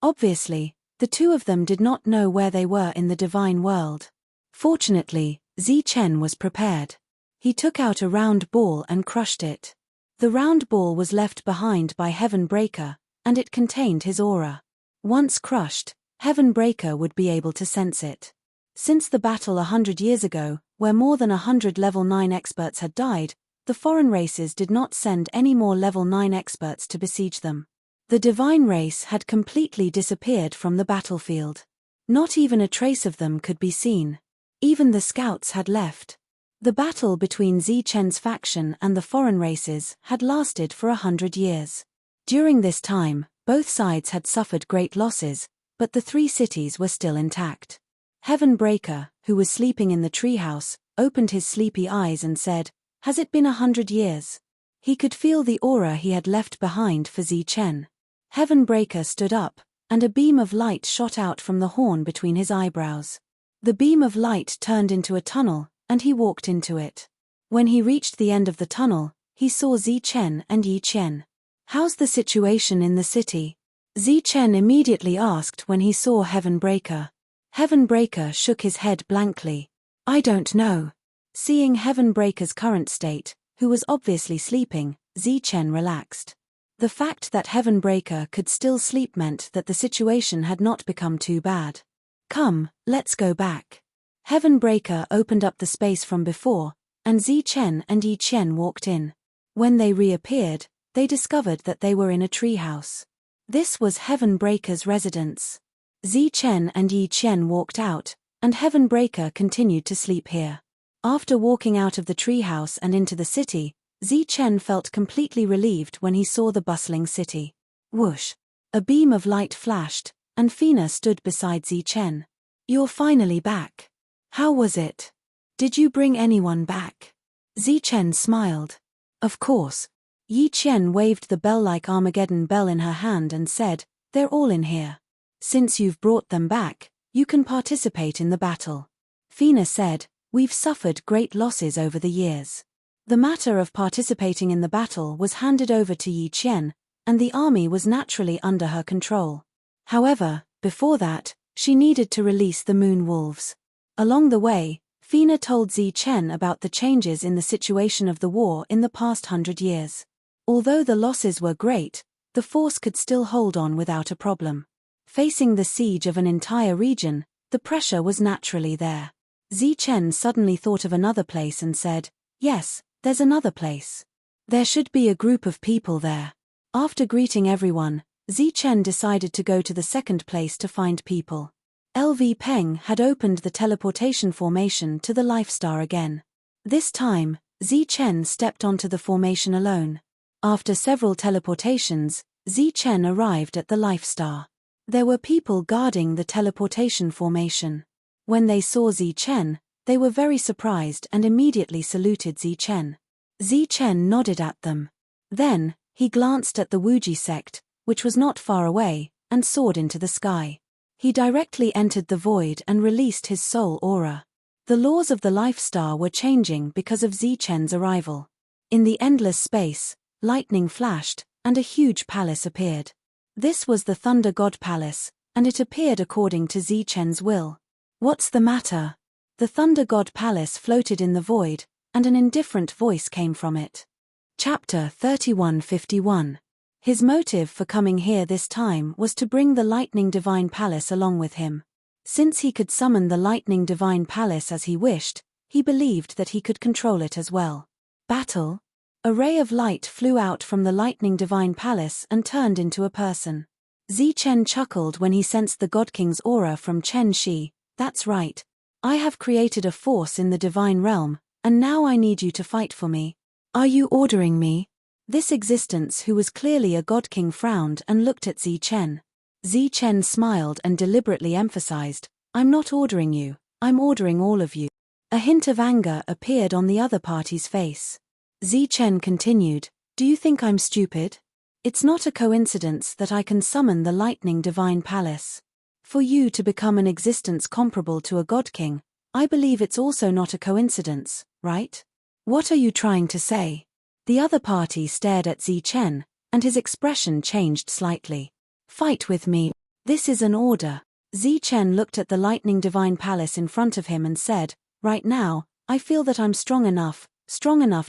Obviously, the two of them did not know where they were in the divine world. Fortunately, Zi Chen was prepared. He took out a round ball and crushed it. The round ball was left behind by Heaven Breaker, and it contained his aura. Once crushed, Heaven Breaker would be able to sense it. Since the battle 100 years ago, where more than 100 level 9 experts had died, the foreign races did not send any more level 9 experts to besiege them. The divine race had completely disappeared from the battlefield. Not even a trace of them could be seen. Even the scouts had left. The battle between Zi Chen's faction and the foreign races had lasted for 100 years. During this time, both sides had suffered great losses, but the three cities were still intact. Heaven Breaker, who was sleeping in the treehouse, opened his sleepy eyes and said, "Has it been 100 years?" He could feel the aura he had left behind for Zi Chen. Heaven Breaker stood up, and a beam of light shot out from the horn between his eyebrows. The beam of light turned into a tunnel, and he walked into it. When he reached the end of the tunnel, he saw Zi Chen and Yi Qian. "How's the situation in the city?" Zi Chen immediately asked when he saw Heaven Breaker. Heaven Breaker shook his head blankly. "I don't know." Seeing Heaven Breaker's current state, who was obviously sleeping, Zi Chen relaxed. The fact that Heaven Breaker could still sleep meant that the situation had not become too bad. "Come, let's go back." Heaven Breaker opened up the space from before, and Zi Chen and Yi Qian walked in. When they reappeared, they discovered that they were in a treehouse. This was Heaven Breaker's residence. Zi Chen and Yi Qian walked out, and Heaven Breaker continued to sleep here. After walking out of the treehouse and into the city, Zi Chen felt completely relieved when he saw the bustling city. Whoosh! A beam of light flashed, and Fina stood beside Zi Chen. "You're finally back. How was it? Did you bring anyone back?" Zi Chen smiled. "Of course." Yi Qian waved the bell-like Armageddon bell in her hand and said, "They're all in here. Since you've brought them back, you can participate in the battle." Fina said, "We've suffered great losses over the years." The matter of participating in the battle was handed over to Yi Qian, and the army was naturally under her control. However, before that, she needed to release the moon wolves. Along the way, Fina told Zi Chen about the changes in the situation of the war in the past 100 years. Although the losses were great, the force could still hold on without a problem. Facing the siege of an entire region, the pressure was naturally there. Zi Chen suddenly thought of another place and said, "Yes, there's another place. There should be a group of people there." After greeting everyone, Zichen decided to go to the second place to find people. LV Peng had opened the teleportation formation to the Life Star again. This time, Zichen stepped onto the formation alone. After several teleportations, Zichen arrived at the Life Star. There were people guarding the teleportation formation. When they saw Zichen, they were very surprised and immediately saluted Zichen. Zichen nodded at them. Then, he glanced at the Wuji sect, which was not far away, and soared into the sky. He directly entered the void and released his soul aura. The laws of the Life Star were changing because of Zichen's arrival. In the endless space, lightning flashed, and a huge palace appeared. This was the Thunder God Palace, and it appeared according to Zichen's will. "What's the matter?" The Thunder God Palace floated in the void, and an indifferent voice came from it. Chapter 3151. His motive for coming here this time was to bring the Lightning Divine Palace along with him. Since he could summon the Lightning Divine Palace as he wished, he believed that he could control it as well. Battle? A ray of light flew out from the Lightning Divine Palace and turned into a person. Zichen chuckled when he sensed the God King's aura from Chen Shi. "That's right. I have created a force in the divine realm, and now I need you to fight for me. Are you ordering me?" This existence, who was clearly a God King, frowned and looked at Zichen. Zichen smiled and deliberately emphasized, "I'm not ordering you, I'm ordering all of you." A hint of anger appeared on the other party's face. Zichen continued, "Do you think I'm stupid? It's not a coincidence that I can summon the Lightning Divine Palace. For you to become an existence comparable to a God King, I believe it's also not a coincidence, right? What are you trying to say?" The other party stared at Zichen, and his expression changed slightly. "Fight with me. This is an order." Zichen looked at the Lightning Divine Palace in front of him and said, "Right now, I feel that I'm strong enough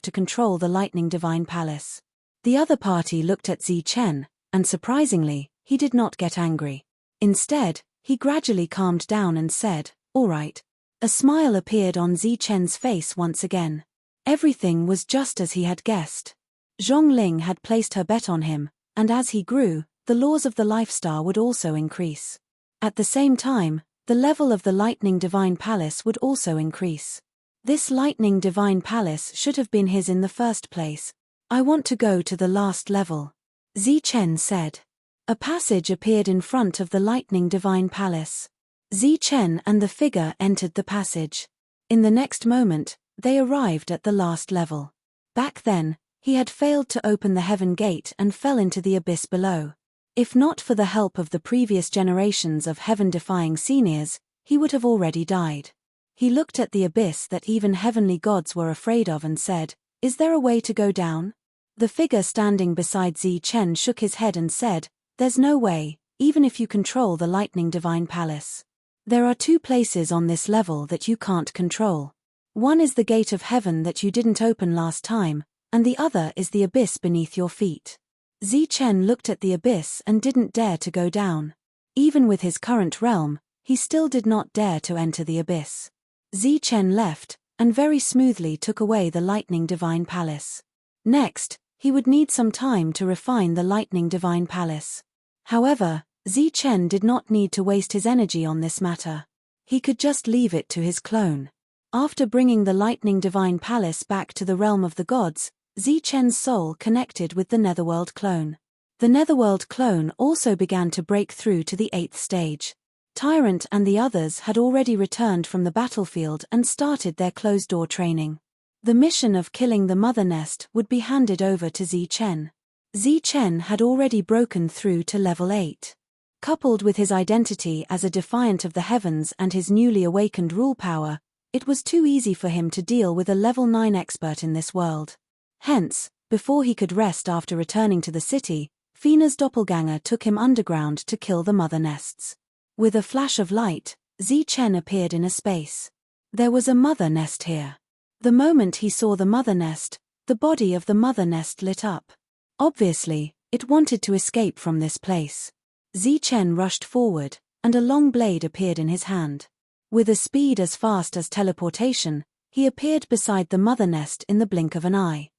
to control the Lightning Divine Palace." The other party looked at Zichen, and surprisingly, he did not get angry. Instead, he gradually calmed down and said, "All right." A smile appeared on Zichen's face once again. Everything was just as he had guessed. Zhongling had placed her bet on him, and as he grew, the laws of the Life Star would also increase. At the same time, the level of the Lightning Divine Palace would also increase. This Lightning Divine Palace should have been his in the first place. "I want to go to the last level," Zichen said. A passage appeared in front of the Lightning Divine Palace. Zichen and the figure entered the passage. In the next moment, they arrived at the last level. Back then, he had failed to open the heaven gate and fell into the abyss below. If not for the help of the previous generations of heaven-defying seniors, he would have already died. He looked at the abyss that even heavenly gods were afraid of and said, "Is there a way to go down?" The figure standing beside Zichen shook his head and said, "There's no way, even if you control the Lightning Divine Palace. There are two places on this level that you can't control. One is the gate of heaven that you didn't open last time, and the other is the abyss beneath your feet." Zichen looked at the abyss and didn't dare to go down. Even with his current realm, he still did not dare to enter the abyss. Zichen left, and very smoothly took away the Lightning Divine Palace. Next, he would need some time to refine the Lightning Divine Palace. However, Zichen did not need to waste his energy on this matter. He could just leave it to his clone. After bringing the Lightning Divine Palace back to the realm of the gods, Zichen's soul connected with the Netherworld clone. The Netherworld clone also began to break through to the 8th stage. Tyrant and the others had already returned from the battlefield and started their closed-door training. The mission of killing the Mother Nest would be handed over to Zichen. Zichen had already broken through to level 8. Coupled with his identity as a defiant of the heavens and his newly awakened rule power, it was too easy for him to deal with a level 9 expert in this world. Hence, before he could rest after returning to the city, Fina's doppelganger took him underground to kill the mother nests. With a flash of light, Zichen appeared in a space. There was a mother nest here. The moment he saw the mother nest, the body of the mother nest lit up. Obviously, it wanted to escape from this place. Zichen rushed forward, and a long blade appeared in his hand. With a speed as fast as teleportation, he appeared beside the mother nest in the blink of an eye.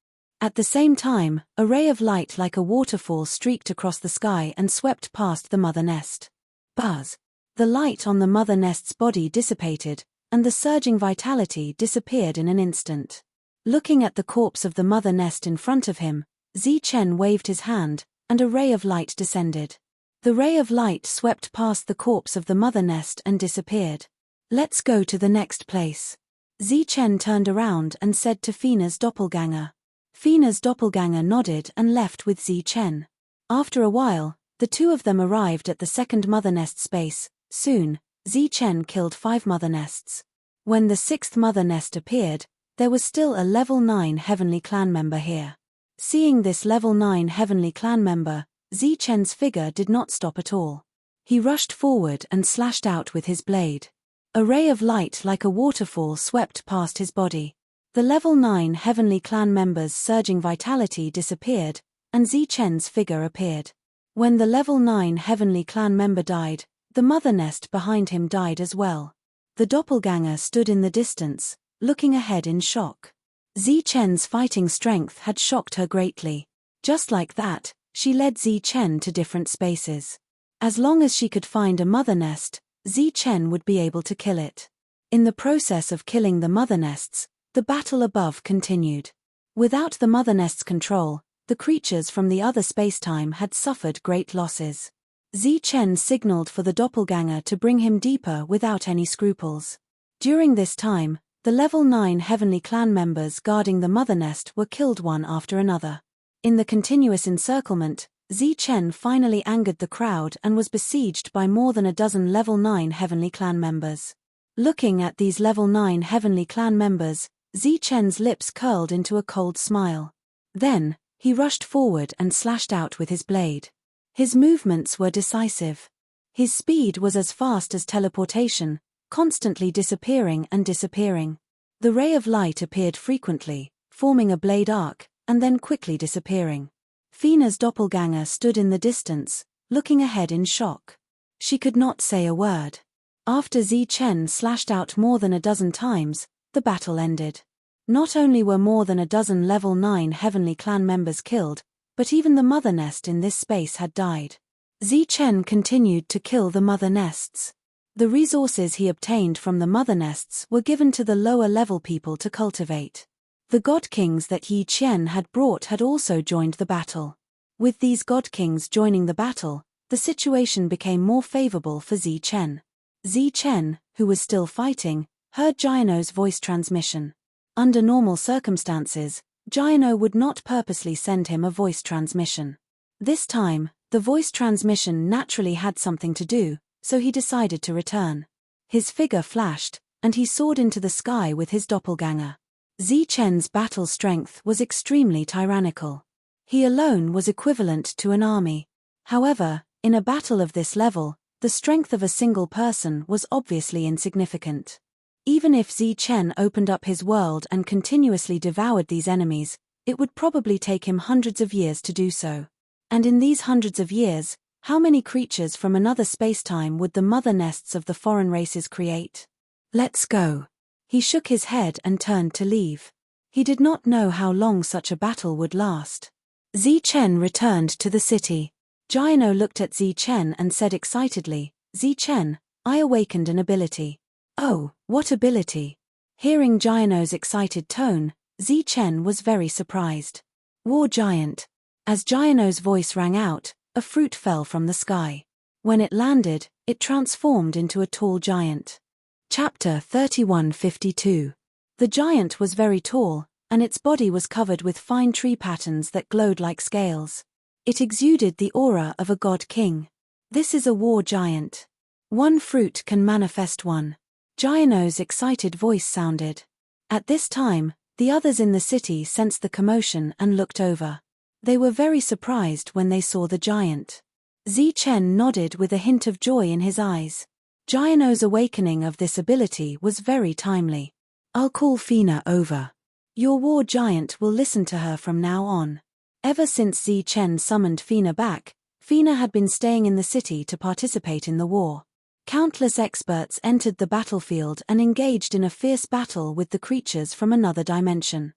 At the same time, a ray of light like a waterfall streaked across the sky and swept past the mother nest. Buzz! The light on the mother nest's body dissipated, and the surging vitality disappeared in an instant. Looking at the corpse of the mother nest in front of him, Zichen waved his hand, and a ray of light descended. The ray of light swept past the corpse of the mother nest and disappeared. Let's go to the next place. Zichen turned around and said to Fina's doppelganger. Fina's doppelganger nodded and left with Zichen. After a while, the two of them arrived at the second mother nest space. Soon, Zichen killed 5 mother nests. When the 6th mother nest appeared, there was still a level 9 heavenly clan member here. Seeing this level 9 heavenly clan member, Zichen's figure did not stop at all. He rushed forward and slashed out with his blade. A ray of light like a waterfall swept past his body. The level 9 heavenly clan member's surging vitality disappeared, and Zichen's figure appeared. When the level 9 heavenly clan member died, the mother nest behind him died as well. The doppelganger stood in the distance, looking ahead in shock. Zichen's fighting strength had shocked her greatly. Just like that, she led Zichen to different spaces. As long as she could find a mother nest, Zichen would be able to kill it. In the process of killing the mother nests, the battle above continued. Without the mother nest's control, the creatures from the other spacetime had suffered great losses. Zichen signaled for the doppelganger to bring him deeper without any scruples. During this time, the level 9 heavenly clan members guarding the mother nest were killed one after another. In the continuous encirclement, Zichen finally angered the crowd and was besieged by more than a dozen level 9 heavenly clan members. Looking at these level 9 heavenly clan members, Zichen's lips curled into a cold smile. Then, he rushed forward and slashed out with his blade. His movements were decisive. His speed was as fast as teleportation, constantly disappearing and disappearing. The ray of light appeared frequently, forming a blade arc, and then quickly disappearing. Fina's doppelganger stood in the distance, looking ahead in shock. She could not say a word. After Zichen slashed out more than a dozen times, the battle ended. Not only were more than a dozen level 9 heavenly clan members killed, but even the mother nest in this space had died. Zichen continued to kill the mother nests. The resources he obtained from the mother nests were given to the lower level people to cultivate. The god kings that Yi Qian had brought had also joined the battle. With these god kings joining the battle, the situation became more favorable for Zichen. Zichen, who was still fighting, heard Giano's voice transmission. Under normal circumstances, Giano would not purposely send him a voice transmission. This time, the voice transmission naturally had something to do, so he decided to return. His figure flashed, and he soared into the sky with his doppelganger. Zichen's battle strength was extremely tyrannical. He alone was equivalent to an army. However, in a battle of this level, the strength of a single person was obviously insignificant. Even if Zichen opened up his world and continuously devoured these enemies, it would probably take him hundreds of years to do so. And in these hundreds of years, how many creatures from another spacetime would the mother nests of the foreign races create? Let's go. He shook his head and turned to leave. He did not know how long such a battle would last. Zichen returned to the city. Giano looked at Zichen and said excitedly, "Zichen, I awakened an ability." "Oh, what ability?" Hearing Giano's excited tone, Zichen was very surprised. "War Giant." As Giano's voice rang out, a fruit fell from the sky. When it landed, it transformed into a tall giant. Chapter 3152. The giant was very tall, and its body was covered with fine tree patterns that glowed like scales. It exuded the aura of a god king. This is a war giant. One fruit can manifest one. Giano's excited voice sounded. At this time, the others in the city sensed the commotion and looked over. They were very surprised when they saw the giant. Zichen nodded with a hint of joy in his eyes. Giano's awakening of this ability was very timely. "I'll call Fina over. Your war giant will listen to her from now on." Ever since Zichen summoned Fina back, Fina had been staying in the city to participate in the war. Countless experts entered the battlefield and engaged in a fierce battle with the creatures from another dimension.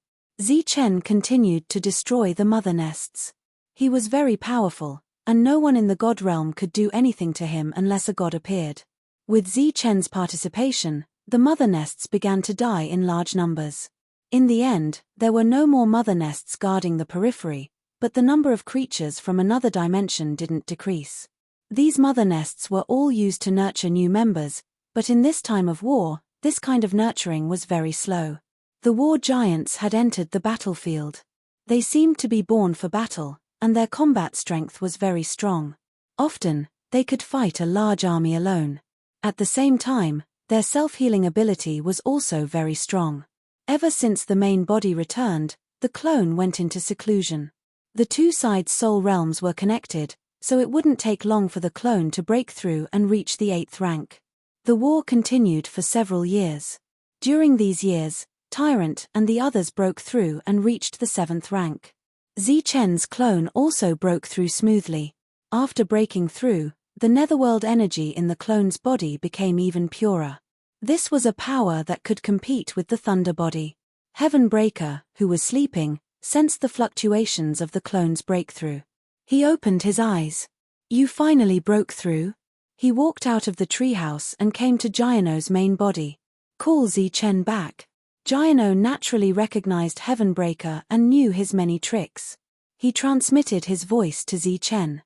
Chen continued to destroy the mother nests. He was very powerful, and no one in the god realm could do anything to him unless a god appeared. With Chen's participation, the mother nests began to die in large numbers. In the end, there were no more mother nests guarding the periphery, but the number of creatures from another dimension didn't decrease. These mother nests were all used to nurture new members, but in this time of war, this kind of nurturing was very slow. The war giants had entered the battlefield. They seemed to be born for battle, and their combat strength was very strong. Often, they could fight a large army alone. At the same time, their self-healing ability was also very strong. Ever since the main body returned, the clone went into seclusion. The two sides' soul realms were connected, so it wouldn't take long for the clone to break through and reach the 8th rank. The war continued for several years. During these years, Tyrant and the others broke through and reached the 7th rank. Chen's clone also broke through smoothly. After breaking through, the netherworld energy in the clone's body became even purer. This was a power that could compete with the thunder body. Heavenbreaker, who was sleeping, sensed the fluctuations of the clone's breakthrough. He opened his eyes. "You finally broke through?" He walked out of the treehouse and came to Giano's main body. "Call Chen back." Giano naturally recognized Heavenbreaker and knew his many tricks. He transmitted his voice to Chen.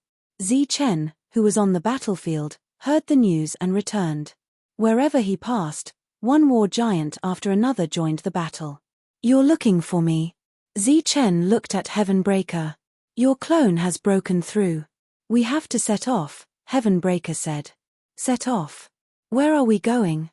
Chen, who was on the battlefield, heard the news and returned. Wherever he passed, one war giant after another joined the battle. "You're looking for me?" Chen looked at Heavenbreaker. "Your clone has broken through. We have to set off," Heavenbreaker said. "Set off? Where are we going?"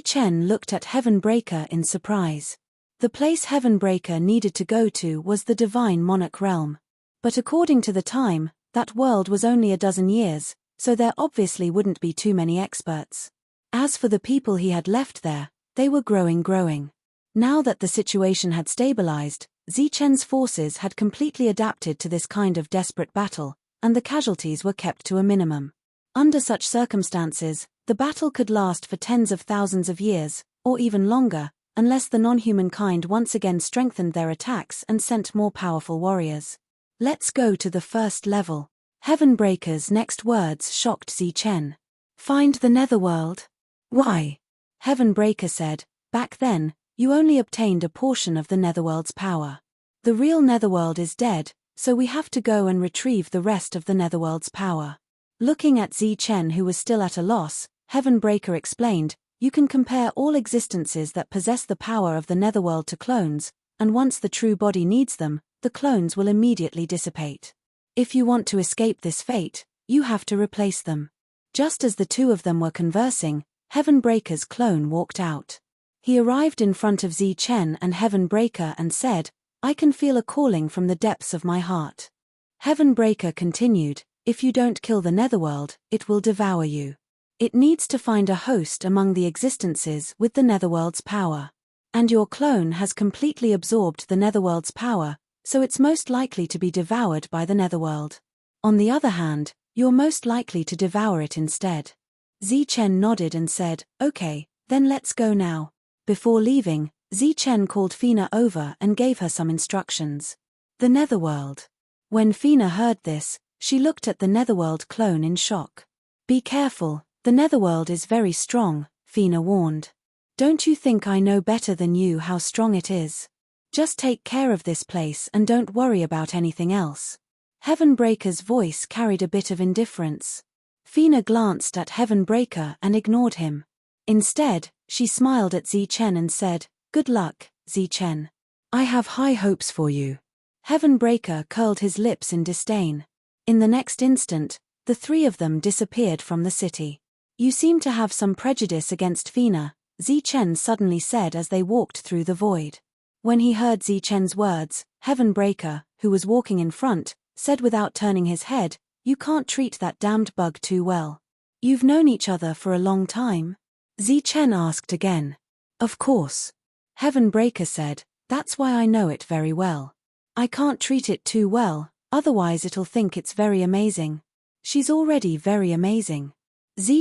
Chen looked at Heavenbreaker in surprise. The place Heavenbreaker needed to go to was the divine monarch realm. But according to the time, that world was only a dozen years, so there obviously wouldn't be too many experts. As for the people he had left there, they were growing. Now that the situation had stabilized, Chen's forces had completely adapted to this kind of desperate battle, and the casualties were kept to a minimum. Under such circumstances, the battle could last for tens of thousands of years, or even longer, unless the non-human kind once again strengthened their attacks and sent more powerful warriors. "Let's go to the first level." Heavenbreaker's next words shocked Chen. "Find the netherworld?" "Why?" Heavenbreaker said, "Back then, you only obtained a portion of the netherworld's power. The real netherworld is dead, so we have to go and retrieve the rest of the netherworld's power." Looking at Chen, who was still at a loss, Heavenbreaker explained, "You can compare all existences that possess the power of the netherworld to clones, and once the true body needs them, the clones will immediately dissipate. If you want to escape this fate, you have to replace them." Just as the two of them were conversing, Heavenbreaker's clone walked out. He arrived in front of Chen and Heavenbreaker and said, "I can feel a calling from the depths of my heart." Heavenbreaker continued, "If you don't kill the netherworld, it will devour you. It needs to find a host among the existences with the netherworld's power. And your clone has completely absorbed the netherworld's power, so it's most likely to be devoured by the netherworld. On the other hand, you're most likely to devour it instead." Chen nodded and said, "Okay, then let's go now." Before leaving, Chen called Fina over and gave her some instructions. The netherworld. When Fina heard this, she looked at the netherworld clone in shock. "Be careful, the netherworld is very strong," Fina warned. "Don't you think I know better than you how strong it is? Just take care of this place and don't worry about anything else." Heavenbreaker's voice carried a bit of indifference. Fina glanced at Heavenbreaker and ignored him. Instead, she smiled at Chen and said, "Good luck, Chen. I have high hopes for you." Heavenbreaker curled his lips in disdain. In the next instant, the three of them disappeared from the city. "You seem to have some prejudice against Fina," Chen suddenly said as they walked through the void. When he heard Chen's words, Heavenbreaker, who was walking in front, said without turning his head, "You can't treat that damned bug too well. You've known each other for a long time?" Chen asked again. "Of course." Heavenbreaker said, "That's why I know it very well. I can't treat it too well, otherwise it'll think it's very amazing. She's already very amazing."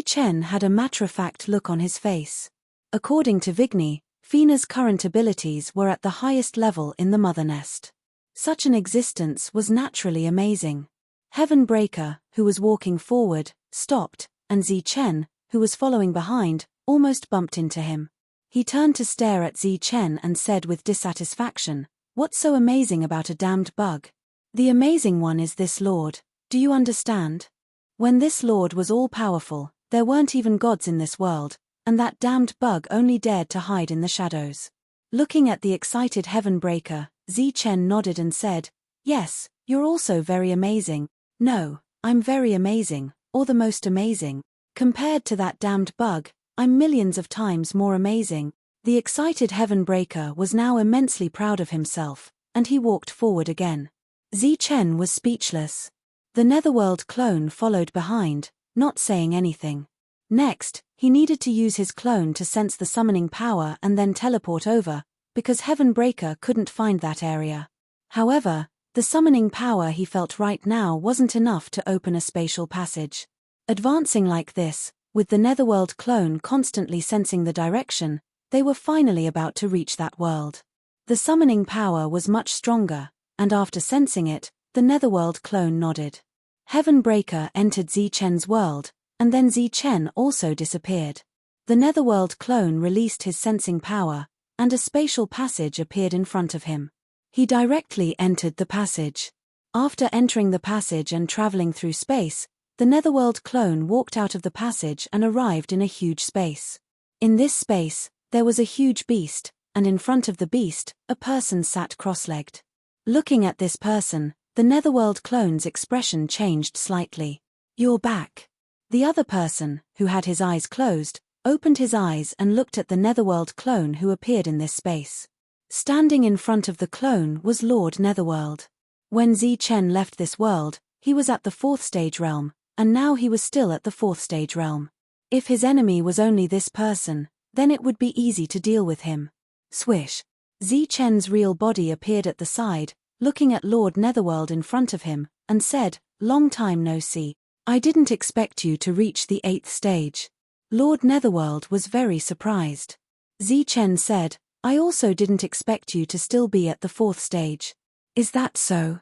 Chen had a matter-of-fact look on his face. According to Vigny, Fina's current abilities were at the highest level in the mother nest. Such an existence was naturally amazing. Heavenbreaker, who was walking forward, stopped, and Zichen, who was following behind, almost bumped into him. He turned to stare at Zichen and said with dissatisfaction, "What's so amazing about a damned bug? The amazing one is this Lord, do you understand? When this Lord was all-powerful, there weren't even gods in this world, and that damned bug only dared to hide in the shadows." Looking at the excited Heavenbreaker, Zichen nodded and said, "Yes, you're also very amazing. No, I'm very amazing, or the most amazing. Compared to that damned bug, I'm millions of times more amazing." The excited Heavenbreaker was now immensely proud of himself, and he walked forward again. Zichen was speechless. The Netherworld clone followed behind, not saying anything. Next, he needed to use his clone to sense the summoning power and then teleport over, because Heavenbreaker couldn't find that area. However, the summoning power he felt right now wasn't enough to open a spatial passage. Advancing like this, with the Netherworld clone constantly sensing the direction, they were finally about to reach that world. The summoning power was much stronger, and after sensing it, the Netherworld clone nodded. Heavenbreaker entered Zichen's world, and then Zichen also disappeared. The Netherworld clone released his sensing power, and a spatial passage appeared in front of him. He directly entered the passage. After entering the passage and traveling through space, the Netherworld clone walked out of the passage and arrived in a huge space. In this space, there was a huge beast, and in front of the beast, a person sat cross-legged. Looking at this person, the Netherworld clone's expression changed slightly. "You're back." The other person, who had his eyes closed, opened his eyes and looked at the Netherworld clone who appeared in this space. Standing in front of the clone was Lord Netherworld. When Zichen left this world, he was at the 4th stage realm, and now he was still at the 4th stage realm. If his enemy was only this person, then it would be easy to deal with him. Swish. Zichen's real body appeared at the side, looking at Lord Netherworld in front of him, and said, "Long time no see. I didn't expect you to reach the 8th stage." Lord Netherworld was very surprised. Zichen said, "I also didn't expect you to still be at the 4th stage. Is that so?"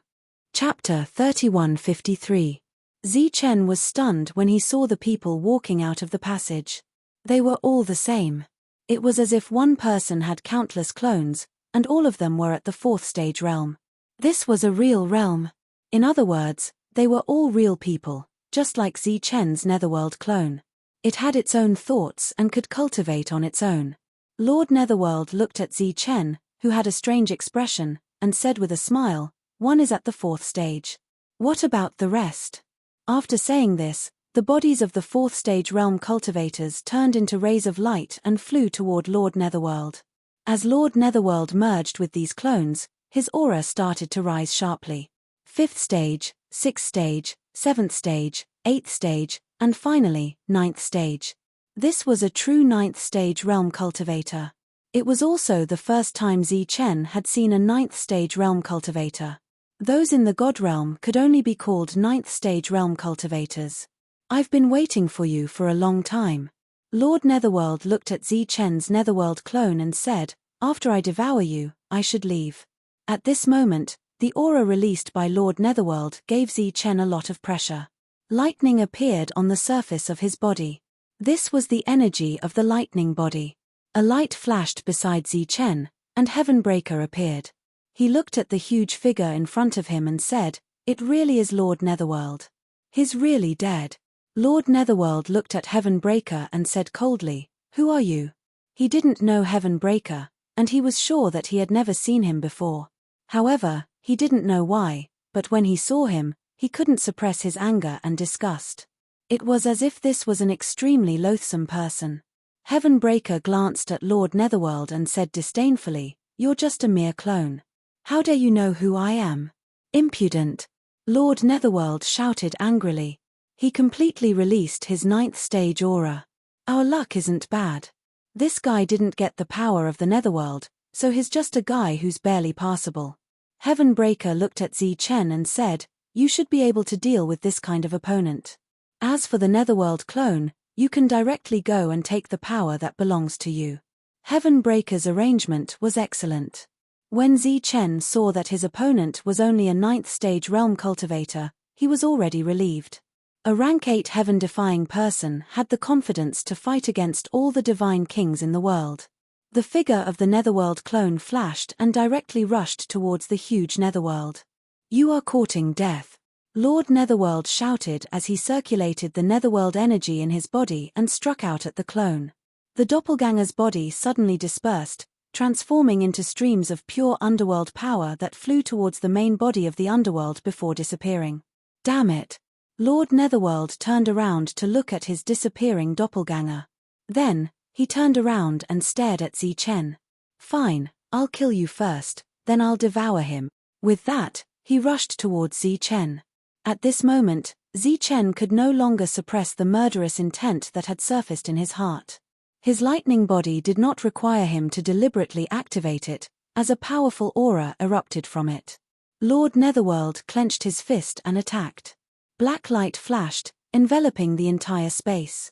Chapter 3153. Zichen was stunned when he saw the people walking out of the passage. They were all the same. It was as if one person had countless clones, and all of them were at the 4th stage realm. This was a real realm. In other words, they were all real people, just like Zichen's Netherworld clone. It had its own thoughts and could cultivate on its own. Lord Netherworld looked at Zichen, who had a strange expression, and said with a smile, "One is at the 4th stage. What about the rest?" After saying this, the bodies of the 4th stage realm cultivators turned into rays of light and flew toward Lord Netherworld. As Lord Netherworld merged with these clones, his aura started to rise sharply. 5th stage, 6th stage, 7th stage, 8th stage, and finally, 9th stage. This was a true 9th stage realm cultivator. It was also the first time Zichen had seen a 9th stage realm cultivator. Those in the God realm could only be called 9th stage realm cultivators. "I've been waiting for you for a long time." Lord Netherworld looked at Zichen's Netherworld clone and said, "After I devour you, I should leave." At this moment, the aura released by Lord Netherworld gave Zichen a lot of pressure. Lightning appeared on the surface of his body. This was the energy of the lightning body. A light flashed beside Zichen, and Heavenbreaker appeared. He looked at the huge figure in front of him and said, "It really is Lord Netherworld. He's really dead." Lord Netherworld looked at Heavenbreaker and said coldly, "Who are you?" He didn't know Heavenbreaker, and he was sure that he had never seen him before. However, he didn't know why, but when he saw him, he couldn't suppress his anger and disgust. It was as if this was an extremely loathsome person. Heavenbreaker glanced at Lord Netherworld and said disdainfully, "You're just a mere clone. How dare you know who I am? Impudent!" Lord Netherworld shouted angrily. He completely released his 9th stage aura. "Our luck isn't bad. This guy didn't get the power of the Netherworld, so he's just a guy who's barely passable." Heavenbreaker looked at Zichen and said, "You should be able to deal with this kind of opponent. As for the Netherworld clone, you can directly go and take the power that belongs to you." Heaven Breaker's arrangement was excellent. When Chen saw that his opponent was only a 9th stage realm cultivator, he was already relieved. A rank 8 heaven-defying person had the confidence to fight against all the divine kings in the world. The figure of the Netherworld clone flashed and directly rushed towards the huge Netherworld. "You are courting death," Lord Netherworld shouted as he circulated the Netherworld energy in his body and struck out at the clone. The doppelganger's body suddenly dispersed, transforming into streams of pure underworld power that flew towards the main body of the underworld before disappearing. "Damn it!" Lord Netherworld turned around to look at his disappearing doppelganger. Then, he turned around and stared at Chen. "Fine, I'll kill you first, then I'll devour him." With that, he rushed towards Chen. At this moment, Chen could no longer suppress the murderous intent that had surfaced in his heart. His lightning body did not require him to deliberately activate it, as a powerful aura erupted from it. Lord Netherworld clenched his fist and attacked. Black light flashed, enveloping the entire space.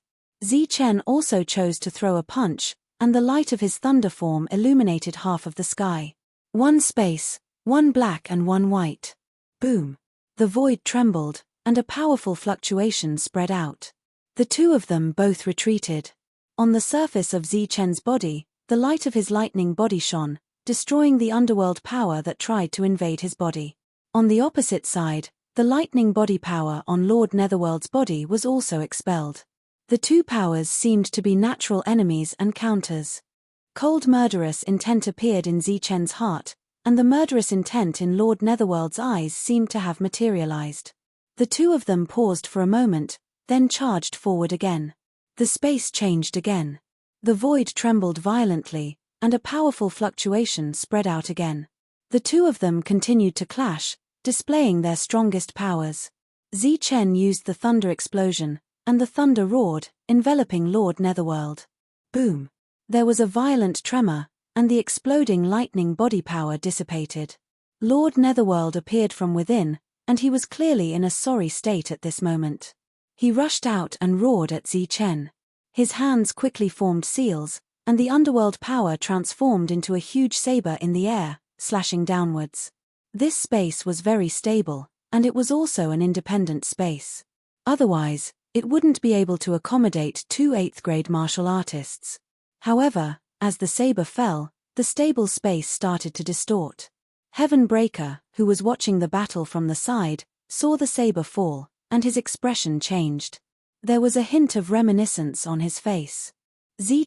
Chen also chose to throw a punch, and the light of his thunder form illuminated half of the sky. One space, one black and one white. Boom! The void trembled, and a powerful fluctuation spread out. The two of them both retreated. On the surface of Chen's body, the light of his lightning body shone, destroying the underworld power that tried to invade his body. On the opposite side, the lightning body power on Lord Netherworld's body was also expelled. The two powers seemed to be natural enemies and counters. Cold murderous intent appeared in Chen's heart, and the murderous intent in Lord Netherworld's eyes seemed to have materialized. The two of them paused for a moment, then charged forward again. The space changed again. The void trembled violently, and a powerful fluctuation spread out again. The two of them continued to clash, displaying their strongest powers. Chen used the thunder explosion, and the thunder roared, enveloping Lord Netherworld. Boom! There was a violent tremor, and the exploding lightning body power dissipated. Lord Netherworld appeared from within, and he was clearly in a sorry state at this moment. He rushed out and roared at Chen. His hands quickly formed seals, and the underworld power transformed into a huge saber in the air, slashing downwards. This space was very stable, and it was also an independent space. Otherwise, it wouldn't be able to accommodate two 8th-grade martial artists. However, as the saber fell, the stable space started to distort. Heaven Breaker, who was watching the battle from the side, saw the saber fall, and his expression changed. There was a hint of reminiscence on his face.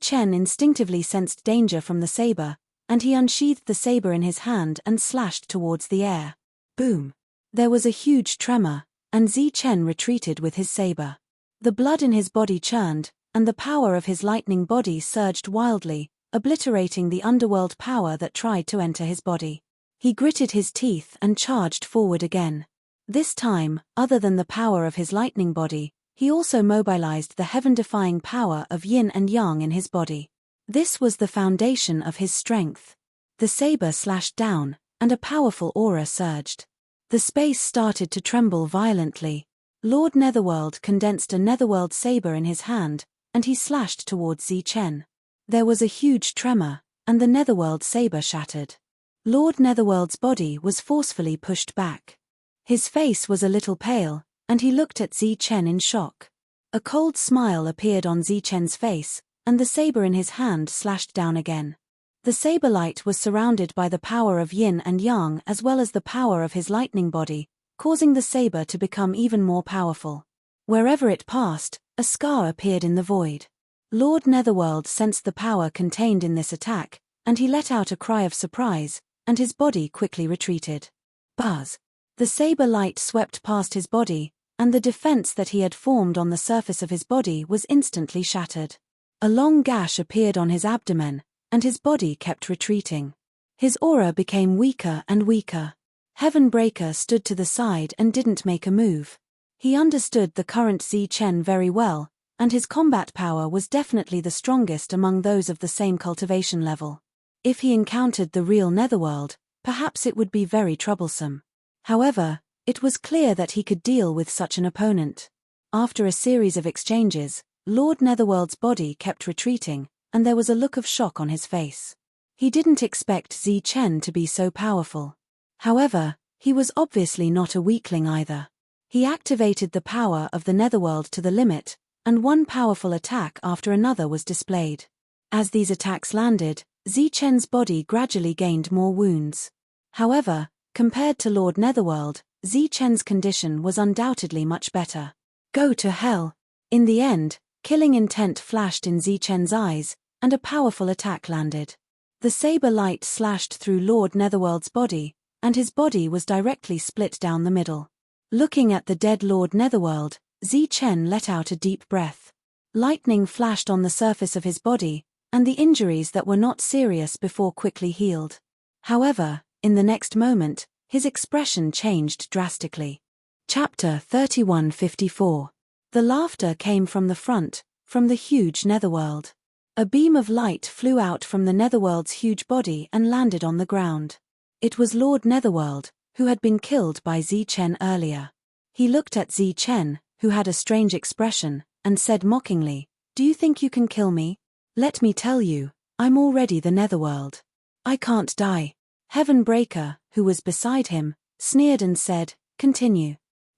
Chen instinctively sensed danger from the saber, and he unsheathed the saber in his hand and slashed towards the air. Boom! There was a huge tremor, and Chen retreated with his saber. The blood in his body churned, and the power of his lightning body surged wildly, obliterating the underworld power that tried to enter his body. He gritted his teeth and charged forward again. This time, other than the power of his lightning body, he also mobilized the heaven-defying power of yin and yang in his body. This was the foundation of his strength. The saber slashed down, and a powerful aura surged. The space started to tremble violently. Lord Netherworld condensed a Netherworld saber in his hand, and he slashed towards Chen. There was a huge tremor, and the Netherworld saber shattered. Lord Netherworld's body was forcefully pushed back. His face was a little pale, and he looked at Chen in shock. A cold smile appeared on Chen's face, and the saber in his hand slashed down again. The saber light was surrounded by the power of yin and yang as well as the power of his lightning body, causing the saber to become even more powerful. Wherever it passed, a scar appeared in the void. Lord Netherworld sensed the power contained in this attack, and he let out a cry of surprise, and his body quickly retreated. Buzz! The saber light swept past his body, and the defense that he had formed on the surface of his body was instantly shattered. A long gash appeared on his abdomen, and his body kept retreating. His aura became weaker and weaker. Heaven Breaker stood to the side and didn't make a move. He understood the current Chen very well, and his combat power was definitely the strongest among those of the same cultivation level. If he encountered the real Netherworld, perhaps it would be very troublesome. However, it was clear that he could deal with such an opponent. After a series of exchanges, Lord Netherworld's body kept retreating, and there was a look of shock on his face. He didn't expect Zi Chen to be so powerful. However, he was obviously not a weakling either. He activated the power of the netherworld to the limit, and one powerful attack after another was displayed. As these attacks landed, Zi Chen's body gradually gained more wounds. However, compared to Lord Netherworld, Zi Chen's condition was undoubtedly much better. Go to hell! In the end, killing intent flashed in Zi Chen's eyes, and a powerful attack landed. The saber light slashed through Lord Netherworld's body, and his body was directly split down the middle. Looking at the dead Lord Netherworld, Zi Chen let out a deep breath. Lightning flashed on the surface of his body, and the injuries that were not serious before quickly healed. However, in the next moment, his expression changed drastically. Chapter 3154. The laughter came from the front, from the huge netherworld. A beam of light flew out from the netherworld's huge body and landed on the ground. It was Lord Netherworld, who had been killed by Zi Chen earlier. He looked at Zi Chen, who had a strange expression, and said mockingly, "Do you think you can kill me? Let me tell you, I'm already the netherworld. I can't die." Heaven Breaker, who was beside him, sneered and said, "Continue."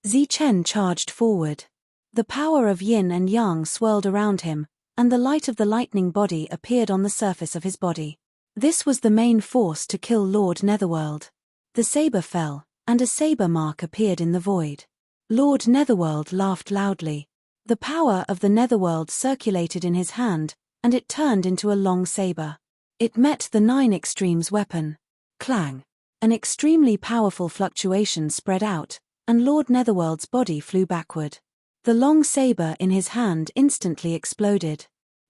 Zi Chen charged forward. The power of yin and yang swirled around him, and the light of the lightning body appeared on the surface of his body. This was the main force to kill Lord Netherworld. The saber fell, and a saber mark appeared in the void. Lord Netherworld laughed loudly. The power of the netherworld circulated in his hand, and it turned into a long saber. It met the 9 Extremes weapon. Clang! An extremely powerful fluctuation spread out, and Lord Netherworld's body flew backward. The long saber in his hand instantly exploded.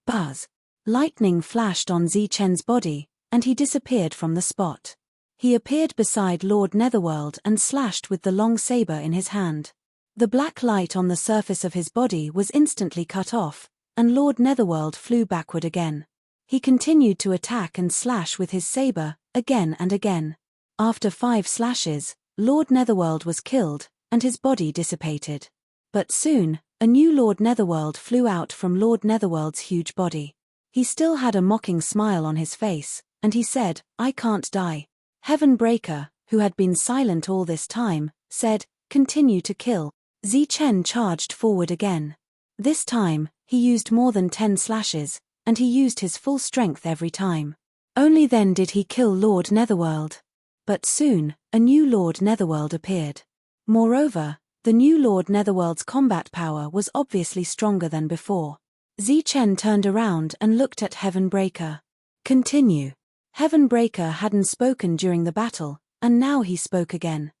Buzz! Lightning flashed on Zi Chen's body, and he disappeared from the spot. He appeared beside Lord Netherworld and slashed with the long saber in his hand. The black light on the surface of his body was instantly cut off, and Lord Netherworld flew backward again. He continued to attack and slash with his saber, again and again. After 5 slashes, Lord Netherworld was killed, and his body dissipated. But soon, a new Lord Netherworld flew out from Lord Netherworld's huge body. He still had a mocking smile on his face, and he said, "I can't die." Heaven Breaker, who had been silent all this time, said, "Continue to kill." Zi Chen charged forward again. This time, he used more than 10 slashes, and he used his full strength every time. Only then did he kill Lord Netherworld. But soon, a new Lord Netherworld appeared. Moreover, the new Lord Netherworld's combat power was obviously stronger than before. Zi Chen turned around and looked at Heaven Breaker. "Continue." Heaven Breaker hadn't spoken during the battle, and now he spoke again.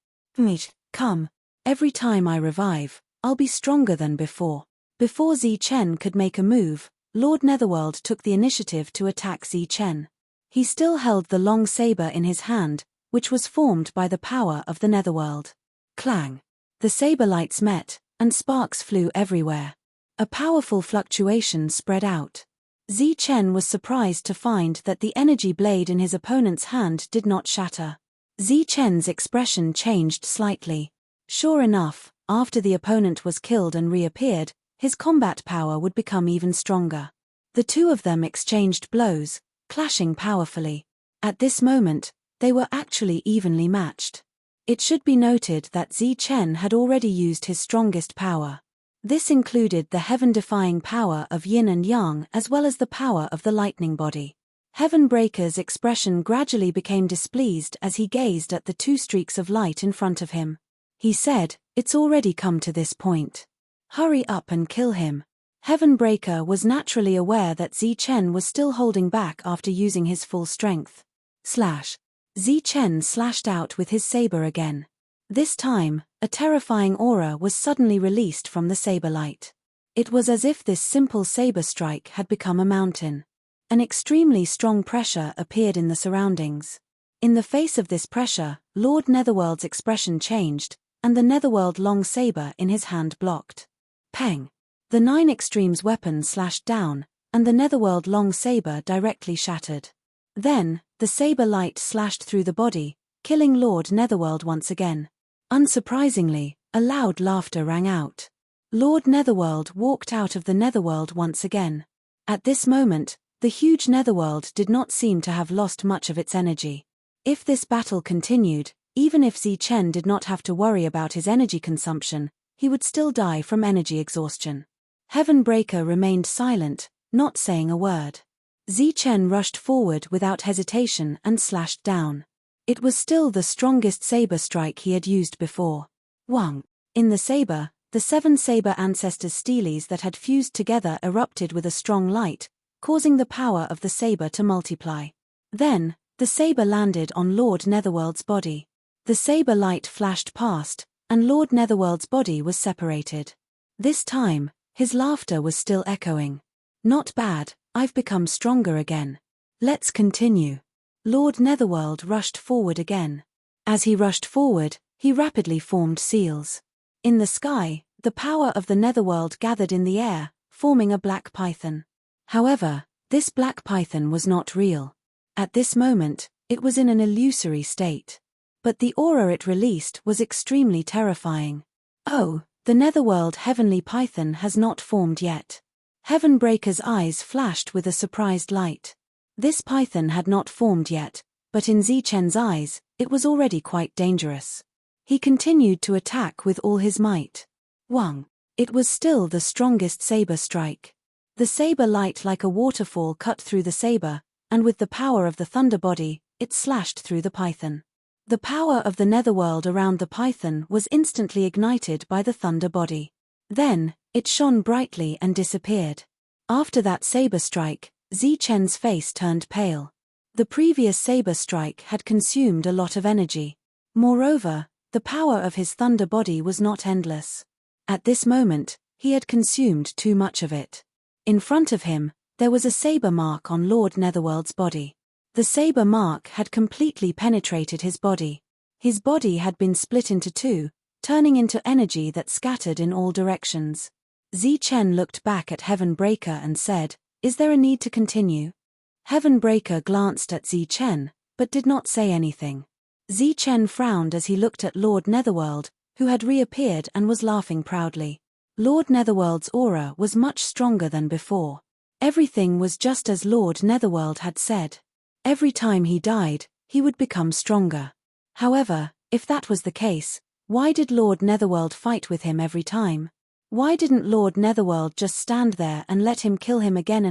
"Come. Every time I revive, I'll be stronger than before." Before Zi Chen could make a move, Lord Netherworld took the initiative to attack Zi Chen. He still held the long saber in his hand, which was formed by the power of the netherworld. Clang! The saber lights met, and sparks flew everywhere. A powerful fluctuation spread out. Zi Chen was surprised to find that the energy blade in his opponent's hand did not shatter. Zi Chen's expression changed slightly. Sure enough, after the opponent was killed and reappeared, his combat power would become even stronger. The two of them exchanged blows, clashing powerfully. At this moment, they were actually evenly matched. It should be noted that Zi Chen had already used his strongest power. This included the heaven-defying power of yin and yang as well as the power of the lightning body. Heaven Breaker's expression gradually became displeased as he gazed at the 2 streaks of light in front of him. He said, "It's already come to this point. Hurry up and kill him." Heaven Breaker was naturally aware that Zi Chen was still holding back after using his full strength. Slash! Zi Chen slashed out with his saber again. This time, a terrifying aura was suddenly released from the saber light. It was as if this simple saber strike had become a mountain. An extremely strong pressure appeared in the surroundings. In the face of this pressure, Lord Netherworld's expression changed, and the Netherworld long saber in his hand blocked. Peng! The 9 Extremes weapon slashed down, and the Netherworld long saber directly shattered. Then, the saber light slashed through the body, killing Lord Netherworld once again. Unsurprisingly, a loud laughter rang out. Lord Netherworld walked out of the Netherworld once again. At this moment, The huge netherworld did not seem to have lost much of its energy. If this battle continued, even if Zichen did not have to worry about his energy consumption, he would still die from energy exhaustion. Heavenbreaker remained silent, not saying a word. Zichen rushed forward without hesitation and slashed down. It was still the strongest saber strike he had used before. Wang. In the saber, the 7 saber ancestors' steelies that had fused together erupted with a strong light, causing the power of the saber to multiply. Then, the saber landed on Lord Netherworld's body. The saber light flashed past, and Lord Netherworld's body was separated. This time, his laughter was still echoing. Not bad, I've become stronger again. Let's continue. Lord Netherworld rushed forward again. As he rushed forward, he rapidly formed seals. In the sky, the power of the Netherworld gathered in the air, forming a black python. However, this black python was not real. At this moment, it was in an illusory state. But the aura it released was extremely terrifying. Oh, the Netherworld heavenly python has not formed yet. Heavenbreaker's eyes flashed with a surprised light. This python had not formed yet, but in Zichen's eyes, it was already quite dangerous. He continued to attack with all his might. Wang. It was still the strongest saber strike. The saber light like a waterfall cut through the saber, and with the power of the thunder body, it slashed through the python. The power of the netherworld around the python was instantly ignited by the thunder body. Then, it shone brightly and disappeared. After that saber strike, Zichen's face turned pale. The previous saber strike had consumed a lot of energy. Moreover, the power of his thunder body was not endless. At this moment, he had consumed too much of it. In front of him, there was a saber mark on Lord Netherworld's body. The saber mark had completely penetrated his body. His body had been split into 2, turning into energy that scattered in all directions. Zichen looked back at Heavenbreaker and said, "Is there a need to continue?" Heavenbreaker glanced at Zichen, but did not say anything. Zichen frowned as he looked at Lord Netherworld, who had reappeared and was laughing proudly. Lord Netherworld's aura was much stronger than before. Everything was just as Lord Netherworld had said. Every time he died, he would become stronger. However, if that was the case, why did Lord Netherworld fight with him every time? Why didn't Lord Netherworld just stand there and let him kill him again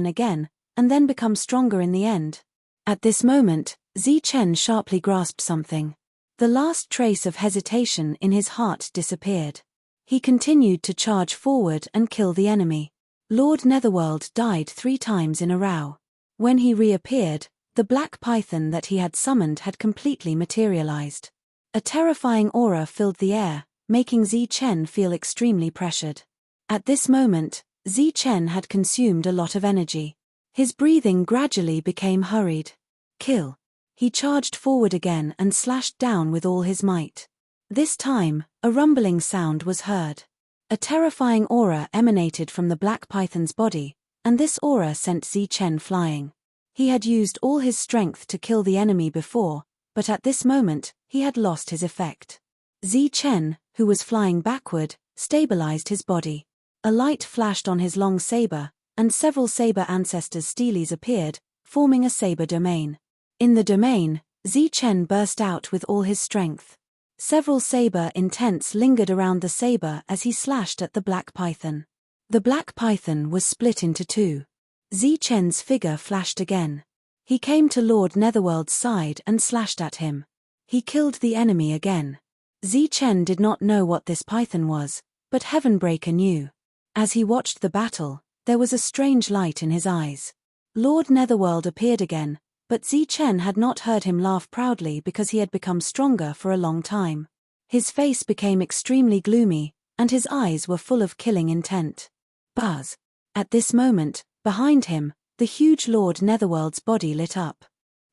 and then become stronger in the end? At this moment, Zichen sharply grasped something. The last trace of hesitation in his heart disappeared. He continued to charge forward and kill the enemy. Lord Netherworld died 3 times in a row. When he reappeared, the black python that he had summoned had completely materialized. A terrifying aura filled the air, making Zichen feel extremely pressured. At this moment, Zichen had consumed a lot of energy. His breathing gradually became hurried. Kill. He charged forward again and slashed down with all his might. This time, a rumbling sound was heard. A terrifying aura emanated from the black python's body, and this aura sent Zichen flying. He had used all his strength to kill the enemy before, but at this moment, he had lost his effect. Zichen, who was flying backward, stabilized his body. A light flashed on his long saber, and several saber ancestors' steelies appeared, forming a saber domain. In the domain, Zichen burst out with all his strength. Several saber intents lingered around the saber as he slashed at the black python. The black python was split into 2. Zichen's figure flashed again. He came to Lord Netherworld's side and slashed at him. He killed the enemy again. Zichen did not know what this python was, but Heavenbreaker knew. As he watched the battle, there was a strange light in his eyes. Lord Netherworld appeared again, but Zichen had not heard him laugh proudly because he had become stronger for a long time. His face became extremely gloomy, and his eyes were full of killing intent. Buzz. At this moment, behind him, the huge Lord Netherworld's body lit up.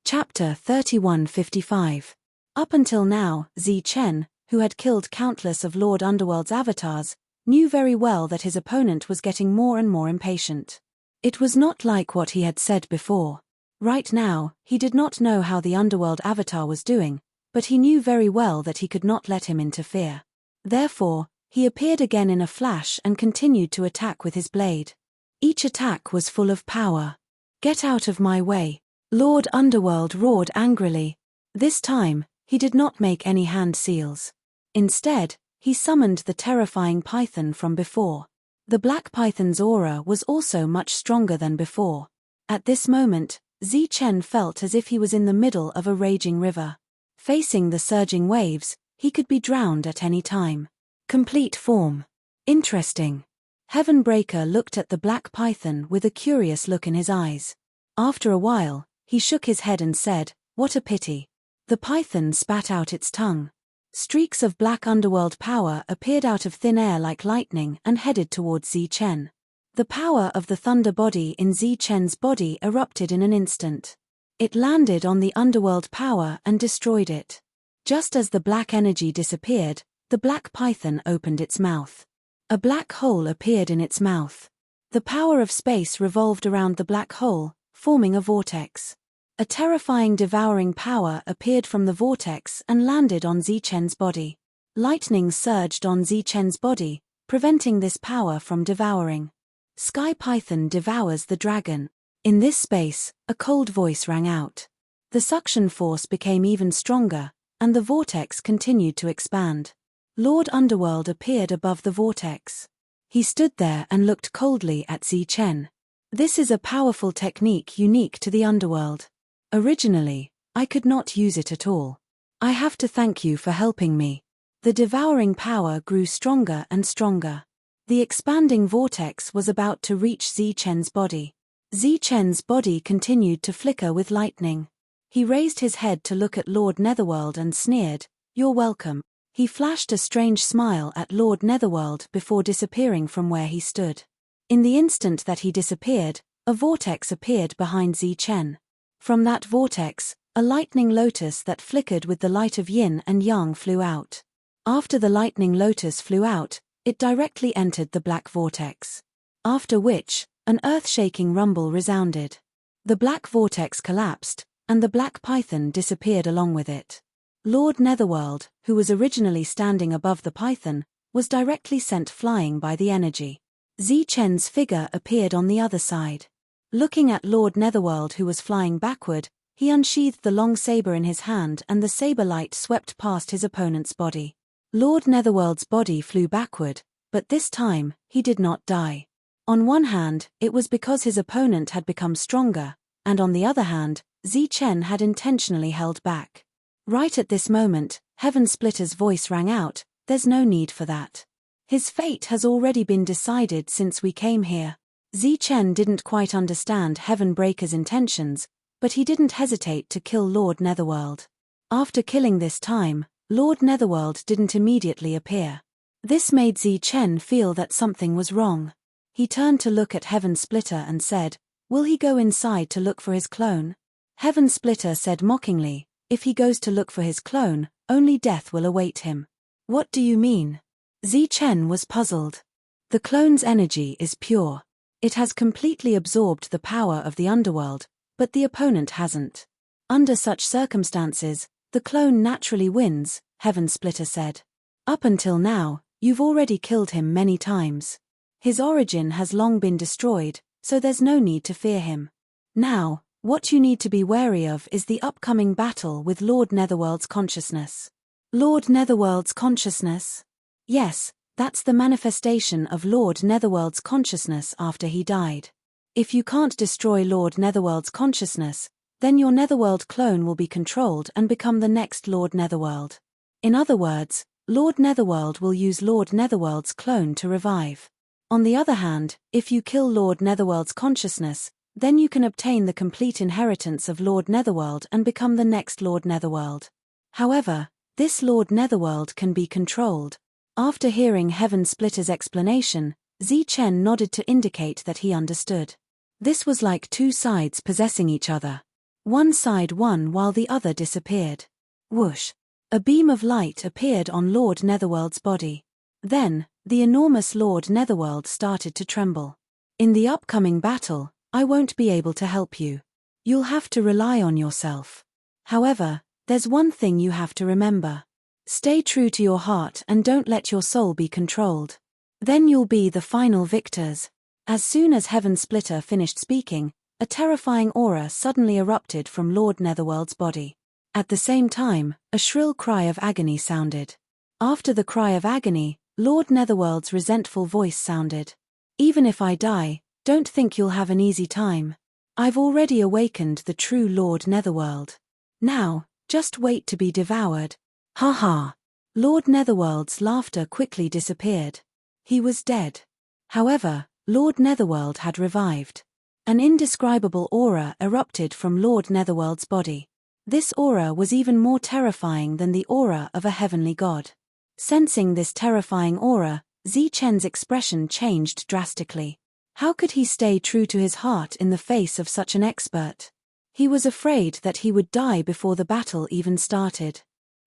Chapter 3155. Up until now, Zichen, who had killed countless of Lord Underworld's avatars, knew very well that his opponent was getting more and more impatient. It was not like what he had said before. Right now, he did not know how the Underworld avatar was doing, but he knew very well that he could not let him interfere. Therefore, he appeared again in a flash and continued to attack with his blade. Each attack was full of power. Get out of my way. Lord Underworld roared angrily. This time, he did not make any hand seals. Instead, he summoned the terrifying python from before. The black python's aura was also much stronger than before. At this moment, Zichen felt as if he was in the middle of a raging river. Facing the surging waves, he could be drowned at any time. Complete form. Interesting. Heavenbreaker looked at the black python with a curious look in his eyes. After a while, he shook his head and said, "What a pity." The python spat out its tongue. Streaks of black underworld power appeared out of thin air like lightning and headed towards Zichen. The power of the thunder body in Zichen's body erupted in an instant. It landed on the underworld power and destroyed it. Just as the black energy disappeared, the black python opened its mouth. A black hole appeared in its mouth. The power of space revolved around the black hole, forming a vortex. A terrifying devouring power appeared from the vortex and landed on Zichen's body. Lightning surged on Zichen's body, preventing this power from devouring. Sky Python devours the dragon. In this space, a cold voice rang out. The suction force became even stronger, and the vortex continued to expand. Lord Underworld appeared above the vortex. He stood there and looked coldly at Zichen. This is a powerful technique unique to the underworld. Originally, I could not use it at all. I have to thank you for helping me. The devouring power grew stronger and stronger. The expanding vortex was about to reach Zichen's body. Zichen's body continued to flicker with lightning. He raised his head to look at Lord Netherworld and sneered, "You're welcome." He flashed a strange smile at Lord Netherworld before disappearing from where he stood. In the instant that he disappeared, a vortex appeared behind Zichen. From that vortex, a lightning lotus that flickered with the light of yin and yang flew out. After the lightning lotus flew out, it directly entered the black vortex. After which, an earth-shaking rumble resounded. The black vortex collapsed, and the black python disappeared along with it. Lord Netherworld, who was originally standing above the python, was directly sent flying by the energy. Zichen's figure appeared on the other side. Looking at Lord Netherworld who was flying backward, he unsheathed the long saber in his hand and the saber light swept past his opponent's body. Lord Netherworld's body flew backward, but this time, he did not die. On one hand, it was because his opponent had become stronger, and on the other hand, Zichen had intentionally held back. Right at this moment, Heaven Splitter's voice rang out, "There's no need for that. His fate has already been decided since we came here." Zichen didn't quite understand Heavenbreaker's intentions, but he didn't hesitate to kill Lord Netherworld. After killing this time, Lord Netherworld didn't immediately appear. This made Zichen feel that something was wrong. He turned to look at Heaven Splitter and said, "Will he go inside to look for his clone?" Heaven Splitter said mockingly, "If he goes to look for his clone, only death will await him." "What do you mean?" Zichen was puzzled. The clone's energy is pure. It has completely absorbed the power of the underworld, but the opponent hasn't. Under such circumstances, the clone naturally wins, Heaven Splitter said. Up until now, you've already killed him many times. His origin has long been destroyed, so there's no need to fear him. Now, what you need to be wary of is the upcoming battle with Lord Netherworld's consciousness. Lord Netherworld's consciousness? Yes, that's the manifestation of Lord Netherworld's consciousness after he died. If you can't destroy Lord Netherworld's consciousness, then your Netherworld clone will be controlled and become the next Lord Netherworld. In other words, Lord Netherworld will use Lord Netherworld's clone to revive. On the other hand, if you kill Lord Netherworld's consciousness, then you can obtain the complete inheritance of Lord Netherworld and become the next Lord Netherworld. However, this Lord Netherworld can be controlled. After hearing Heaven Splitter's explanation, Zichen nodded to indicate that he understood. This was like two sides possessing each other. One side won while the other disappeared. Whoosh! A beam of light appeared on Lord Netherworld's body. Then, the enormous Lord Netherworld started to tremble. In the upcoming battle, I won't be able to help you. You'll have to rely on yourself. However, there's one thing you have to remember. Stay true to your heart and don't let your soul be controlled. Then you'll be the final victors. As soon as Heaven Splitter finished speaking, a terrifying aura suddenly erupted from Lord Netherworld's body. At the same time, a shrill cry of agony sounded. After the cry of agony, Lord Netherworld's resentful voice sounded. Even if I die, don't think you'll have an easy time. I've already awakened the true Lord Netherworld. Now, just wait to be devoured. Ha ha. Lord Netherworld's laughter quickly disappeared. He was dead. However, Lord Netherworld had revived. An indescribable aura erupted from Lord Netherworld's body. This aura was even more terrifying than the aura of a heavenly god. Sensing this terrifying aura, Zichen's expression changed drastically. How could he stay true to his heart in the face of such an expert? He was afraid that he would die before the battle even started.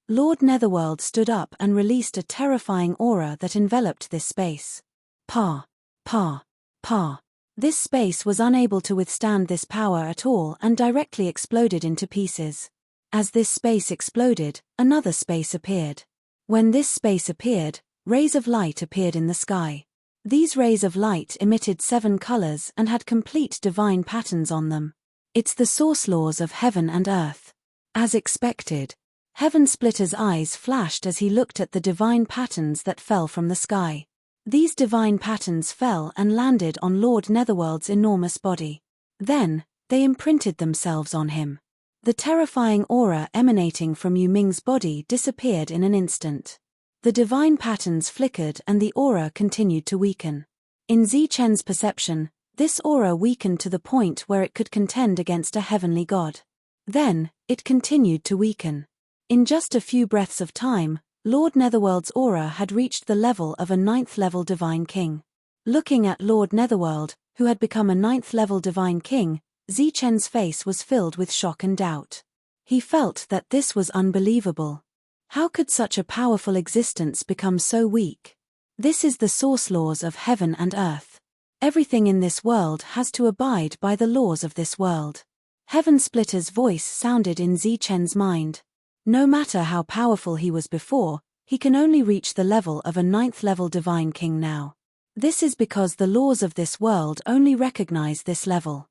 Lord Netherworld stood up and released a terrifying aura that enveloped this space. Pa. Pa. Pa. This space was unable to withstand this power at all and directly exploded into pieces. As this space exploded, another space appeared. When this space appeared, rays of light appeared in the sky. These rays of light emitted 7 colors and had complete divine patterns on them. It's the source laws of heaven and earth. As expected, Heaven Splitter's eyes flashed as he looked at the divine patterns that fell from the sky. These divine patterns fell and landed on Lord Netherworld's enormous body. Then, they imprinted themselves on him. The terrifying aura emanating from Yu Ming's body disappeared in an instant. The divine patterns flickered and the aura continued to weaken. In Zichen's perception, this aura weakened to the point where it could contend against a heavenly god. Then, it continued to weaken. In just a few breaths of time, Lord Netherworld's aura had reached the level of a 9th-level divine king. Looking at Lord Netherworld, who had become a 9th-level divine king, Zichen's face was filled with shock and doubt. He felt that this was unbelievable. How could such a powerful existence become so weak? This is the source laws of heaven and earth. Everything in this world has to abide by the laws of this world. Heaven Splitter's voice sounded in Zichen's mind. No matter how powerful he was before, he can only reach the level of a 9th-level divine king now. This is because the laws of this world only recognize this level.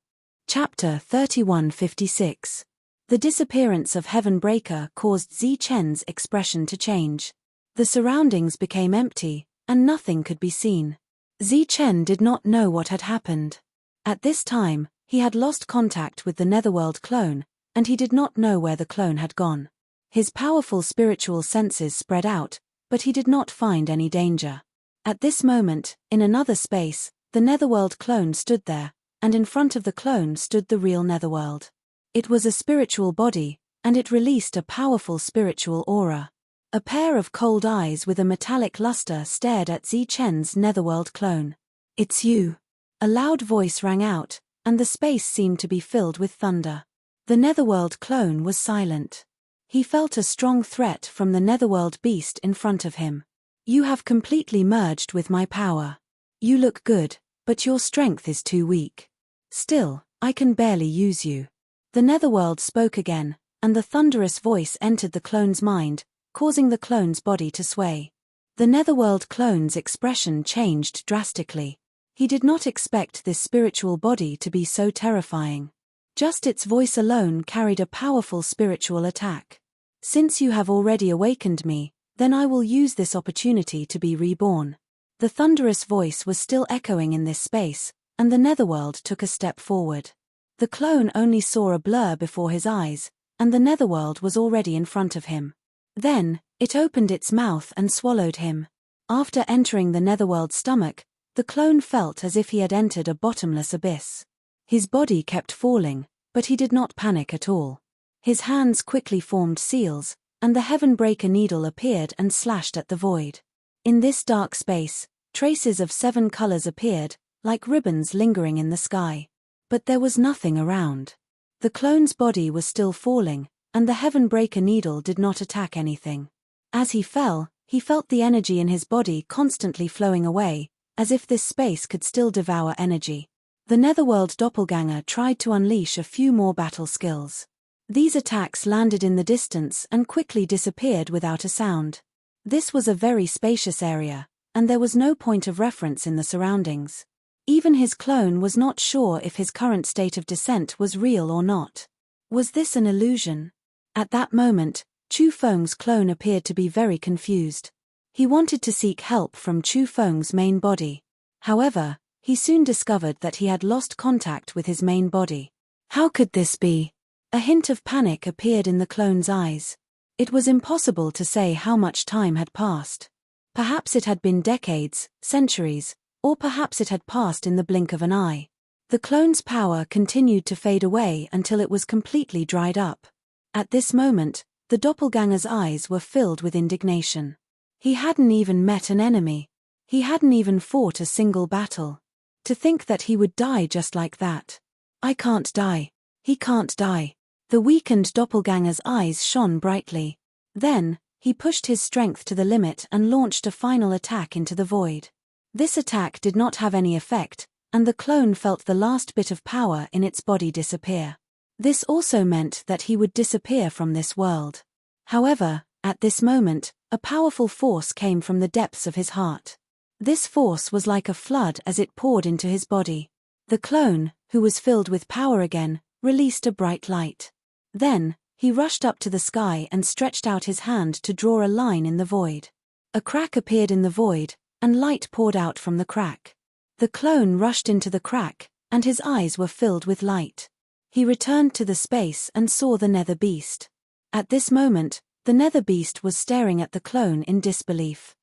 Chapter 3156. The disappearance of Heaven Breaker caused Zichen's expression to change. The surroundings became empty, and nothing could be seen. Zichen did not know what had happened. At this time, he had lost contact with the Netherworld clone, and he did not know where the clone had gone. His powerful spiritual senses spread out, but he did not find any danger. At this moment, in another space, the Netherworld clone stood there, and in front of the clone stood the real Netherworld. It was a spiritual body, and it released a powerful spiritual aura. A pair of cold eyes with a metallic luster stared at Zichen's Netherworld clone. "It's you." A loud voice rang out, and the space seemed to be filled with thunder. The Netherworld clone was silent. He felt a strong threat from the Netherworld beast in front of him. "You have completely merged with my power. You look good, but your strength is too weak. Still, I can barely use you." The Netherworld spoke again, and the thunderous voice entered the clone's mind, causing the clone's body to sway. The Netherworld clone's expression changed drastically. He did not expect this spiritual body to be so terrifying. Just its voice alone carried a powerful spiritual attack. "Since you have already awakened me, then I will use this opportunity to be reborn." The thunderous voice was still echoing in this space, and the Netherworld took a step forward. The clone only saw a blur before his eyes, and the Netherworld was already in front of him. Then, it opened its mouth and swallowed him. After entering the Netherworld's stomach, the clone felt as if he had entered a bottomless abyss. His body kept falling, but he did not panic at all. His hands quickly formed seals, and the Heaven Breaker needle appeared and slashed at the void. In this dark space, traces of 7 colors appeared, like ribbons lingering in the sky. But there was nothing around. The clone's body was still falling, and the Heaven Breaker needle did not attack anything. As he fell, he felt the energy in his body constantly flowing away, as if this space could still devour energy. The Netherworld doppelganger tried to unleash a few more battle skills. These attacks landed in the distance and quickly disappeared without a sound. This was a very spacious area, and there was no point of reference in the surroundings. Even his clone was not sure if his current state of descent was real or not. Was this an illusion? At that moment, Chu Feng's clone appeared to be very confused. He wanted to seek help from Chu Feng's main body. However, he soon discovered that he had lost contact with his main body. How could this be? A hint of panic appeared in the clone's eyes. It was impossible to say how much time had passed. Perhaps it had been decades, centuries, or perhaps it had passed in the blink of an eye. The clone's power continued to fade away until it was completely dried up. At this moment, the doppelganger's eyes were filled with indignation. He hadn't even met an enemy. He hadn't even fought a single battle. To think that he would die just like that. I can't die. He can't die. The weakened doppelganger's eyes shone brightly. Then, he pushed his strength to the limit and launched a final attack into the void. This attack did not have any effect, and the clone felt the last bit of power in its body disappear. This also meant that he would disappear from this world. However, at this moment, a powerful force came from the depths of his heart. This force was like a flood as it poured into his body. The clone, who was filled with power again, released a bright light. Then, he rushed up to the sky and stretched out his hand to draw a line in the void. A crack appeared in the void, and light poured out from the crack. The clone rushed into the crack, and his eyes were filled with light. He returned to the space and saw the nether beast. At this moment, the nether beast was staring at the clone in disbelief.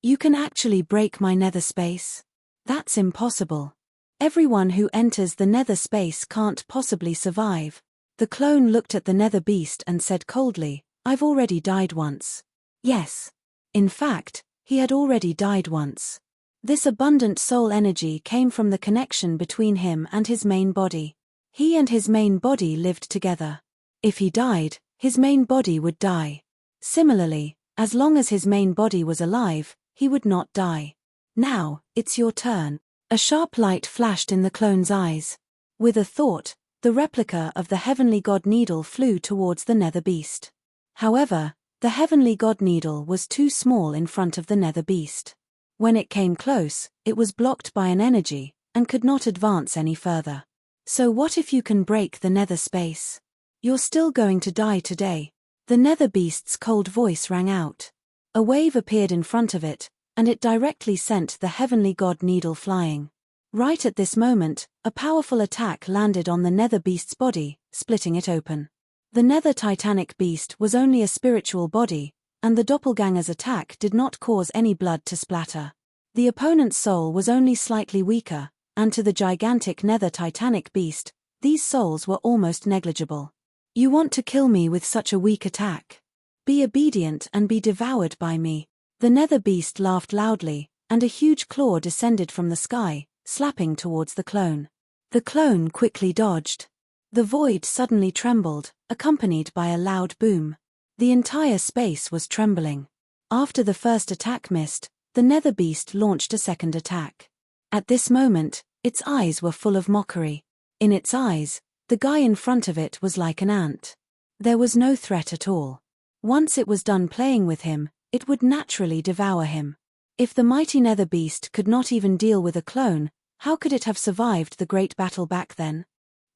You can actually break my nether space? That's impossible. Everyone who enters the nether space can't possibly survive. The clone looked at the nether beast and said coldly, I've already died once. Yes. In fact, he had already died once. This abundant soul energy came from the connection between him and his main body. He and his main body lived together. If he died, his main body would die. Similarly, as long as his main body was alive, he would not die. Now, it's your turn. A sharp light flashed in the clone's eyes. With a thought, the replica of the heavenly god needle flew towards the nether beast. However, the heavenly god needle was too small in front of the nether beast. When it came close, it was blocked by an energy, and could not advance any further. So what if you can break the nether space? You're still going to die today. The nether beast's cold voice rang out. A wave appeared in front of it, and it directly sent the heavenly god needle flying. Right at this moment, a powerful attack landed on the nether beast's body, splitting it open. The nether titanic beast was only a spiritual body, and the doppelganger's attack did not cause any blood to splatter. The opponent's soul was only slightly weaker, and to the gigantic nether titanic beast, these souls were almost negligible. You want to kill me with such a weak attack? Be obedient and be devoured by me. The nether beast laughed loudly, and a huge claw descended from the sky, slapping towards the clone. The clone quickly dodged. The void suddenly trembled, accompanied by a loud boom. The entire space was trembling. After the first attack missed, the nether beast launched a second attack. At this moment, its eyes were full of mockery. In its eyes, the guy in front of it was like an ant. There was no threat at all. Once it was done playing with him, it would naturally devour him. If the mighty nether beast could not even deal with a clone, how could it have survived the great battle back then?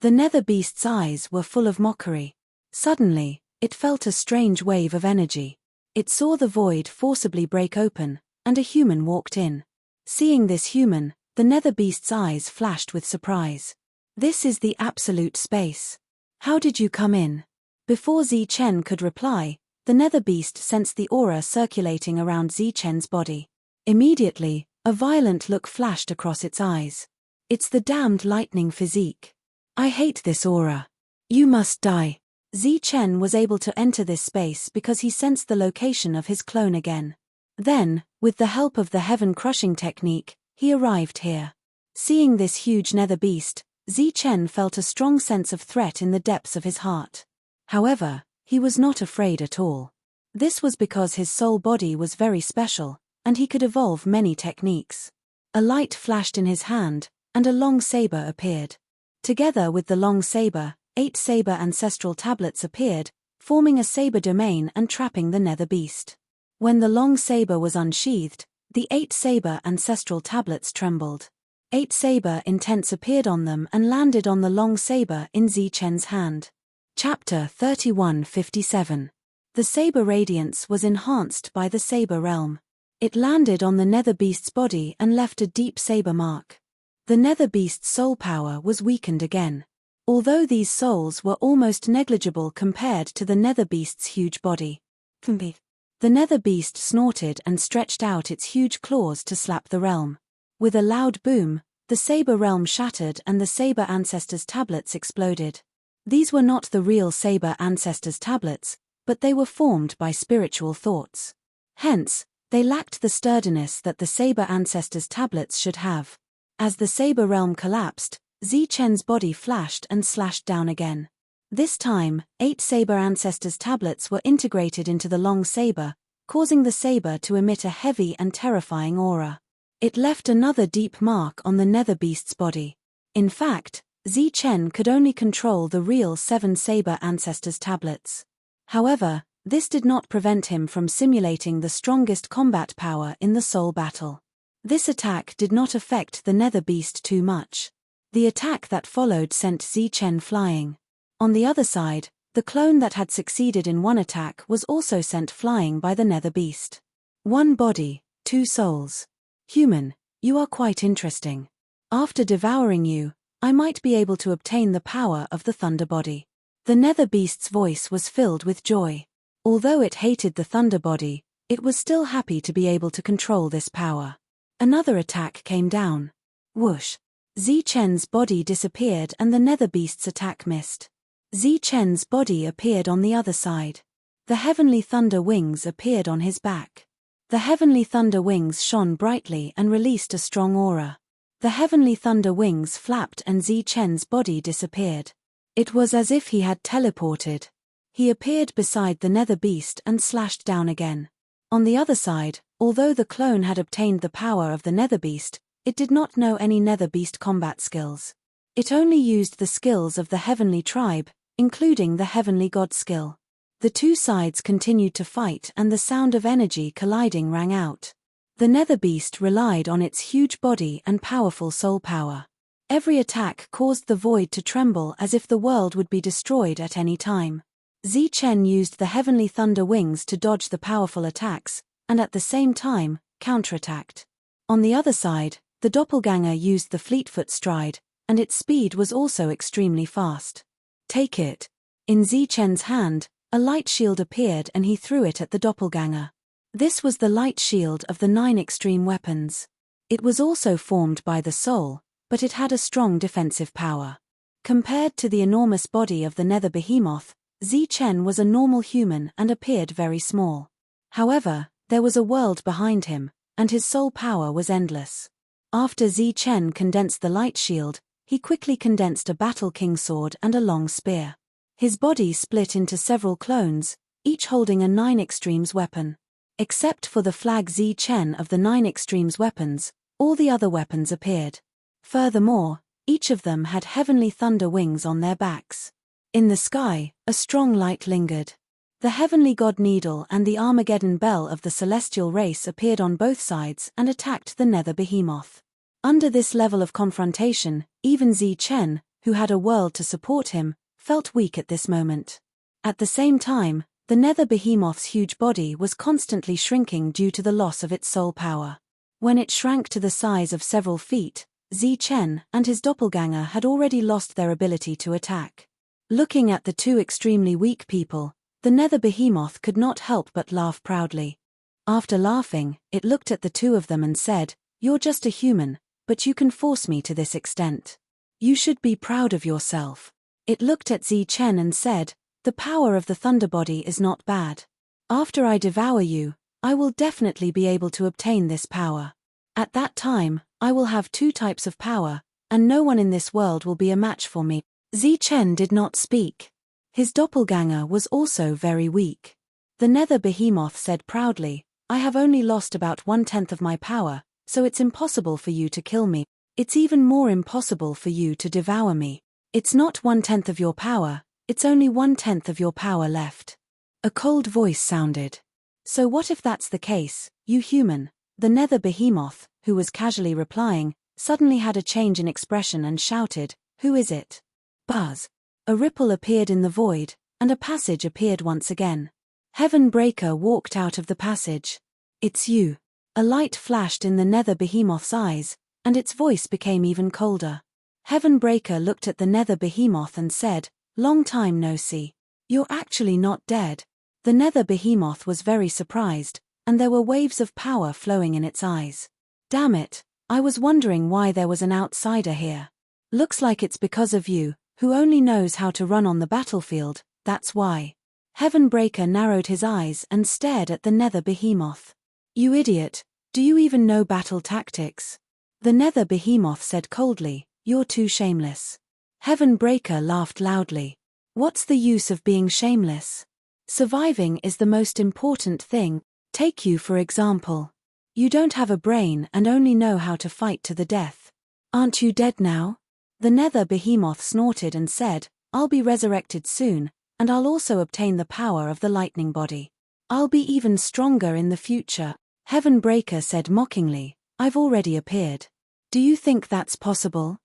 The nether beast's eyes were full of mockery. Suddenly, it felt a strange wave of energy. It saw the void forcibly break open, and a human walked in. Seeing this human, the nether beast's eyes flashed with surprise. This is the absolute space. How did you come in? Before Zi Chen could reply, the nether beast sensed the aura circulating around Zi Chen's body. Immediately, a violent look flashed across its eyes. It's the damned lightning physique. I hate this aura. You must die. Zi Chen was able to enter this space because he sensed the location of his clone again. Then, with the help of the heaven-crushing technique, he arrived here. Seeing this huge nether beast, Zi Chen felt a strong sense of threat in the depths of his heart. However, he was not afraid at all. This was because his soul body was very special, and he could evolve many techniques. A light flashed in his hand, and a long saber appeared. Together with the long saber, 8 saber ancestral tablets appeared, forming a saber domain and trapping the nether beast. When the long saber was unsheathed, the 8 saber ancestral tablets trembled. 8 saber intents appeared on them and landed on the long saber in Zichen's hand. Chapter 31:57. The saber radiance was enhanced by the saber realm. It landed on the nether beast's body and left a deep saber mark. The nether beast's soul power was weakened again. Although these souls were almost negligible compared to the nether beast's huge body. The nether beast snorted and stretched out its huge claws to slap the realm. With a loud boom, the saber realm shattered and the saber ancestors' tablets exploded. These were not the real saber ancestors' tablets, but they were formed by spiritual thoughts. Hence, they lacked the sturdiness that the saber ancestors' tablets should have. As the saber realm collapsed, Zichen's body flashed and slashed down again. This time, 8 saber ancestors' tablets were integrated into the long saber, causing the saber to emit a heavy and terrifying aura. It left another deep mark on the nether beast's body. In fact, Zichen could only control the real 7 saber ancestors' tablets. However, this did not prevent him from simulating the strongest combat power in the soul battle. This attack did not affect the nether beast too much. The attack that followed sent Zichen flying. On the other side, the clone that had succeeded in one attack was also sent flying by the nether beast. 1 body, 2 souls. Human, you are quite interesting. After devouring you, I might be able to obtain the power of the thunder body. The nether beast's voice was filled with joy. Although it hated the thunder body, it was still happy to be able to control this power. Another attack came down. Whoosh! Zichen's body disappeared and the nether beast's attack missed. Zichen's body appeared on the other side. The heavenly thunder wings appeared on his back. The heavenly thunder wings shone brightly and released a strong aura. The heavenly thunder wings flapped and Zichen's body disappeared. It was as if he had teleported. He appeared beside the nether beast and slashed down again. On the other side, although the clone had obtained the power of the nether beast, it did not know any nether beast combat skills. It only used the skills of the heavenly tribe, including the heavenly god skill. The two sides continued to fight and the sound of energy colliding rang out. The nether beast relied on its huge body and powerful soul power. Every attack caused the void to tremble as if the world would be destroyed at any time. Zichen used the heavenly thunder wings to dodge the powerful attacks, and at the same time, counterattacked. On the other side, the doppelganger used the fleetfoot stride, and its speed was also extremely fast. Take it. In Zichen's hand, a light shield appeared and he threw it at the doppelganger. This was the light shield of the 9 extreme weapons. It was also formed by the soul, but it had a strong defensive power. Compared to the enormous body of the nether behemoth, Zichen was a normal human and appeared very small. However, there was a world behind him, and his soul power was endless. After Zichen condensed the light shield, he quickly condensed a battle king sword and a long spear. His body split into several clones, each holding a 9 extremes weapon. Except for the flag Zichen of the 9 extremes weapons, all the other weapons appeared. Furthermore, each of them had heavenly thunder wings on their backs. In the sky, a strong light lingered. The heavenly god needle and the Armageddon bell of the celestial race appeared on both sides and attacked the nether behemoth. Under this level of confrontation, even Zichen, who had a world to support him, felt weak at this moment. At the same time, the nether behemoth's huge body was constantly shrinking due to the loss of its soul power. When it shrank to the size of several feet, Zichen and his doppelganger had already lost their ability to attack. Looking at the two extremely weak people, the nether behemoth could not help but laugh proudly. After laughing, it looked at the two of them and said, "You're just a human, but you can force me to this extent. You should be proud of yourself." It looked at Zichen and said, "The power of the thunder body is not bad. After I devour you, I will definitely be able to obtain this power. At that time, I will have 2 types of power, and no one in this world will be a match for me." Zichen did not speak. His doppelganger was also very weak. The nether behemoth said proudly, "I have only lost about 1/10 of my power, so it's impossible for you to kill me. It's even more impossible for you to devour me. It's not 1/10 of your power, it's only 1/10 of your power left." A cold voice sounded. "So what if that's the case, you human?" The nether behemoth, who was casually replying, suddenly had a change in expression and shouted, "Who is it?" Buzz. A ripple appeared in the void, and a passage appeared once again. Heavenbreaker walked out of the passage. "It's you." A light flashed in the nether behemoth's eyes, and its voice became even colder. Heavenbreaker looked at the nether behemoth and said, "Long time no see. You're actually not dead." The nether behemoth was very surprised, and there were waves of power flowing in its eyes. "Damn it, I was wondering why there was an outsider here. Looks like it's because of you, who only knows how to run on the battlefield, that's why." Heavenbreaker narrowed his eyes and stared at the nether behemoth. "You idiot, do you even know battle tactics?" The nether behemoth said coldly, "You're too shameless." Heavenbreaker laughed loudly. "What's the use of being shameless? Surviving is the most important thing. Take you for example. You don't have a brain and only know how to fight to the death. Aren't you dead now?" The nether behemoth snorted and said, "I'll be resurrected soon, and I'll also obtain the power of the lightning body. I'll be even stronger in the future." Heavenbreaker said mockingly, "I've already appeared. Do you think that's possible?"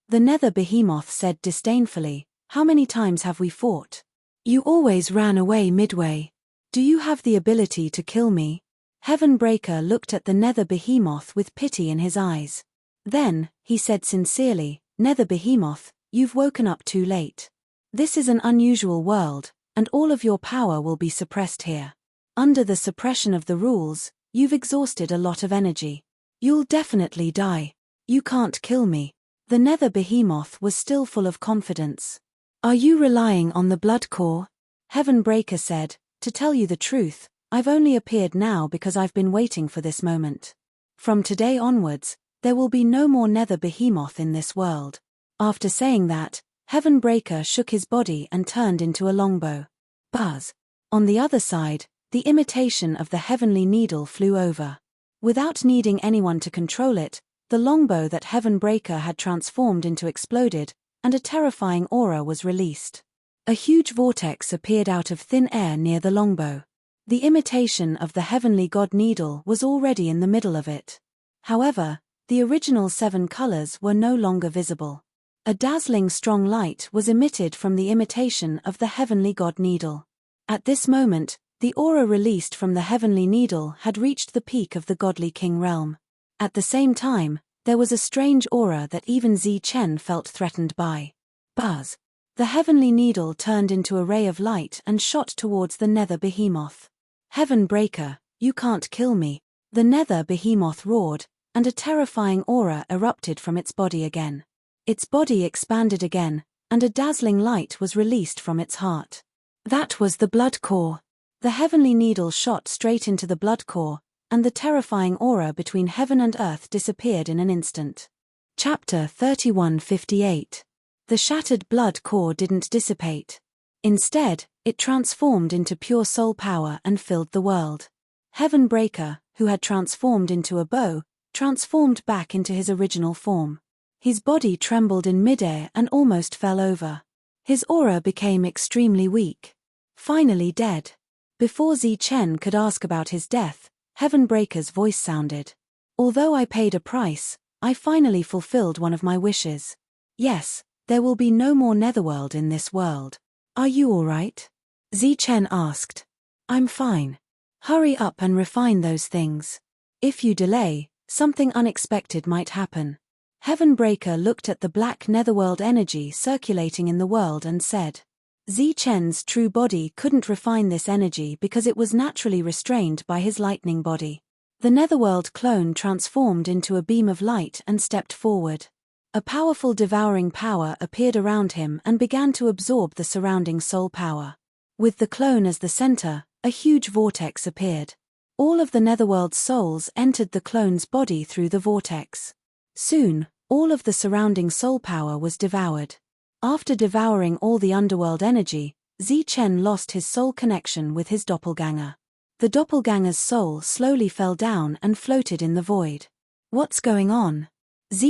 The nether behemoth said disdainfully, "How many times have we fought? You always ran away midway. Do you have the ability to kill me?" Heavenbreaker looked at the nether behemoth with pity in his eyes. Then, he said sincerely, "Nether behemoth, you've woken up too late. This is an unusual world, and all of your power will be suppressed here. Under the suppression of the rules, you've exhausted a lot of energy. You'll definitely die. You can't kill me." The nether behemoth was still full of confidence. "Are you relying on the blood core?" Heavenbreaker said, "To tell you the truth, I've only appeared now because I've been waiting for this moment. From today onwards, there will be no more nether behemoth in this world." After saying that, Heavenbreaker shook his body and turned into a longbow. Buzz. On the other side, the imitation of the heavenly needle flew over. Without needing anyone to control it, the longbow that Heavenbreaker had transformed into exploded, and a terrifying aura was released. A huge vortex appeared out of thin air near the longbow. The imitation of the heavenly god needle was already in the middle of it. However, the original 7 colors were no longer visible. A dazzling strong light was emitted from the imitation of the heavenly god needle. At this moment, the aura released from the heavenly needle had reached the peak of the godly king realm. At the same time, there was a strange aura that even Chen felt threatened by. Buzz. The heavenly needle turned into a ray of light and shot towards the nether behemoth. "Heavenbreaker, you can't kill me." The nether behemoth roared, and a terrifying aura erupted from its body again. Its body expanded again, and a dazzling light was released from its heart. That was the blood core. The heavenly needle shot straight into the blood core, and the terrifying aura between heaven and earth disappeared in an instant. Chapter 3158. The shattered blood core didn't dissipate. Instead, it transformed into pure soul power and filled the world. Heavenbreaker, who had transformed into a bow, transformed back into his original form. His body trembled in midair and almost fell over. His aura became extremely weak. Finally dead. Before Chen could ask about his death, Heavenbreaker's voice sounded. "Although I paid a price, I finally fulfilled one of my wishes. Yes, there will be no more netherworld in this world. Are you all right?" Chen asked. "I'm fine. Hurry up and refine those things. If you delay, something unexpected might happen." Heavenbreaker looked at the black netherworld energy circulating in the world and said. Chen's true body couldn't refine this energy because it was naturally restrained by his lightning body. The netherworld clone transformed into a beam of light and stepped forward. A powerful devouring power appeared around him and began to absorb the surrounding soul power. With the clone as the center, a huge vortex appeared. All of the netherworld's souls entered the clone's body through the vortex. Soon, all of the surrounding soul power was devoured. After devouring all the underworld energy, Chen lost his soul connection with his doppelganger. The doppelganger's soul slowly fell down and floated in the void. What's going on?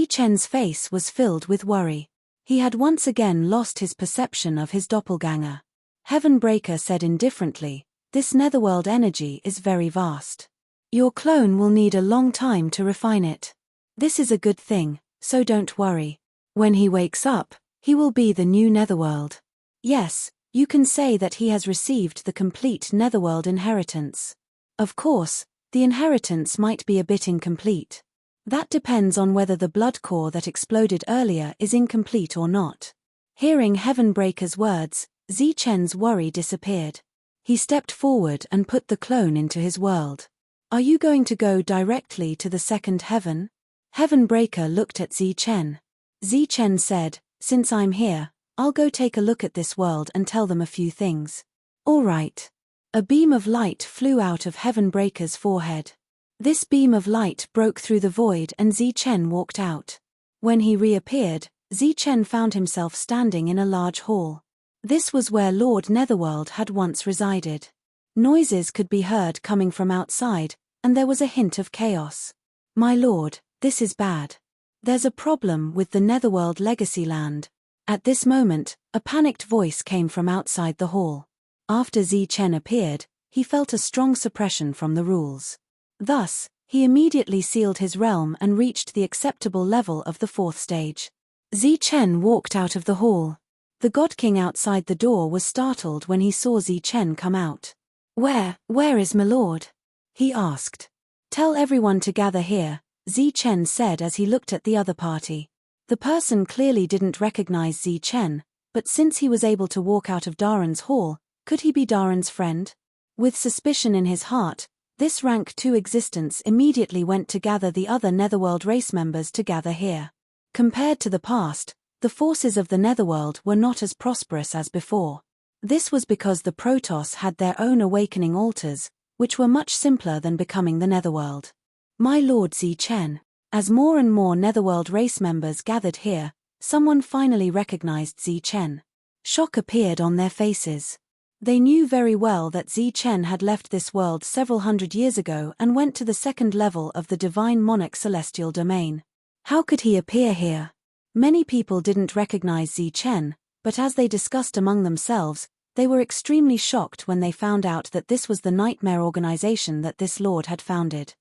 Chen's face was filled with worry. He had once again lost his perception of his doppelganger. Heavenbreaker said indifferently, "This netherworld energy is very vast. Your clone will need a long time to refine it. This is a good thing, so don't worry. When he wakes up, he will be the new netherworld. Yes, you can say that he has received the complete netherworld inheritance. Of course, the inheritance might be a bit incomplete. That depends on whether the blood core that exploded earlier is incomplete or not. Hearing Heavenbreaker's words, Zichen's worry disappeared. He stepped forward and put the clone into his world. Are you going to go directly to the second heaven? Heavenbreaker looked at Zichen. Zichen said, since I'm here, I'll go take a look at this world and tell them a few things. All right. A beam of light flew out of Heavenbreaker's forehead. This beam of light broke through the void and Zichen walked out. When he reappeared, Zichen found himself standing in a large hall. This was where Lord Netherworld had once resided. Noises could be heard coming from outside, and there was a hint of chaos. My lord, this is bad. There's a problem with the Netherworld Legacy Land. At this moment, a panicked voice came from outside the hall. After Zichen appeared, he felt a strong suppression from the rules. Thus, he immediately sealed his realm and reached the acceptable level of the 4th stage. Zichen walked out of the hall. The God King outside the door was startled when he saw Zichen come out. Where is my lord? He asked. Tell everyone to gather here, Zichen said as he looked at the other party. The person clearly didn't recognize Zichen, but since he was able to walk out of Daren's hall, could he be Daren's friend? With suspicion in his heart, this rank 2 existence immediately went to gather the other Netherworld race members to gather here. Compared to the past, the forces of the Netherworld were not as prosperous as before. This was because the Protoss had their own awakening altars, which were much simpler than becoming the Netherworld. My lord Zichen. As more and more Netherworld race members gathered here, someone finally recognized Zichen. Shock appeared on their faces. They knew very well that Zichen had left this world several hundred years ago and went to the 2nd level of the Divine Monarch Celestial Domain. How could he appear here? Many people didn't recognize Zichen, but as they discussed among themselves, they were extremely shocked when they found out that this was the nightmare organization that this lord had founded.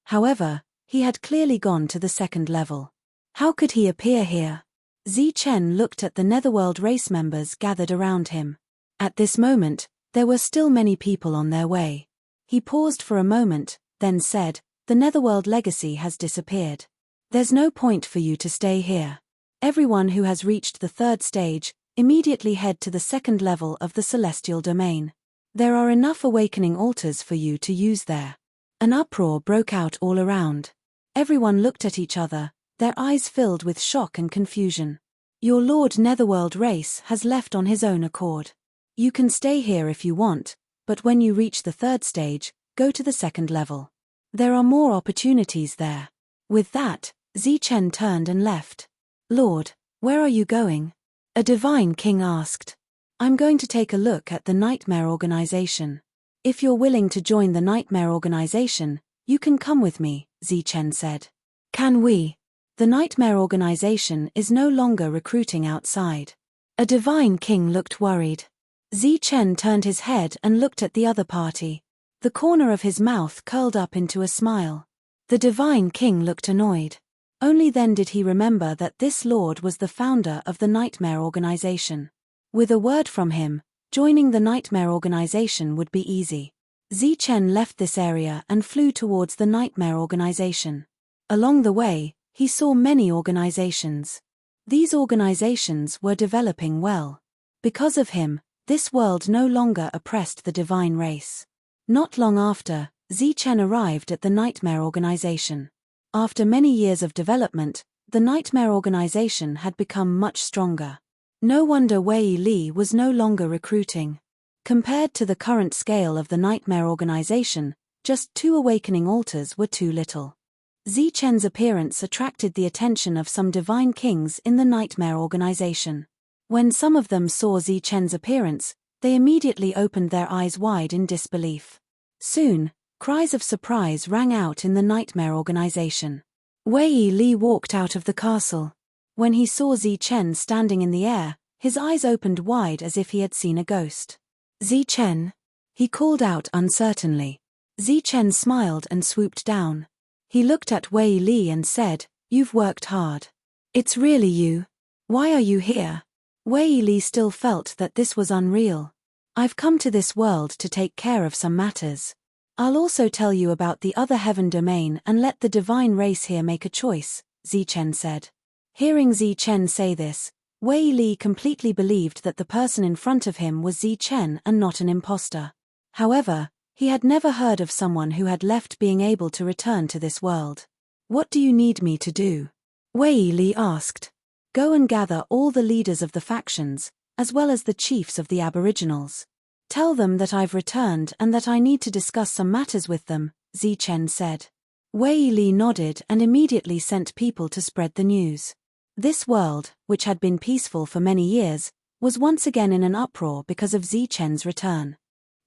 However, he had clearly gone to the 2nd level. How could he appear here? Zichen looked at the Netherworld race members gathered around him. At this moment, there were still many people on their way. He paused for a moment, then said, the Netherworld legacy has disappeared. There's no point for you to stay here. Everyone who has reached the 3rd stage, immediately head to the 2nd level of the Celestial Domain. There are enough awakening altars for you to use there. An uproar broke out all around. Everyone looked at each other, their eyes filled with shock and confusion. Your Lord Netherworld race has left on his own accord. You can stay here if you want, but when you reach the 3rd stage, go to the 2nd level. There are more opportunities there. With that, Zichen turned and left. Lord, where are you going? A divine king asked. I'm going to take a look at the Nightmare Organization. If you're willing to join the Nightmare Organization, you can come with me, Zichen said. Can we? The Nightmare Organization is no longer recruiting outside. A divine king looked worried. Zichen turned his head and looked at the other party. The corner of his mouth curled up into a smile. The divine king looked annoyed. Only then did he remember that this lord was the founder of the Nightmare Organization. With a word from him, joining the Nightmare Organization would be easy. Zichen left this area and flew towards the Nightmare Organization. Along the way, he saw many organizations. These organizations were developing well. Because of him, this world no longer oppressed the divine race. Not long after, Zichen arrived at the Nightmare Organization. After many years of development, the Nightmare Organization had become much stronger. No wonder Wei Li was no longer recruiting. Compared to the current scale of the Nightmare Organization, just 2 awakening altars were too little. Zichen's appearance attracted the attention of some divine kings in the Nightmare Organization. When some of them saw Zichen's appearance, they immediately opened their eyes wide in disbelief. Soon, cries of surprise rang out in the Nightmare Organization. Wei Li walked out of the castle. When he saw Zichen standing in the air, his eyes opened wide as if he had seen a ghost. Zichen? He called out uncertainly. Zichen smiled and swooped down. He looked at Wei Li and said, "You've worked hard. It's really you. Why are you here? Wei Li still felt that this was unreal. I've come to this world to take care of some matters. I'll also tell you about the other heaven domain and let the divine race here make a choice, Zichen said. Hearing Zichen say this, Wei Li completely believed that the person in front of him was Zichen and not an imposter. However, he had never heard of someone who had left being able to return to this world. What do you need me to do? Wei Li asked. Go and gather all the leaders of the factions, as well as the chiefs of the aboriginals. Tell them that I've returned and that I need to discuss some matters with them, Zichen said. Wei Li nodded and immediately sent people to spread the news. This world, which had been peaceful for many years, was once again in an uproar because of Zichen's return.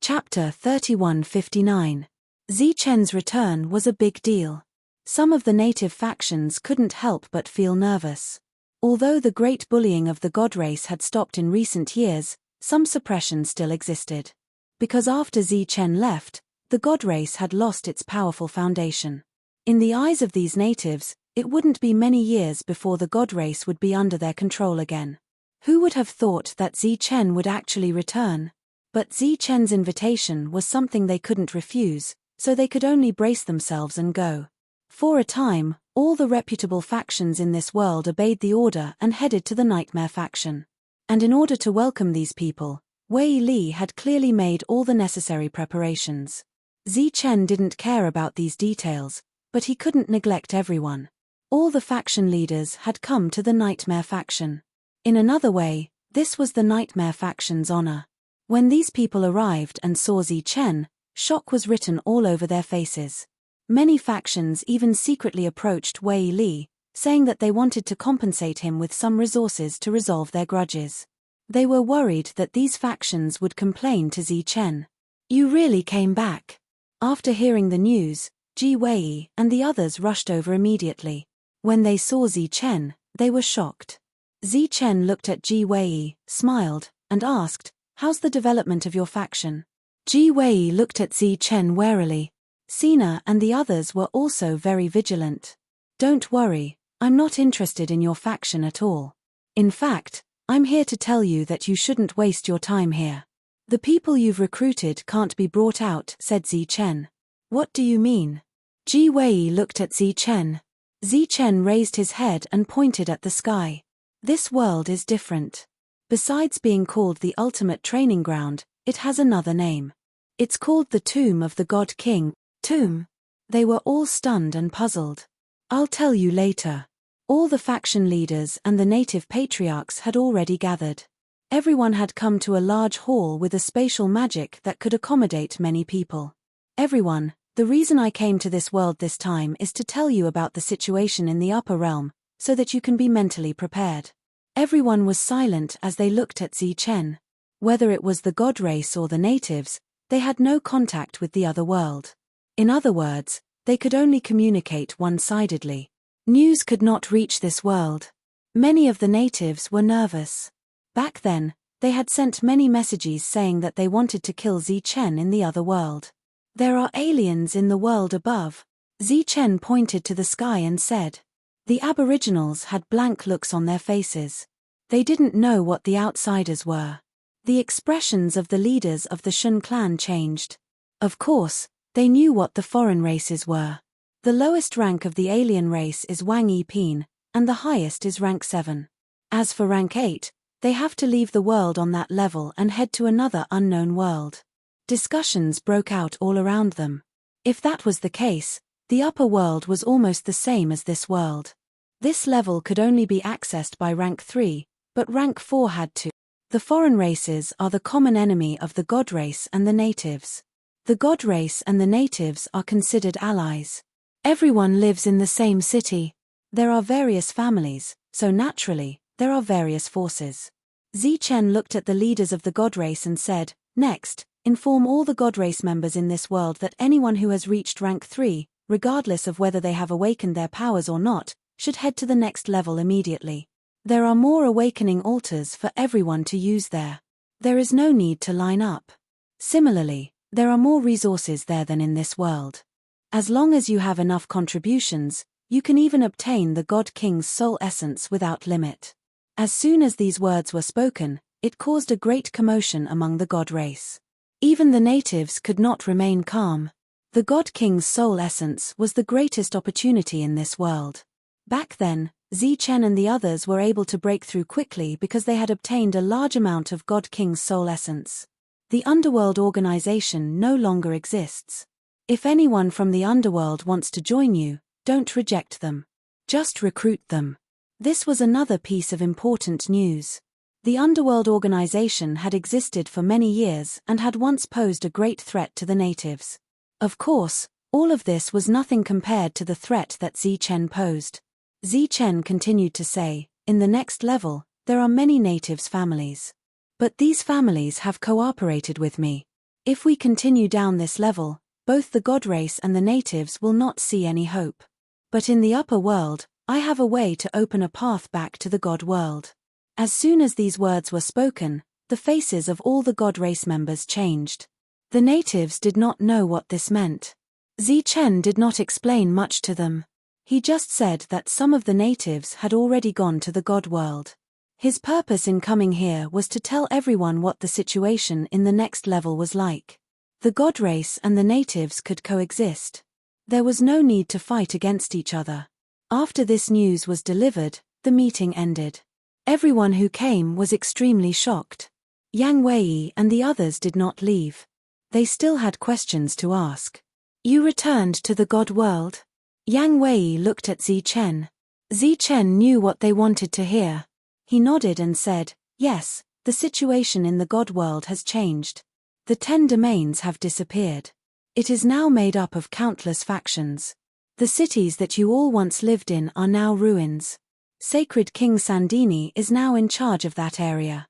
Chapter 3159. Zichen's return was a big deal. Some of the native factions couldn't help but feel nervous. Although the great bullying of the god race had stopped in recent years, some suppression still existed. Because after Zichen left, the god race had lost its powerful foundation. In the eyes of these natives, it wouldn't be many years before the god race would be under their control again. Who would have thought that Zichen would actually return? But Zichen's invitation was something they couldn't refuse, so they could only brace themselves and go. For a time, all the reputable factions in this world obeyed the order and headed to the Nightmare faction. And in order to welcome these people, Wei Li had clearly made all the necessary preparations. Zichen didn't care about these details, but he couldn't neglect everyone. All the faction leaders had come to the Nightmare faction. In another way, this was the Nightmare faction's honor. When these people arrived and saw Zichen, shock was written all over their faces. Many factions even secretly approached Wei Li, saying that they wanted to compensate him with some resources to resolve their grudges. They were worried that these factions would complain to Zichen. You really came back. After hearing the news, Ji Wei and the others rushed over immediately. When they saw Zichen, they were shocked. Zichen looked at Ji Wei, smiled, and asked, "How's the development of your faction?" Ji Wei looked at Zichen warily. Sina and the others were also very vigilant. Don't worry, I'm not interested in your faction at all. In fact, I'm here to tell you that you shouldn't waste your time here. The people you've recruited can't be brought out, said Zichen. What do you mean? Ji Wei looked at Zichen. Zichen raised his head and pointed at the sky. This world is different. Besides being called the ultimate training ground, it has another name. It's called the Tomb of the God King. Tomb? They were all stunned and puzzled. I'll tell you later. All the faction leaders and the native patriarchs had already gathered. Everyone had come to a large hall with a spatial magic that could accommodate many people. Everyone, the reason I came to this world this time is to tell you about the situation in the upper realm, so that you can be mentally prepared. Everyone was silent as they looked at Zichen. Whether it was the god race or the natives, they had no contact with the other world. In other words, they could only communicate one-sidedly. News could not reach this world. Many of the natives were nervous. Back then, they had sent many messages saying that they wanted to kill Zichen in the other world. There are aliens in the world above. Zichen pointed to the sky and said. The aboriginals had blank looks on their faces. They didn't know what the outsiders were. The expressions of the leaders of the Shun clan changed. Of course, they knew what the foreign races were. The lowest rank of the alien race is Wang Yipin, and the highest is rank 7. As for rank 8, they have to leave the world on that level and head to another unknown world. Discussions broke out all around them. If that was the case, the upper world was almost the same as this world. This level could only be accessed by rank 3, but rank 4 had to. The foreign races are the common enemy of the god race and the natives. The god race and the natives are considered allies. Everyone lives in the same city. There are various families, so naturally, there are various forces. Zichen looked at the leaders of the god race and said, "Next, inform all the god race members in this world that anyone who has reached rank 3, regardless of whether they have awakened their powers or not, should head to the next level immediately. There are more awakening altars for everyone to use there. There is no need to line up. Similarly, there are more resources there than in this world. As long as you have enough contributions, You can even obtain the God King's soul essence without limit. As soon as these words were spoken, it caused a great commotion among the God race. Even the natives could not remain calm. The God King's soul essence was the greatest opportunity in this world. Back then, Zichen and the others were able to break through quickly because they had obtained a large amount of God King's soul essence. The underworld organization no longer exists. If anyone from the underworld wants to join you, don't reject them. Just recruit them. This was another piece of important news. The underworld organization had existed for many years and had once posed a great threat to the natives. Of course, all of this was nothing compared to the threat that Zichen posed. Zichen continued to say, in the next level, there are many natives' families. But these families have cooperated with me. If we continue down this level, both the God race and the natives will not see any hope. But in the upper world, I have a way to open a path back to the God world. As soon as these words were spoken, the faces of all the God race members changed. The natives did not know what this meant. Zichen did not explain much to them. He just said that some of the natives had already gone to the God world. His purpose in coming here was to tell everyone what the situation in the next level was like. The God race and the natives could coexist. There was no need to fight against each other. After this news was delivered, the meeting ended. Everyone who came was extremely shocked. Yang Wei and the others did not leave. They still had questions to ask. You returned to the God world? Yang Wei looked at Zichen. Zichen knew what they wanted to hear. He nodded and said, yes, the situation in the God world has changed. The 10 domains have disappeared. It is now made up of countless factions. The cities that you all once lived in are now ruins. Sacred King Sandini is now in charge of that area.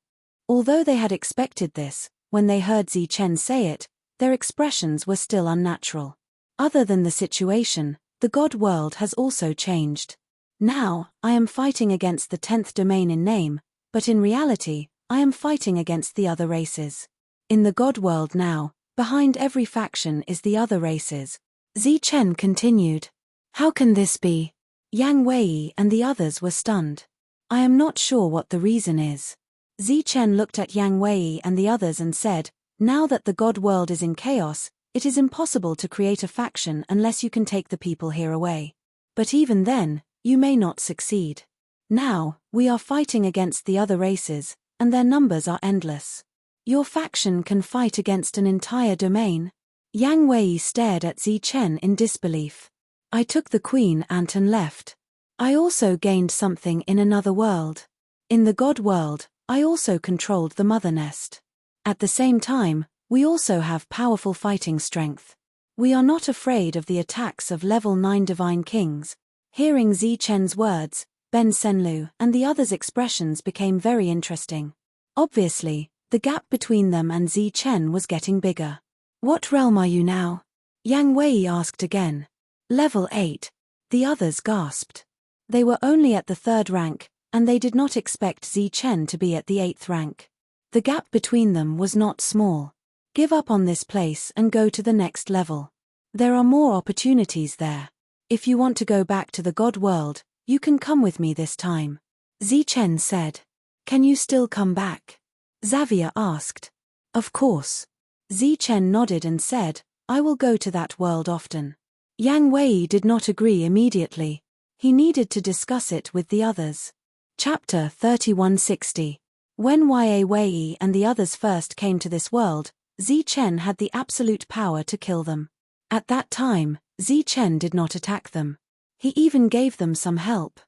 Although they had expected this, when they heard Zichen say it, their expressions were still unnatural. Other than the situation, the God world has also changed. Now, I am fighting against the 10th domain in name, but in reality, I am fighting against the other races. In the God world now, behind every faction is the other races. Zichen continued. How can this be? Yang Wei and the others were stunned. I am not sure what the reason is. Zichen looked at Yang Wei and the others and said, now that the God world is in chaos, it is impossible to create a faction unless you can take the people here away. But even then, you may not succeed. Now, we are fighting against the other races, and their numbers are endless. Your faction can fight against an entire domain? Yang Wei stared at Zichen in disbelief. I took the Queen Ant and left. I also gained something in another world. In the God world, I also controlled the mother nest. At the same time, we also have powerful fighting strength. We are not afraid of the attacks of level 9 divine kings. Hearing Zichen's words, Ben Senlu and the others' expressions became very interesting. Obviously, the gap between them and Zichen was getting bigger. What realm are you now? Yang Wei asked again. Level 8. The others gasped. They were only at the 3rd rank, and they did not expect Zichen to be at the 8th rank. The gap between them was not small. Give up on this place and go to the next level. There are more opportunities there. If you want to go back to the God world, you can come with me this time. Zichen said. Can you still come back? Xavier asked. Of course. Zichen nodded and said, I will go to that world often. Yang Wei did not agree immediately. He needed to discuss it with the others. Chapter 3160. When Ya Wei and the others first came to this world, Zichen had the absolute power to kill them. At that time, Zichen did not attack them. He even gave them some help.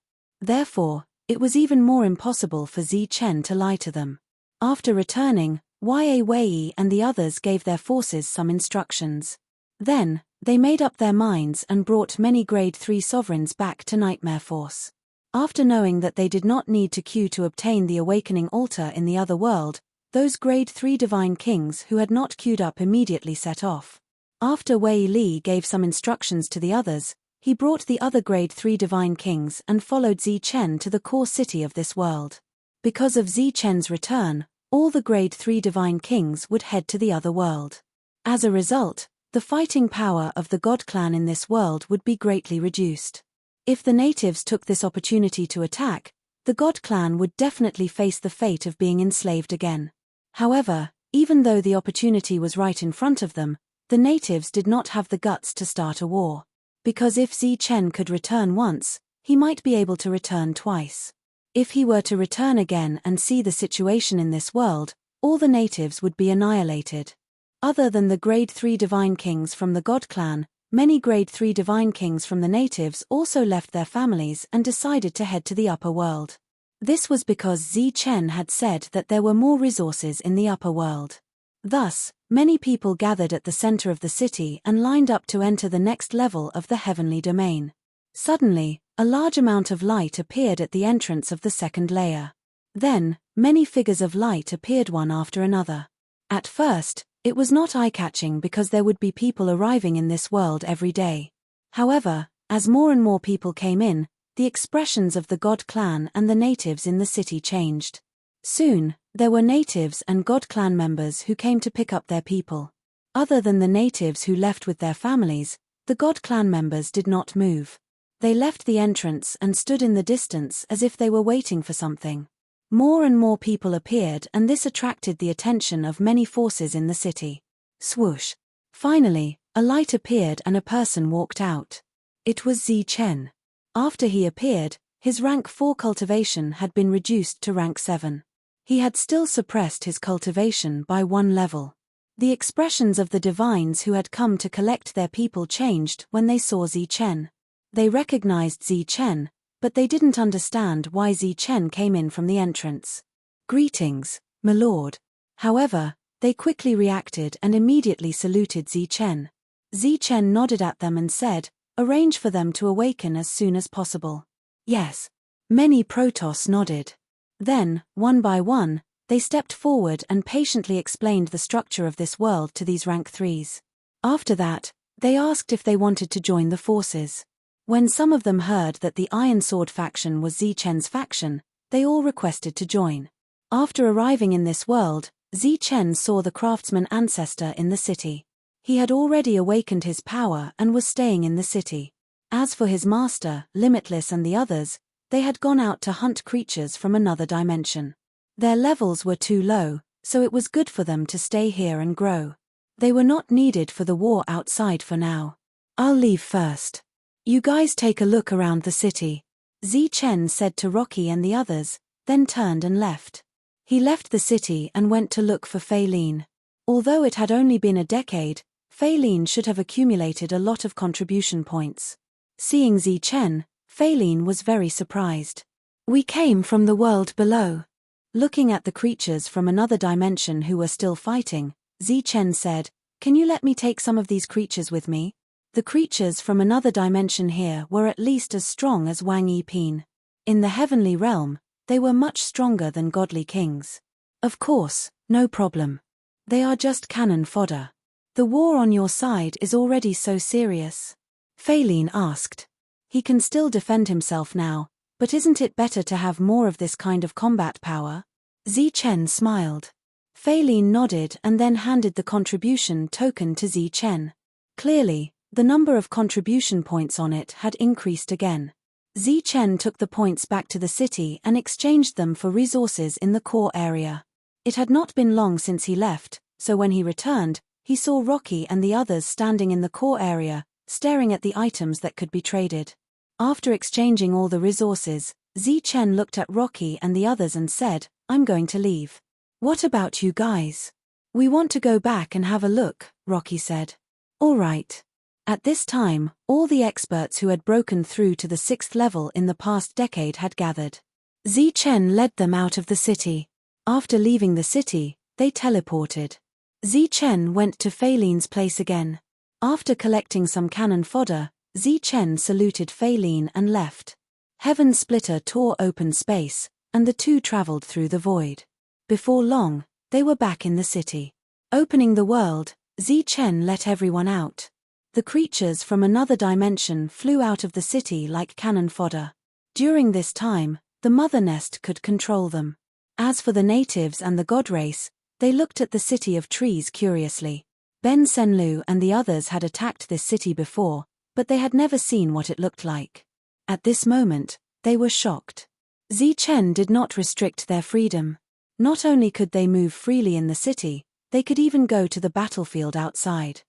Therefore, it was even more impossible for Zichen to lie to them. After returning, Ya Wei and the others gave their forces some instructions. Then, they made up their minds and brought many Grade 3 sovereigns back to Nightmare Force. After knowing that they did not need to queue to obtain the Awakening Altar in the other world, those Grade 3 Divine Kings who had not queued up immediately set off. After Wei Li gave some instructions to the others, he brought the other Grade 3 Divine Kings and followed Zichen to the core city of this world. Because of Zichen's return, all the Grade 3 Divine Kings would head to the other world. As a result, the fighting power of the God clan in this world would be greatly reduced. If the natives took this opportunity to attack, the God clan would definitely face the fate of being enslaved again. However, even though the opportunity was right in front of them, the natives did not have the guts to start a war. Because if Chen could return once, he might be able to return twice. If he were to return again and see the situation in this world, all the natives would be annihilated. Other than the Grade 3 Divine Kings from the God clan, many Grade 3 Divine Kings from the natives also left their families and decided to head to the upper world. This was because Chen had said that there were more resources in the upper world. Thus, many people gathered at the center of the city and lined up to enter the next level of the heavenly domain. Suddenly, a large amount of light appeared at the entrance of the second layer. Then, many figures of light appeared one after another. At first, it was not eye-catching because there would be people arriving in this world every day. However, as more and more people came in, the expressions of the God clan and the natives in the city changed. Soon, there were natives and God clan members who came to pick up their people. Other than the natives who left with their families, the God clan members did not move. They left the entrance and stood in the distance as if they were waiting for something. More and more people appeared, and this attracted the attention of many forces in the city. Swoosh! Finally, a light appeared and a person walked out. It was Chen. After he appeared, his rank 4 cultivation had been reduced to rank 7. He had still suppressed his cultivation by 1 level. The expressions of the divines who had come to collect their people changed when they saw Chen. They recognized Chen, but they didn't understand why Chen came in from the entrance. "Greetings, my lord." However, they quickly reacted and immediately saluted Chen. Chen nodded at them and said, "Arrange for them to awaken as soon as possible." "Yes." Many Protoss nodded. Then, one by one, they stepped forward and patiently explained the structure of this world to these rank 3s. After that, they asked if they wanted to join the forces. When some of them heard that the Iron Sword faction was Chen's faction, they all requested to join. After arriving in this world, Chen saw the craftsman ancestor in the city. He had already awakened his power and was staying in the city. As for his master, Limitless, and the others, they had gone out to hunt creatures from another dimension. Their levels were too low, so it was good for them to stay here and grow. They were not needed for the war outside for now. "I'll leave first. You guys take a look around the city," Chen said to Rocky and the others, then turned and left. He left the city and went to look for Feilin. Although it had only been a decade, Feilin should have accumulated a lot of contribution points. Seeing Chen, Feilin was very surprised. "We came from the world below." Looking at the creatures from another dimension who were still fighting, Chen said, "Can you let me take some of these creatures with me?" The creatures from another dimension here were at least as strong as Wang Yiping. In the heavenly realm, they were much stronger than godly kings. "Of course, no problem. They are just cannon fodder. The war on your side is already so serious?" Feilin asked. "He can still defend himself now, but isn't it better to have more of this kind of combat power?" Chen smiled. Feilin nodded and then handed the contribution token to Chen. Clearly, the number of contribution points on it had increased again. Chen took the points back to the city and exchanged them for resources in the core area. It had not been long since he left, so when he returned, he saw Rocky and the others standing in the core area, staring at the items that could be traded. After exchanging all the resources, Chen looked at Rocky and the others and said, "I'm going to leave." "What about you guys?" "We want to go back and have a look," Rocky said. "All right." At this time, all the experts who had broken through to the 6th level in the past decade had gathered. Chen led them out of the city. After leaving the city, they teleported. Chen went to Feilin's place again. After collecting some cannon fodder, Chen saluted Feilin and left. Heaven Splitter tore open space, and the two traveled through the void. Before long, they were back in the city. Opening the world, Chen let everyone out. The creatures from another dimension flew out of the city like cannon fodder. During this time, the Mother Nest could control them. As for the natives and the god race, they looked at the city of trees curiously. Ben Senlu and the others had attacked this city before, but they had never seen what it looked like. At this moment, they were shocked. Chen did not restrict their freedom. Not only could they move freely in the city, they could even go to the battlefield outside.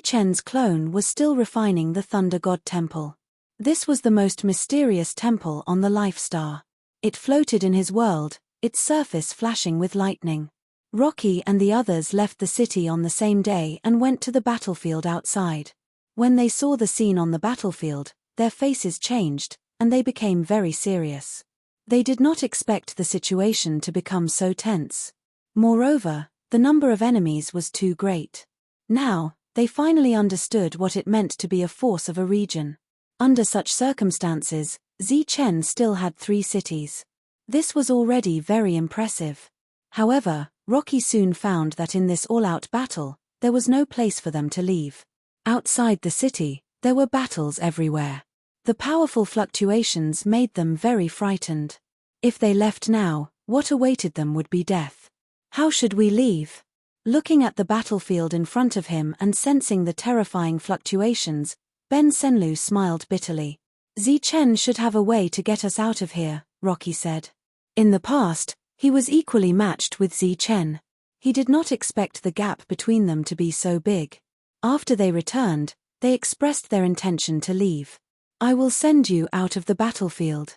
Chen's clone was still refining the Thunder God Temple. This was the most mysterious temple on the Life Star. It floated in his world, its surface flashing with lightning. Rocky and the others left the city on the same day and went to the battlefield outside. When they saw the scene on the battlefield, their faces changed, and they became very serious. They did not expect the situation to become so tense. Moreover, the number of enemies was too great. Now, they finally understood what it meant to be a force of a region. Under such circumstances, Chen still had 3 cities. This was already very impressive. However, Rocky soon found that in this all-out battle, there was no place for them to leave. Outside the city, there were battles everywhere. The powerful fluctuations made them very frightened. If they left now, what awaited them would be death. How should we leave? Looking at the battlefield in front of him and sensing the terrifying fluctuations, Ben Senlu smiled bitterly. Chen should have a way to get us out of here, Rocky said. In the past, he was equally matched with Chen. He did not expect the gap between them to be so big. After they returned, they expressed their intention to leave. I will send you out of the battlefield.